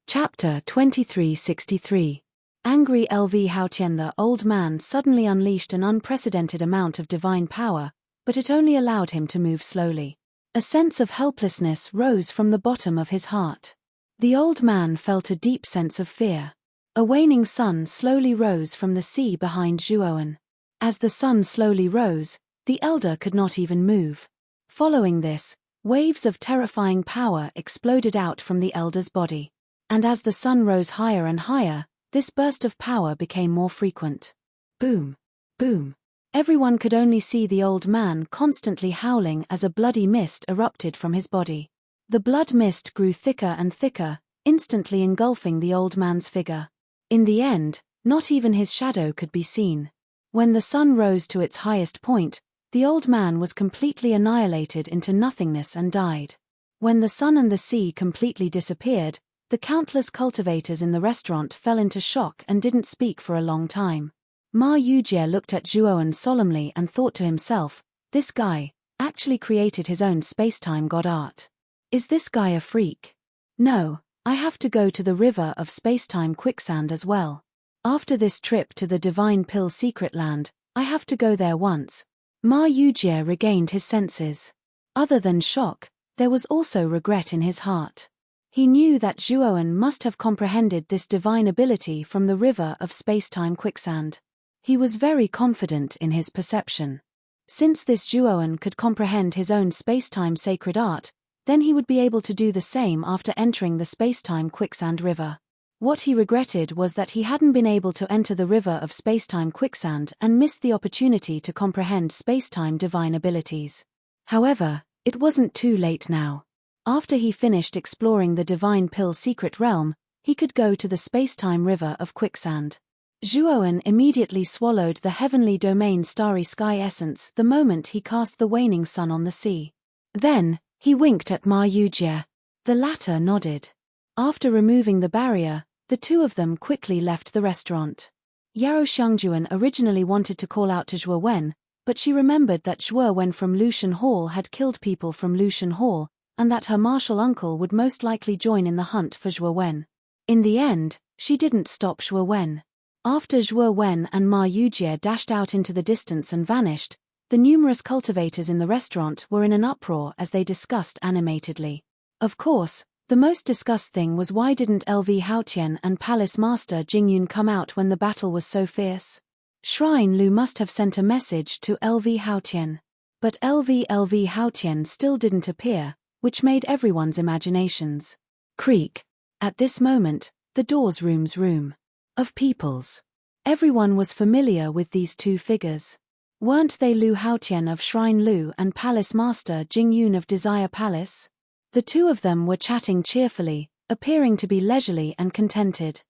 Chapter 2363. Angry LV Haotian. The old man suddenly unleashed an unprecedented amount of divine power, but it only allowed him to move slowly. A sense of helplessness rose from the bottom of his heart. The old man felt a deep sense of fear. A waning sun slowly rose from the sea behind Zhuowen. As the sun slowly rose, the elder could not even move. Following this, waves of terrifying power exploded out from the elder's body. And as the sun rose higher and higher, this burst of power became more frequent. Boom! Boom! Everyone could only see the old man constantly howling as a bloody mist erupted from his body. The blood mist grew thicker and thicker, instantly engulfing the old man's figure. In the end, not even his shadow could be seen. When the sun rose to its highest point, the old man was completely annihilated into nothingness and died. When the sun and the sea completely disappeared, the countless cultivators in the restaurant fell into shock and didn't speak for a long time. Ma Yujie looked at Zhuowen solemnly and thought to himself, "This guy actually created his own space-time god art. Is this guy a freak? No, I have to go to the river of space-time quicksand as well. After this trip to the Divine Pill Secret Land, I have to go there once." Ma Yujie regained his senses. Other than shock, there was also regret in his heart. He knew that Zhuowen must have comprehended this divine ability from the river of space-time quicksand. He was very confident in his perception. Since this Zhuowen could comprehend his own space-time sacred art, then he would be able to do the same after entering the space-time quicksand river. What he regretted was that he hadn't been able to enter the river of space-time quicksand and missed the opportunity to comprehend space-time divine abilities. However, it wasn't too late now. After he finished exploring the Divine Pill Secret Realm, he could go to the space-time river of quicksand. Zhuowen immediately swallowed the heavenly domain starry sky essence the moment he cast the waning sun on the sea. Then, he winked at Ma Yujie. The latter nodded. After removing the barrier, the two of them quickly left the restaurant. Yarou Xiangjuan originally wanted to call out to Zhuo Wen, but she remembered that Zhuo Wen from Lushan Hall had killed people from Lushan Hall, and that her martial uncle would most likely join in the hunt for Zhuo Wen. In the end, she didn't stop Zhuo Wen. After Zhuo Wen and Ma Yujie dashed out into the distance and vanished, the numerous cultivators in the restaurant were in an uproar as they discussed animatedly. Of course, the most discussed thing was why didn't LV Haotian and Palace Master Jingyun come out when the battle was so fierce? Shrine Lu must have sent a message to LV Haotian. But LV Haotian still didn't appear, which made everyone's imaginations creak. At this moment, the doors room of peoples. Everyone was familiar with these two figures. Weren't they Lu Haotian of Shrine Lu and Palace Master Jingyun of Desire Palace? The two of them were chatting cheerfully, appearing to be leisurely and contented.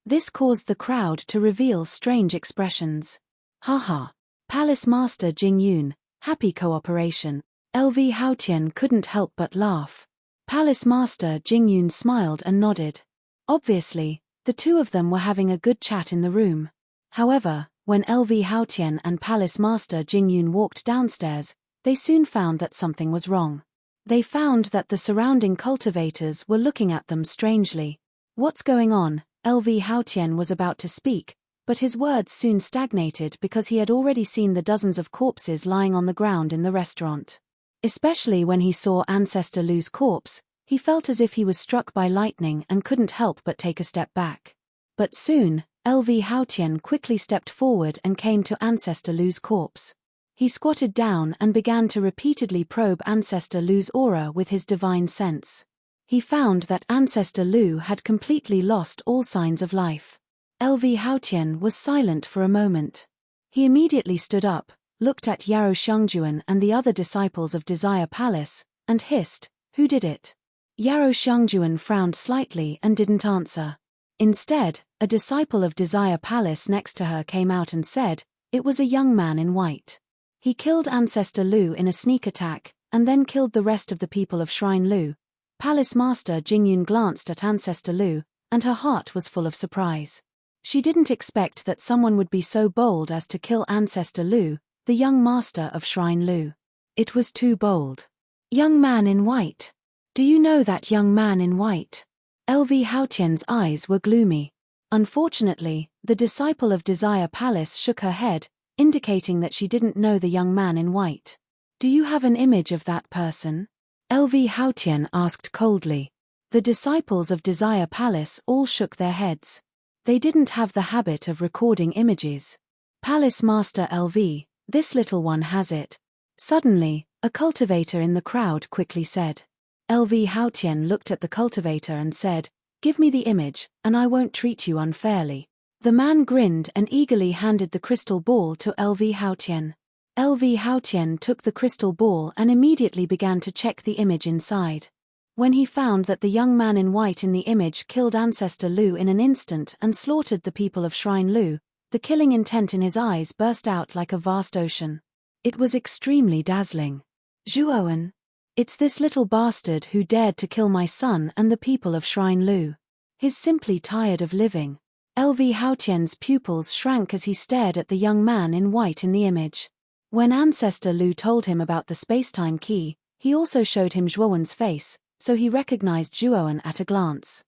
This caused the crowd to reveal strange expressions. Haha. Palace Master Jingyun, happy cooperation. LV Haotian couldn't help but laugh. Palace Master Jingyun smiled and nodded. Obviously, the two of them were having a good chat in the room. However, when LV Haotian and Palace Master Jingyun walked downstairs, they soon found that something was wrong. They found that the surrounding cultivators were looking at them strangely. What's going on? LV Haotian was about to speak, but his words soon stagnated because he had already seen the dozens of corpses lying on the ground in the restaurant. Especially when he saw Ancestor Lu's corpse, he felt as if he was struck by lightning and couldn't help but take a step back. But soon, LV Haotian quickly stepped forward and came to Ancestor Lu's corpse. He squatted down and began to repeatedly probe Ancestor Lu's aura with his divine sense. He found that Ancestor Lu had completely lost all signs of life. LV Haotian was silent for a moment. He immediately stood up, looked at Yarou Xiangjuan and the other disciples of Desire Palace, and hissed, "Who did it?" Yarou Xiangjuan frowned slightly and didn't answer. Instead, a disciple of Desire Palace next to her came out and said, "It was a young man in white. He killed Ancestor Lu in a sneak attack, and then killed the rest of the people of Shrine Lu." Palace Master Jingyun glanced at Ancestor Lu, and her heart was full of surprise. She didn't expect that someone would be so bold as to kill Ancestor Lu, the young master of Shrine Lu. It was too bold. Young man in white. Do you know that young man in white? LV Haotian's eyes were gloomy. Unfortunately, the disciple of Desire Palace shook her head, indicating that she didn't know the young man in white. "Do you have an image of that person?" LV Haotian asked coldly. The disciples of Desire Palace all shook their heads. They didn't have the habit of recording images. "Palace Master LV, this little one has it." Suddenly, a cultivator in the crowd quickly said. LV Haotian looked at the cultivator and said, "Give me the image, and I won't treat you unfairly." The man grinned and eagerly handed the crystal ball to LV Haotian. LV Haotian took the crystal ball and immediately began to check the image inside. When he found that the young man in white in the image killed Ancestor Lu in an instant and slaughtered the people of Shrine Lu, the killing intent in his eyes burst out like a vast ocean. It was extremely dazzling. "Zhuowen. It's this little bastard who dared to kill my son and the people of Shrine Lu. He's simply tired of living." LV Haotian's pupils shrank as he stared at the young man in white in the image. When Ancestor Lu told him about the space-time key, he also showed him Zhuowen's face, so he recognized Zhuowen at a glance.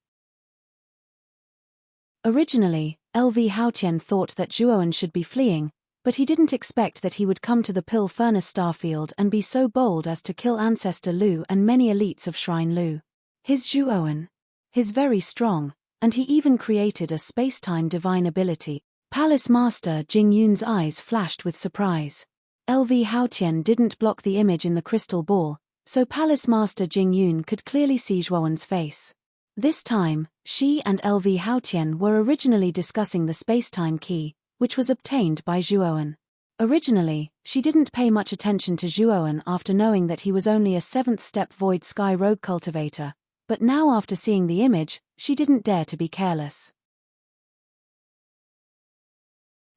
Originally, LV Haotian thought that Zhuowen should be fleeing, but he didn't expect that he would come to the Pill Furnace Starfield and be so bold as to kill Ancestor Lu and many elites of Shrine Lu. His Zhuowen. He's very strong, and he even created a space-time divine ability. Palace Master Jingyun's eyes flashed with surprise. LV Haotian didn't block the image in the crystal ball, so Palace Master Jingyun could clearly see Zhuowen's face. This time, she and LV Haotian were originally discussing the space-time key, which was obtained by Zhuowen. Originally, she didn't pay much attention to Zhuowen after knowing that he was only a 7th step Void Sky Rogue cultivator, but now after seeing the image, she didn't dare to be careless.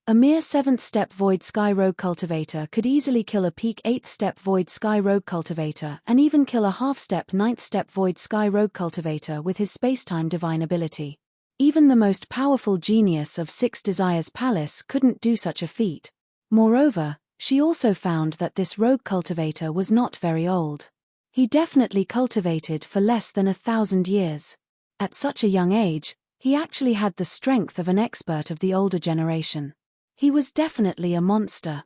A mere 7th step Void Sky Rogue cultivator could easily kill a peak 8th step Void Sky Rogue cultivator and even kill a half-step 9th step Void Sky Rogue cultivator with his spacetime divine ability. Even the most powerful genius of Six Desires Palace couldn't do such a feat. Moreover, she also found that this rogue cultivator was not very old. He definitely cultivated for less than 1,000 years. At such a young age, he actually had the strength of an expert of the older generation. He was definitely a monster.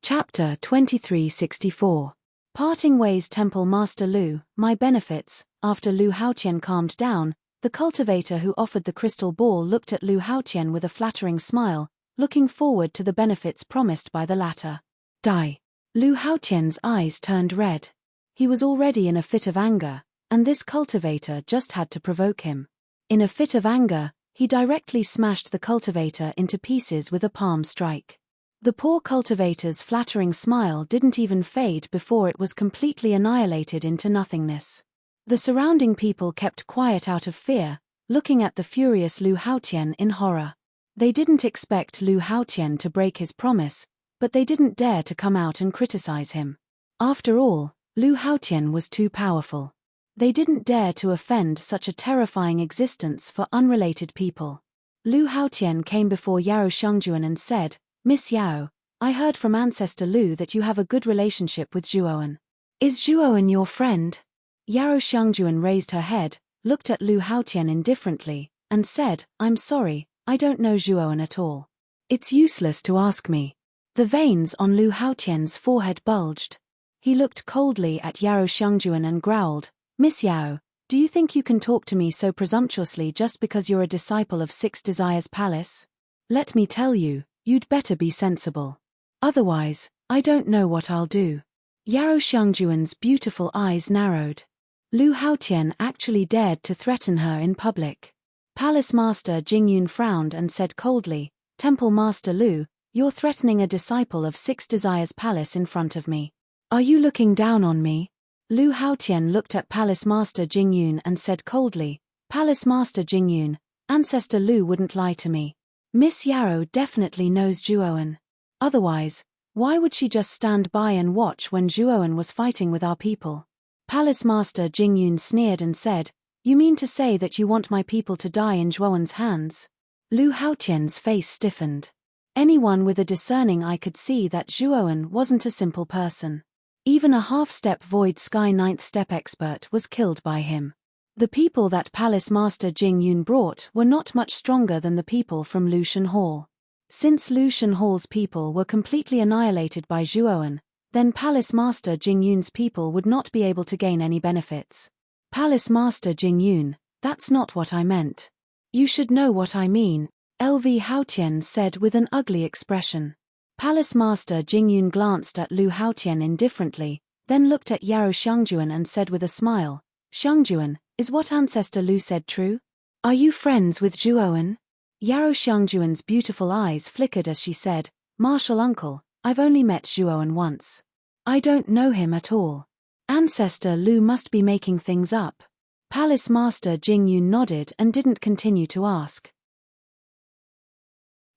Chapter 2364. Parting Ways. Temple Master Lu, my benefits. After Lu Haotian calmed down, the cultivator who offered the crystal ball looked at Lu Haotian with a flattering smile, looking forward to the benefits promised by the latter. Die. Lu Haotian's eyes turned red. He was already in a fit of anger, and this cultivator just had to provoke him. In a fit of anger, he directly smashed the cultivator into pieces with a palm strike. The poor cultivator's flattering smile didn't even fade before it was completely annihilated into nothingness. The surrounding people kept quiet out of fear, looking at the furious Lu Haotian in horror. They didn't expect Lu Haotian to break his promise, but they didn't dare to come out and criticize him. After all, Lu Haotian was too powerful. They didn't dare to offend such a terrifying existence for unrelated people. Lu Haotian came before Yao Shengjuan and said, "Miss Yao, I heard from Ancestor Lu that you have a good relationship with Zhuowen. Is Zhuowen your friend?" Yao Shengjuan raised her head, looked at Lu Haotian indifferently, and said, "I'm sorry, I don't know Zhuowen at all. It's useless to ask me." The veins on Lu Haotian's forehead bulged. He looked coldly at Yao Shengjuan and growled, "Miss Yao, do you think you can talk to me so presumptuously just because you're a disciple of Six Desires Palace? Let me tell you, you'd better be sensible. Otherwise, I don't know what I'll do." Yao Shengjuan's beautiful eyes narrowed. Lu Haotian actually dared to threaten her in public. Palace Master Jingyun frowned and said coldly, "Temple Master Lu, you're threatening a disciple of Six Desires Palace in front of me. Are you looking down on me?" Lu Haotian looked at Palace Master Jingyun and said coldly, "Palace Master Jingyun, Ancestor Lu wouldn't lie to me. Miss Yao definitely knows Zhuowen. Otherwise, why would she just stand by and watch when Zhuowen was fighting with our people?" Palace Master Jingyun sneered and said, "You mean to say that you want my people to die in Zhuowen's hands?" Lu Haotian's face stiffened. Anyone with a discerning eye could see that Zhuowen wasn't a simple person. Even a half-step Void Sky ninth step expert was killed by him. The people that Palace Master Jingyun brought were not much stronger than the people from Lushan Hall. Since Lushan Hall's people were completely annihilated by Zhuowen, then Palace Master Jingyun's people would not be able to gain any benefits. "Palace Master Jingyun, that's not what I meant. You should know what I mean," Lv Haotian said with an ugly expression. Palace Master Jingyun glanced at Lu Haotian indifferently, then looked at Yao Shengjuan and said with a smile, "Shengjuan, is what Ancestor Lu said true? Are you friends with Zhuowen?" Yao Shengjuan's beautiful eyes flickered as she said, "Martial uncle, I've only met Zhuowen once. I don't know him at all. Ancestor Lu must be making things up." Palace Master Jingyun nodded and didn't continue to ask.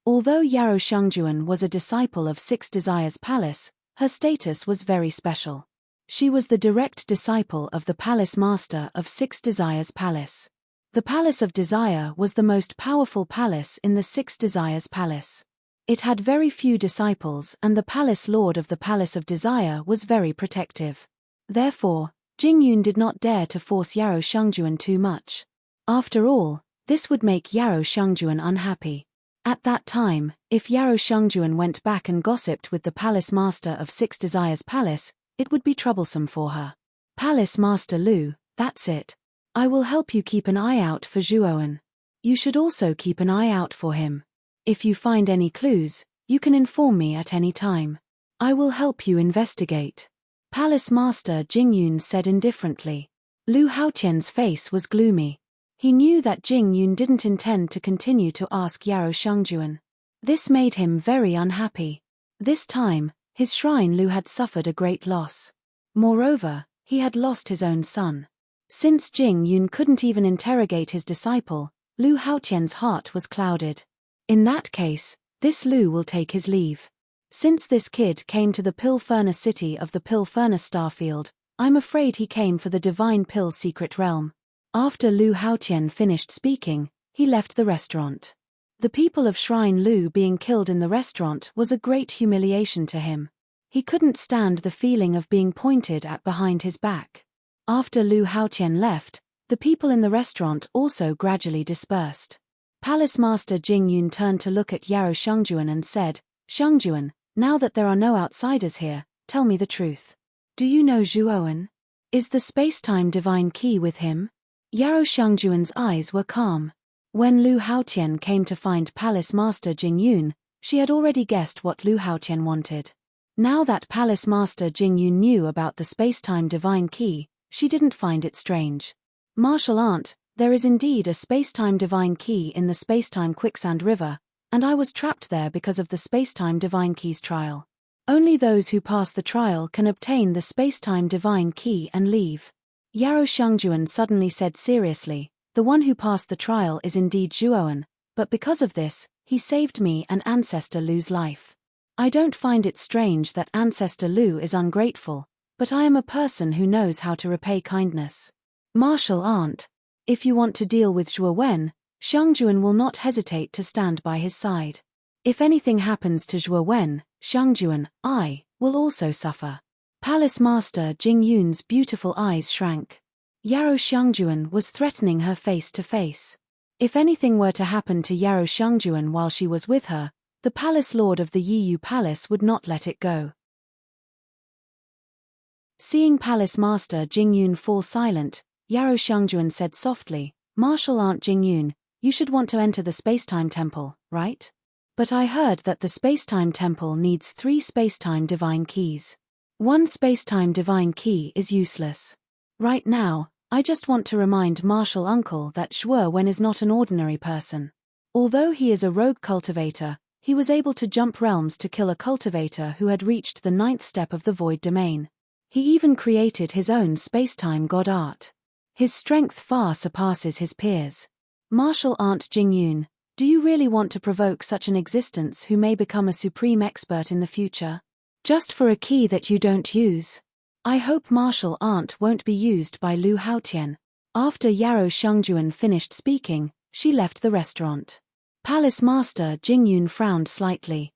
Although Yao Shengjuan was a disciple of Six Desires Palace, her status was very special. She was the direct disciple of the Palace Master of Six Desires Palace. The Palace of Desire was the most powerful palace in the Six Desires Palace. It had very few disciples and the Palace Lord of the Palace of Desire was very protective. Therefore, Jingyun did not dare to force Yao Shengjuan too much. After all, this would make Yao Shengjuan unhappy. At that time, if Yao Shengjuan went back and gossiped with the Palace Master of Six Desires Palace, it would be troublesome for her. "Palace Master Lu, that's it. I will help you keep an eye out for Zhuowen. You should also keep an eye out for him. If you find any clues, you can inform me at any time. I will help you investigate." Palace Master Jingyun said indifferently. Lu Haotian's face was gloomy. He knew that Jingyun didn't intend to continue to ask Yao Shengjuan. This made him very unhappy. This time, his shrine Lu had suffered a great loss. Moreover, he had lost his own son. Since Jingyun couldn't even interrogate his disciple, Lu Haotian's heart was clouded. In that case, this Lu will take his leave. Since this kid came to the Pill Furnace city of the Pill Furnace Starfield, I'm afraid he came for the divine pill secret realm. After Lu Haotian finished speaking, he left the restaurant. The people of Shrine Lu being killed in the restaurant was a great humiliation to him. He couldn't stand the feeling of being pointed at behind his back. After Lu Haotian left, the people in the restaurant also gradually dispersed. Palace Master Jing Yun turned to look at Yarrow Shengjuan and said, "Shengjuan, now that there are no outsiders here, tell me the truth. Do you know Zhuowen? Is the space-time divine key with him?" Yarrow Shengjuan's eyes were calm. When Lu Haotian came to find Palace Master Jing Yun, she had already guessed what Lu Haotian wanted. Now that Palace Master Jing Yun knew about the space-time divine key, she didn't find it strange. "Martial Aunt, there is indeed a space-time divine key in the space-time quicksand river, and I was trapped there because of the space-time divine key's trial. Only those who pass the trial can obtain the space-time divine key and leave." Yarrow Shengjuan suddenly said seriously, "The one who passed the trial is indeed Zhuowen, but because of this, he saved me and Ancestor Lu's life. I don't find it strange that Ancestor Lu is ungrateful, but I am a person who knows how to repay kindness. Martial Aunt, if you want to deal with Zhuowen, Shengjuan will not hesitate to stand by his side. If anything happens to Zhuowen, Shengjuan, I, will also suffer." Palace Master Jing Yun's beautiful eyes shrank. Yarrow Shengjuan was threatening her face to face. If anything were to happen to Yarrow Shengjuan while she was with her, the Palace Lord of the Yiyu Palace would not let it go. Seeing Palace Master Jing Yun fall silent, Yarrow Shengjuan said softly, "Martial Aunt Jing Yun, you should want to enter the Spacetime Temple, right? But I heard that the Spacetime Temple needs 3 Spacetime Divine Keys. 1 Spacetime Divine Key is useless. Right now, I just want to remind Martial Uncle that Zhuowen is not an ordinary person. Although he is a rogue cultivator, he was able to jump realms to kill a cultivator who had reached the 9th step of the Void Domain. He even created his own Spacetime God Art. His strength far surpasses his peers. Martial Aunt Jing Yun, do you really want to provoke such an existence who may become a supreme expert in the future? Just for a key that you don't use? I hope Martial Aunt won't be used by Lu Haotian." After Yarrow Shengjuan finished speaking, she left the restaurant. Palace Master Jing Yun frowned slightly.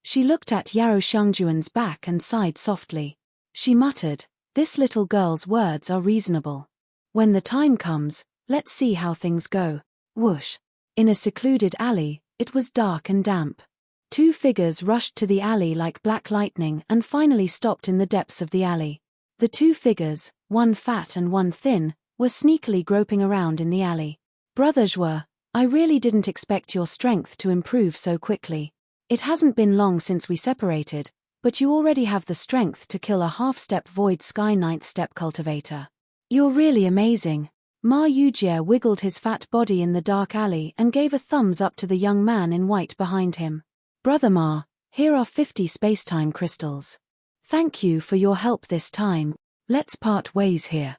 She looked at Yarrow Shengjuan's back and sighed softly. She muttered, "This little girl's words are reasonable. When the time comes, let's see how things go." Whoosh! In a secluded alley, it was dark and damp. 2 figures rushed to the alley like black lightning and finally stopped in the depths of the alley. The 2 figures, one fat and one thin, were sneakily groping around in the alley. "Brother Zhuo, I really didn't expect your strength to improve so quickly. It hasn't been long since we separated, but you already have the strength to kill a half-step Void Sky 9th step cultivator. You're really amazing." Ma Yujie wiggled his fat body in the dark alley and gave a thumbs up to the young man in white behind him. "Brother Ma, here are 50 spacetime crystals. Thank you for your help this time. Let's part ways here."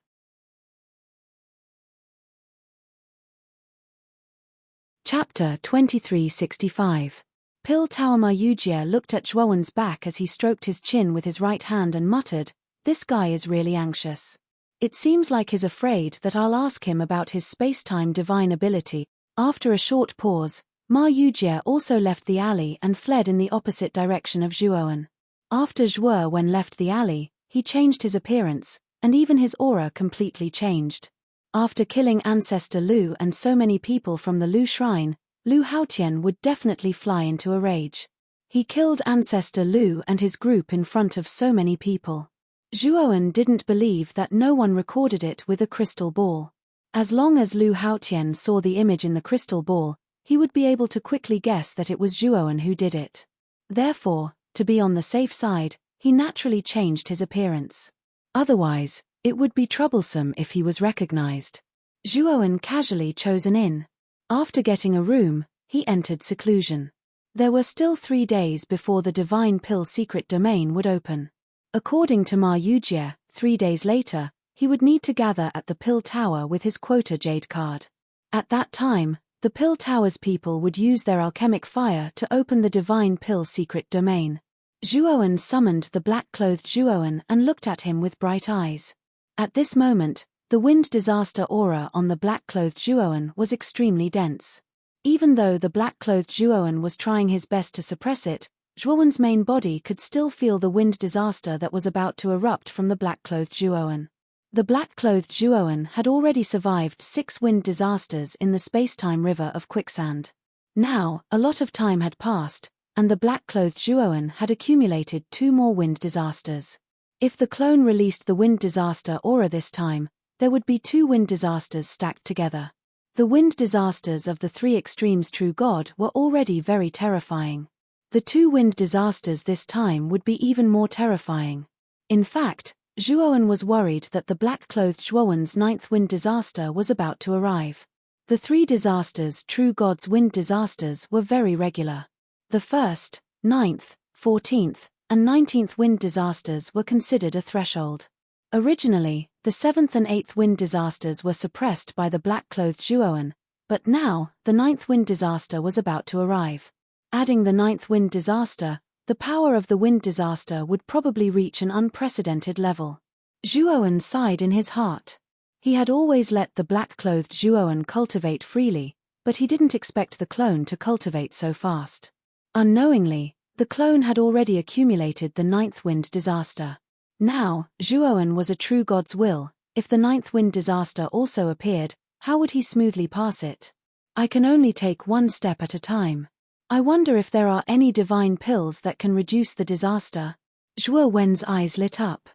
Chapter 2365. Pill Tower. Ma Yujie looked at Zhuowen's back as he stroked his chin with his right hand and muttered, "This guy is really anxious. It seems like he's afraid that I'll ask him about his spacetime divine ability." After a short pause, Ma Yujie also left the alley and fled in the opposite direction of Zhuowen. After Zhuowen left the alley, he changed his appearance, and even his aura completely changed. After killing Ancestor Lu and so many people from the Lu Shrine, Lu Haotian would definitely fly into a rage. He killed Ancestor Lu and his group in front of so many people. Zhuowen didn't believe that no one recorded it with a crystal ball. As long as Lu Haotian saw the image in the crystal ball, he would be able to quickly guess that it was Zhuowen who did it. Therefore, to be on the safe side, he naturally changed his appearance. Otherwise, it would be troublesome if he was recognized. Zhuowen casually chose an inn. After getting a room, he entered seclusion. There were still 3 days before the Divine Pill secret domain would open. According to Ma Yujie, 3 days later, he would need to gather at the Pill Tower with his quota jade card. At that time, the Pill Tower's people would use their alchemic fire to open the Divine Pill secret domain. Zhuowen summoned the black-clothed Zhuowen and looked at him with bright eyes. At this moment, the wind disaster aura on the black-clothed Zhuowen was extremely dense. Even though the black-clothed Zhuowen was trying his best to suppress it, Zhuowen's main body could still feel the wind disaster that was about to erupt from the black-clothed Zhuowen. The black-clothed Zhuowen had already survived 6 wind disasters in the space-time river of quicksand. Now, a lot of time had passed, and the black-clothed Zhuowen had accumulated 2 more wind disasters. If the clone released the wind disaster aura this time, there would be 2 wind disasters stacked together. The wind disasters of the 3 extremes True God were already very terrifying. The 2 wind disasters this time would be even more terrifying. In fact, Zhuowen was worried that the black-clothed Zhuowen's 9th wind disaster was about to arrive. The 3 disasters True God's wind disasters were very regular. The 1st, 9th, 14th, and 19th wind disasters were considered a threshold. Originally, the 7th and 8th wind disasters were suppressed by the black-clothed Zhuowen, but now, the 9th wind disaster was about to arrive. Adding the 9th wind disaster, the power of the wind disaster would probably reach an unprecedented level. Zhuowen sighed in his heart. He had always let the black-clothed Zhuowen cultivate freely, but he didn't expect the clone to cultivate so fast. Unknowingly, the clone had already accumulated the 9th wind disaster. Now, Zhuowen was a true God's will. If the 9th wind disaster also appeared, how would he smoothly pass it? I can only take one step at a time. I wonder if there are any divine pills that can reduce the disaster. Zhuowen's eyes lit up.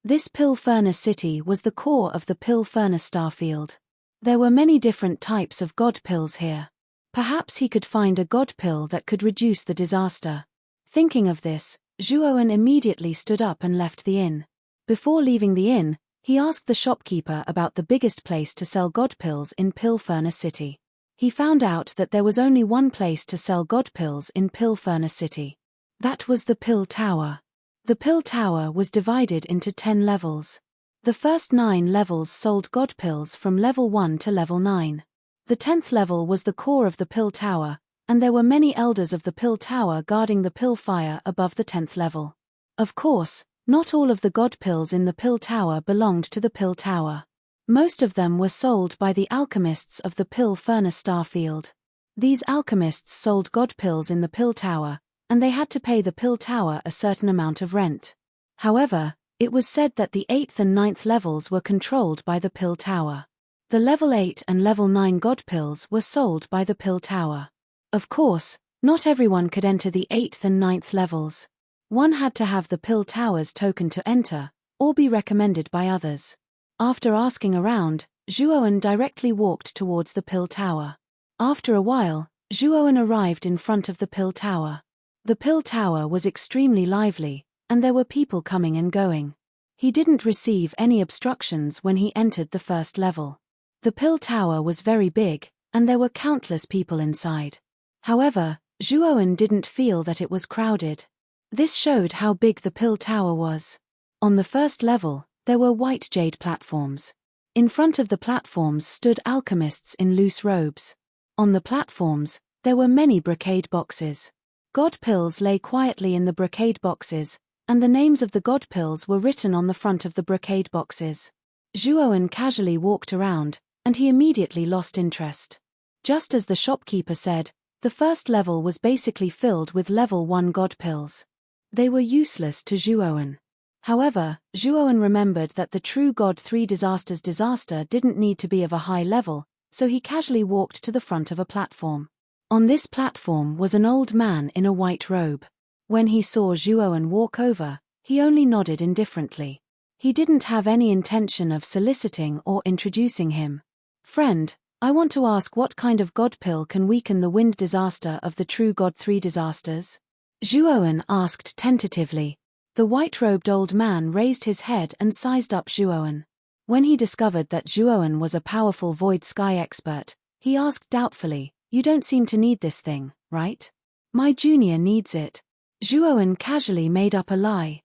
This pill furnace city was the core of the pill furnace starfield. There were many different types of god pills here. Perhaps he could find a god pill that could reduce the disaster. Thinking of this, Zhuowen immediately stood up and left the inn. Before leaving the inn, he asked the shopkeeper about the biggest place to sell god pills in Pill Furnace City. He found out that there was only one place to sell god pills in Pill Furnace City. That was the Pill Tower. The Pill Tower was divided into 10 levels. The first 9 levels sold god pills from level 1 to level 9. The 10th level was the core of the Pill Tower, and there were many elders of the Pill Tower guarding the pill fire above the 10th level. Of course, not all of the god pills in the Pill Tower belonged to the Pill Tower. Most of them were sold by the alchemists of the Pill Furnace Starfield. These alchemists sold god pills in the Pill Tower, and they had to pay the Pill Tower a certain amount of rent. However, it was said that the 8th and 9th levels were controlled by the Pill Tower. The level 8 and level 9 god pills were sold by the Pill Tower. Of course, not everyone could enter the 8th and 9th levels. One had to have the Pill Tower's token to enter, or be recommended by others. After asking around, Zhuowen directly walked towards the Pill Tower. After a while, Zhuowen arrived in front of the Pill Tower. The Pill Tower was extremely lively, and there were people coming and going. He didn't receive any obstructions when he entered the first level. The Pill Tower was very big, and there were countless people inside. However, Zhuowen didn't feel that it was crowded. This showed how big the Pill Tower was. On the first level, there were white jade platforms. In front of the platforms stood alchemists in loose robes. On the platforms, there were many brocade boxes. God pills lay quietly in the brocade boxes, and the names of the god pills were written on the front of the brocade boxes. Zhuowen casually walked around, and he immediately lost interest. Just as the shopkeeper said, the first level was basically filled with level 1 god pills. They were useless to Zhuowen. However, Zhuowen remembered that the True God 3 disaster didn't need to be of a high level, so he casually walked to the front of a platform. On this platform was an old man in a white robe. When he saw Zhuowen walk over, he only nodded indifferently. He didn't have any intention of soliciting or introducing him. "Friend, I want to ask what kind of god pill can weaken the wind disaster of the True God 3 disasters?" Zhuowen asked tentatively. The white-robed old man raised his head and sized up Zhuowen. When he discovered that Zhuowen was a powerful void sky expert, he asked doubtfully, "You don't seem to need this thing, right?" "My junior needs it." Zhuowen casually made up a lie.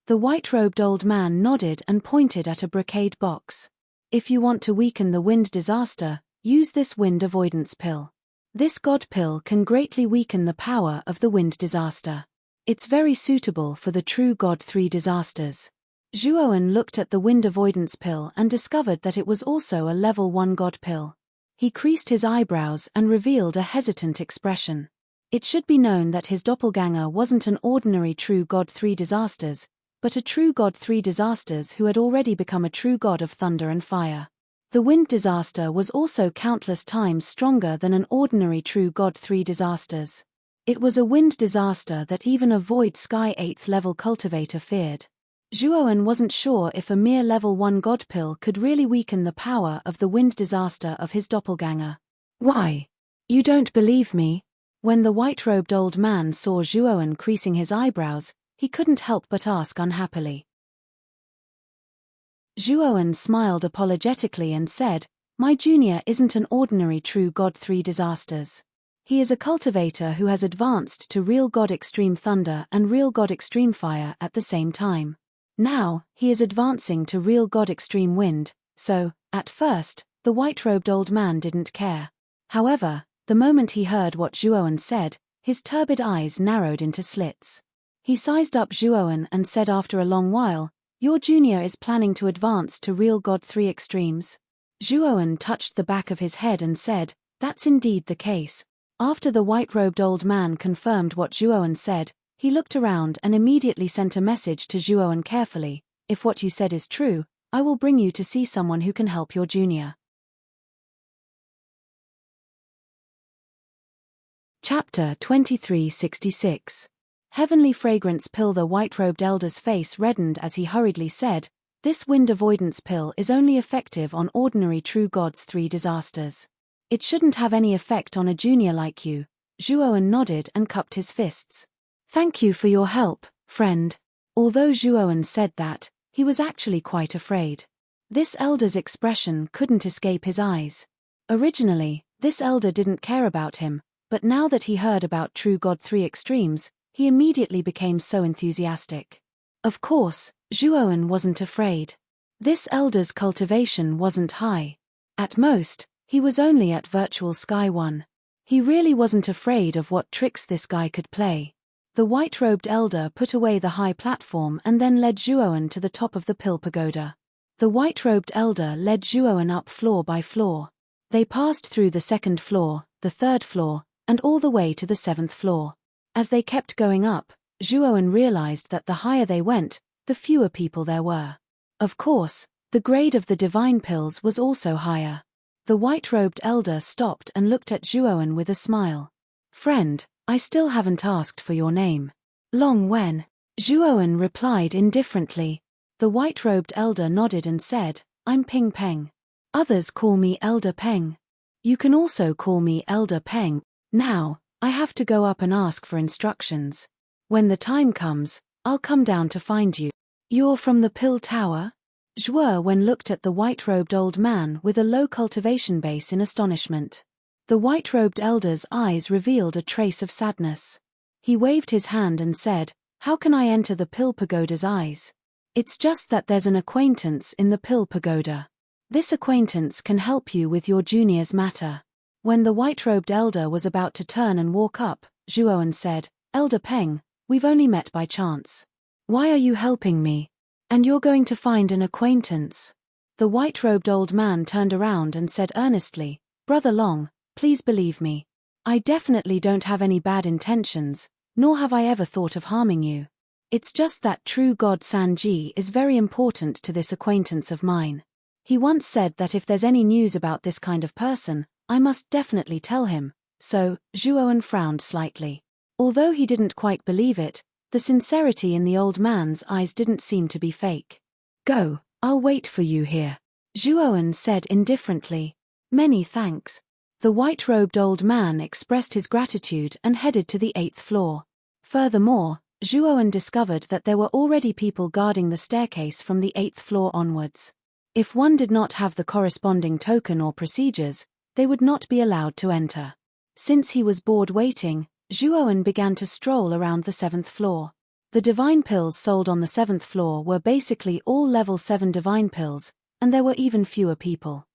The white-robed old man nodded and pointed at a brocade box. "If you want to weaken the wind disaster, use this wind avoidance pill. This god pill can greatly weaken the power of the wind disaster. It's very suitable for the true god 3 disasters. Zhuowen looked at the wind avoidance pill and discovered that it was also a level 1 god pill. He creased his eyebrows and revealed a hesitant expression. It should be known that his doppelganger wasn't an ordinary true god 3 disasters, but a true god 3 disasters who had already become a true god of thunder and fire. The wind disaster was also countless times stronger than an ordinary true god 3 disasters. It was a wind disaster that even a void sky 8th level cultivator feared. Zhuowen wasn't sure if a mere level 1 god pill could really weaken the power of the wind disaster of his doppelganger. Why? You don't believe me? When the white-robed old man saw Zhuowen creasing his eyebrows, he couldn't help but ask unhappily. Zhuowen smiled apologetically and said, "My junior isn't an ordinary true god 3 disasters. He is a cultivator who has advanced to real god extreme thunder and real god extreme fire at the same time. Now, he is advancing to real god extreme wind, so, at first, the white-robed old man didn't care. However, the moment he heard what Zhuowen said, his turbid eyes narrowed into slits. He sized up Zhuowen and said after a long while, "Your junior is planning to advance to real god 3 extremes?" Zhuowen touched the back of his head and said, "That's indeed the case." After the white-robed old man confirmed what Zhuowen said, he looked around and immediately sent a message to Zhuowen carefully, "If what you said is true, I will bring you to see someone who can help your junior." Chapter 2366. Heavenly Fragrance Pill. The white-robed elder's face reddened as he hurriedly said, "This wind avoidance pill is only effective on ordinary true gods 3 disasters. It shouldn't have any effect on a junior like you." Zhuowen nodded and cupped his fists. "Thank you for your help, friend." Although Zhuowen said that, he was actually quite afraid. This elder's expression couldn't escape his eyes. Originally, this elder didn't care about him, but now that he heard about true god 3 extremes, he immediately became so enthusiastic. Of course, Zhuowen wasn't afraid. This elder's cultivation wasn't high. At most, he was only at virtual sky 1. He really wasn't afraid of what tricks this guy could play. The white-robed elder put away the high platform and then led Zhuowen to the top of the pill pagoda. The white-robed elder led Zhuowen up floor by floor. They passed through the 2nd floor, the 3rd floor, and all the way to the 7th floor. As they kept going up, Zhuowen realized that the higher they went, the fewer people there were. Of course, the grade of the divine pills was also higher. The white-robed elder stopped and looked at Zhuowen with a smile. "Friend, I still haven't asked for your name." "Long Wen," Zhuowen replied indifferently. The white-robed elder nodded and said, "I'm Ping Peng. Others call me Elder Peng. You can also call me Elder Peng. Now, I have to go up and ask for instructions. When the time comes, I'll come down to find you." "You're from the Pill Tower?" Zhuowen looked at the white-robed old man with a low cultivation base in astonishment. The white-robed elder's eyes revealed a trace of sadness. He waved his hand and said, "How can I enter the Pill Pagoda's eyes? It's just that there's an acquaintance in the Pill Pagoda. This acquaintance can help you with your junior's matter." When the white-robed elder was about to turn and walk up, Zhuowen said, "Elder Peng, we've only met by chance. Why are you helping me? And you're going to find an acquaintance?" The white-robed old man turned around and said earnestly, "Brother Long, please believe me. I definitely don't have any bad intentions, nor have I ever thought of harming you. It's just that true God Sanji is very important to this acquaintance of mine. He once said that if there's any news about this kind of person, I must definitely tell him." So, Zhuowen frowned slightly. Although he didn't quite believe it, the sincerity in the old man's eyes didn't seem to be fake. "Go, I'll wait for you here," Zhuowen said indifferently. "Many thanks." The white-robed old man expressed his gratitude and headed to the 8th floor. Furthermore, Zhuowen discovered that there were already people guarding the staircase from the 8th floor onwards. If one did not have the corresponding token or procedures, they would not be allowed to enter. Since he was bored waiting, Zhuowen began to stroll around the 7th floor. The divine pills sold on the 7th floor were basically all level 7 divine pills, and there were even fewer people.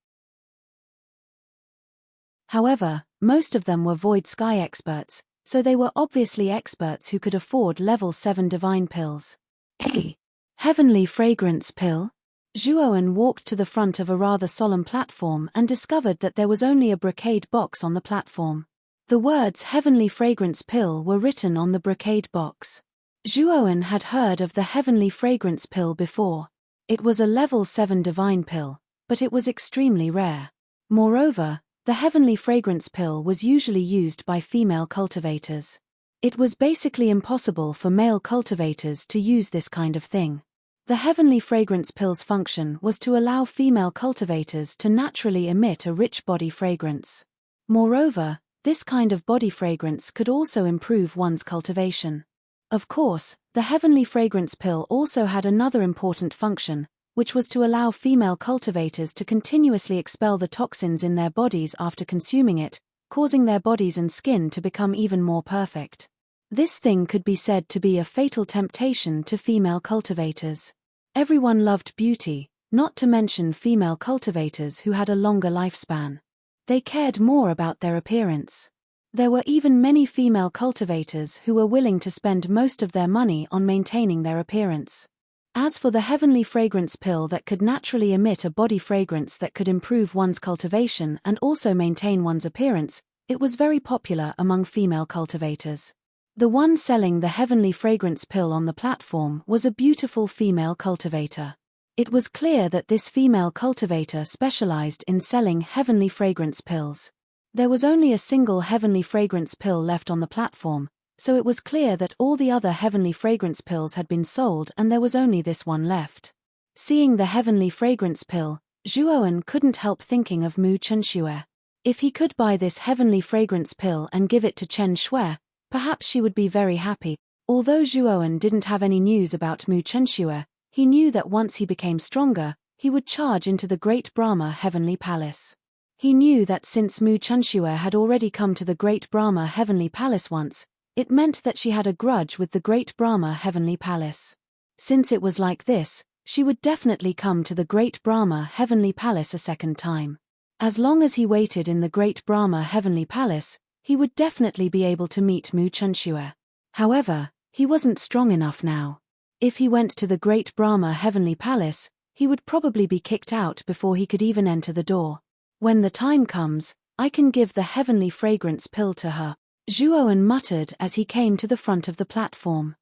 However, most of them were void sky experts, so they were obviously experts who could afford level 7 divine pills. A heavenly fragrance pill? Zhuowen walked to the front of a rather solemn platform and discovered that there was only a brocade box on the platform. The words heavenly fragrance pill were written on the brocade box. Zhuowen had heard of the heavenly fragrance pill before. It was a level 7 divine pill, but it was extremely rare. Moreover, the heavenly fragrance pill was usually used by female cultivators. It was basically impossible for male cultivators to use this kind of thing. The heavenly fragrance pill's function was to allow female cultivators to naturally emit a rich body fragrance. Moreover, this kind of body fragrance could also improve one's cultivation. Of course, the heavenly fragrance pill also had another important function, which was to allow female cultivators to continuously expel the toxins in their bodies after consuming it, causing their bodies and skin to become even more perfect. This thing could be said to be a fatal temptation to female cultivators. Everyone loved beauty, not to mention female cultivators who had a longer lifespan. They cared more about their appearance. There were even many female cultivators who were willing to spend most of their money on maintaining their appearance. As for the heavenly fragrance pill that could naturally emit a body fragrance that could improve one's cultivation and also maintain one's appearance, it was very popular among female cultivators. The one selling the heavenly fragrance pill on the platform was a beautiful female cultivator. It was clear that this female cultivator specialized in selling heavenly fragrance pills. There was only a single heavenly fragrance pill left on the platform, so it was clear that all the other heavenly fragrance pills had been sold and there was only this one left. Seeing the heavenly fragrance pill, Zhuowen couldn't help thinking of Mu Chenxue. If he could buy this heavenly fragrance pill and give it to Chen Shui, perhaps she would be very happy. Although Zhuowen didn't have any news about Mu Chenxue, he knew that once he became stronger, he would charge into the Great Brahma Heavenly Palace. He knew that since Mu Chenxue had already come to the Great Brahma Heavenly Palace once, it meant that she had a grudge with the Great Brahma Heavenly Palace. Since it was like this, she would definitely come to the Great Brahma Heavenly Palace a second time. As long as he waited in the Great Brahma Heavenly Palace, he would definitely be able to meet Mu Chenxue. However, he wasn't strong enough now. If he went to the Great Brahma Heavenly Palace, he would probably be kicked out before he could even enter the door. When the time comes, I can give the heavenly fragrance pill to her, Zhuowen muttered as he came to the front of the platform.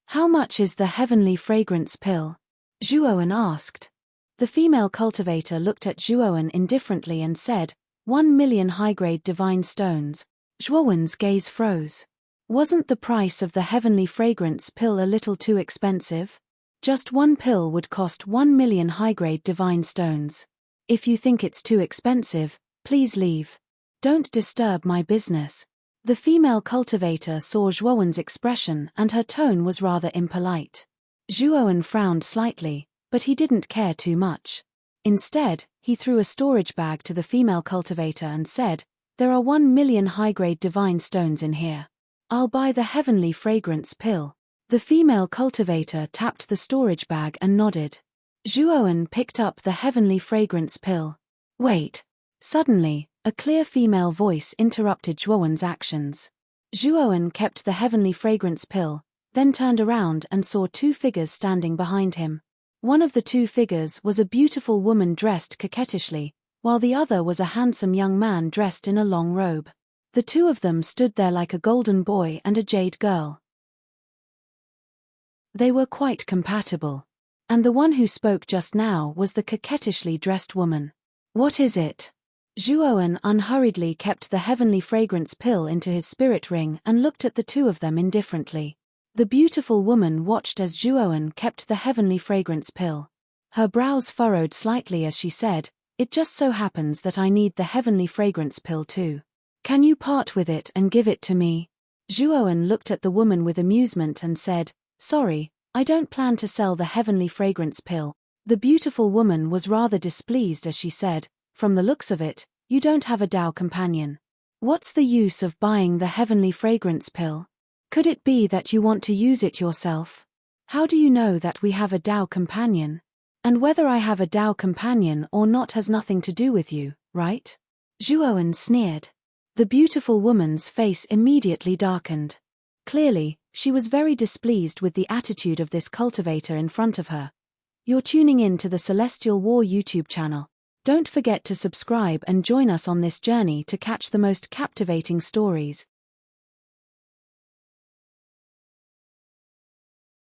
How much is the heavenly fragrance pill? Zhuowen asked. The female cultivator looked at Zhuowen indifferently and said, 1 million high-grade divine stones. Zhuowen's gaze froze. Wasn't the price of the heavenly fragrance pill a little too expensive? Just one pill would cost 1 million high-grade divine stones. If you think it's too expensive, please leave. Don't disturb my business. The female cultivator saw Zhuowen's expression and her tone was rather impolite. Zhuowen frowned slightly, but he didn't care too much. Instead, he threw a storage bag to the female cultivator and said, "There are 1 million high-grade divine stones in here. I'll buy the heavenly fragrance pill." The female cultivator tapped the storage bag and nodded. Zhuowen picked up the heavenly fragrance pill. Wait. Suddenly, a clear female voice interrupted Zhuowen's actions. Zhuowen kept the heavenly fragrance pill, then turned around and saw two figures standing behind him. One of the two figures was a beautiful woman dressed coquettishly, while the other was a handsome young man dressed in a long robe. The two of them stood there like a golden boy and a jade girl. They were quite compatible. And the one who spoke just now was the coquettishly dressed woman. What is it? Zhuowen unhurriedly kept the heavenly fragrance pill into his spirit ring and looked at the two of them indifferently. The beautiful woman watched as Zhuowen kept the heavenly fragrance pill. Her brows furrowed slightly as she said, "It just so happens that I need the heavenly fragrance pill too. Can you part with it and give it to me?" Zhuowen looked at the woman with amusement and said, "Sorry, I don't plan to sell the heavenly fragrance pill." The beautiful woman was rather displeased as she said, "From the looks of it, you don't have a Tao companion. What's the use of buying the heavenly fragrance pill? Could it be that you want to use it yourself? How do you know that we have a Tao companion? And whether I have a Tao companion or not has nothing to do with you. right? Zhuoan sneered. The beautiful woman's face immediately darkened. Clearly, she was very displeased with the attitude of this cultivator in front of her. You're tuning in to the Celestial War YouTube channel. Don't forget to subscribe and join us on this journey to catch the most captivating stories.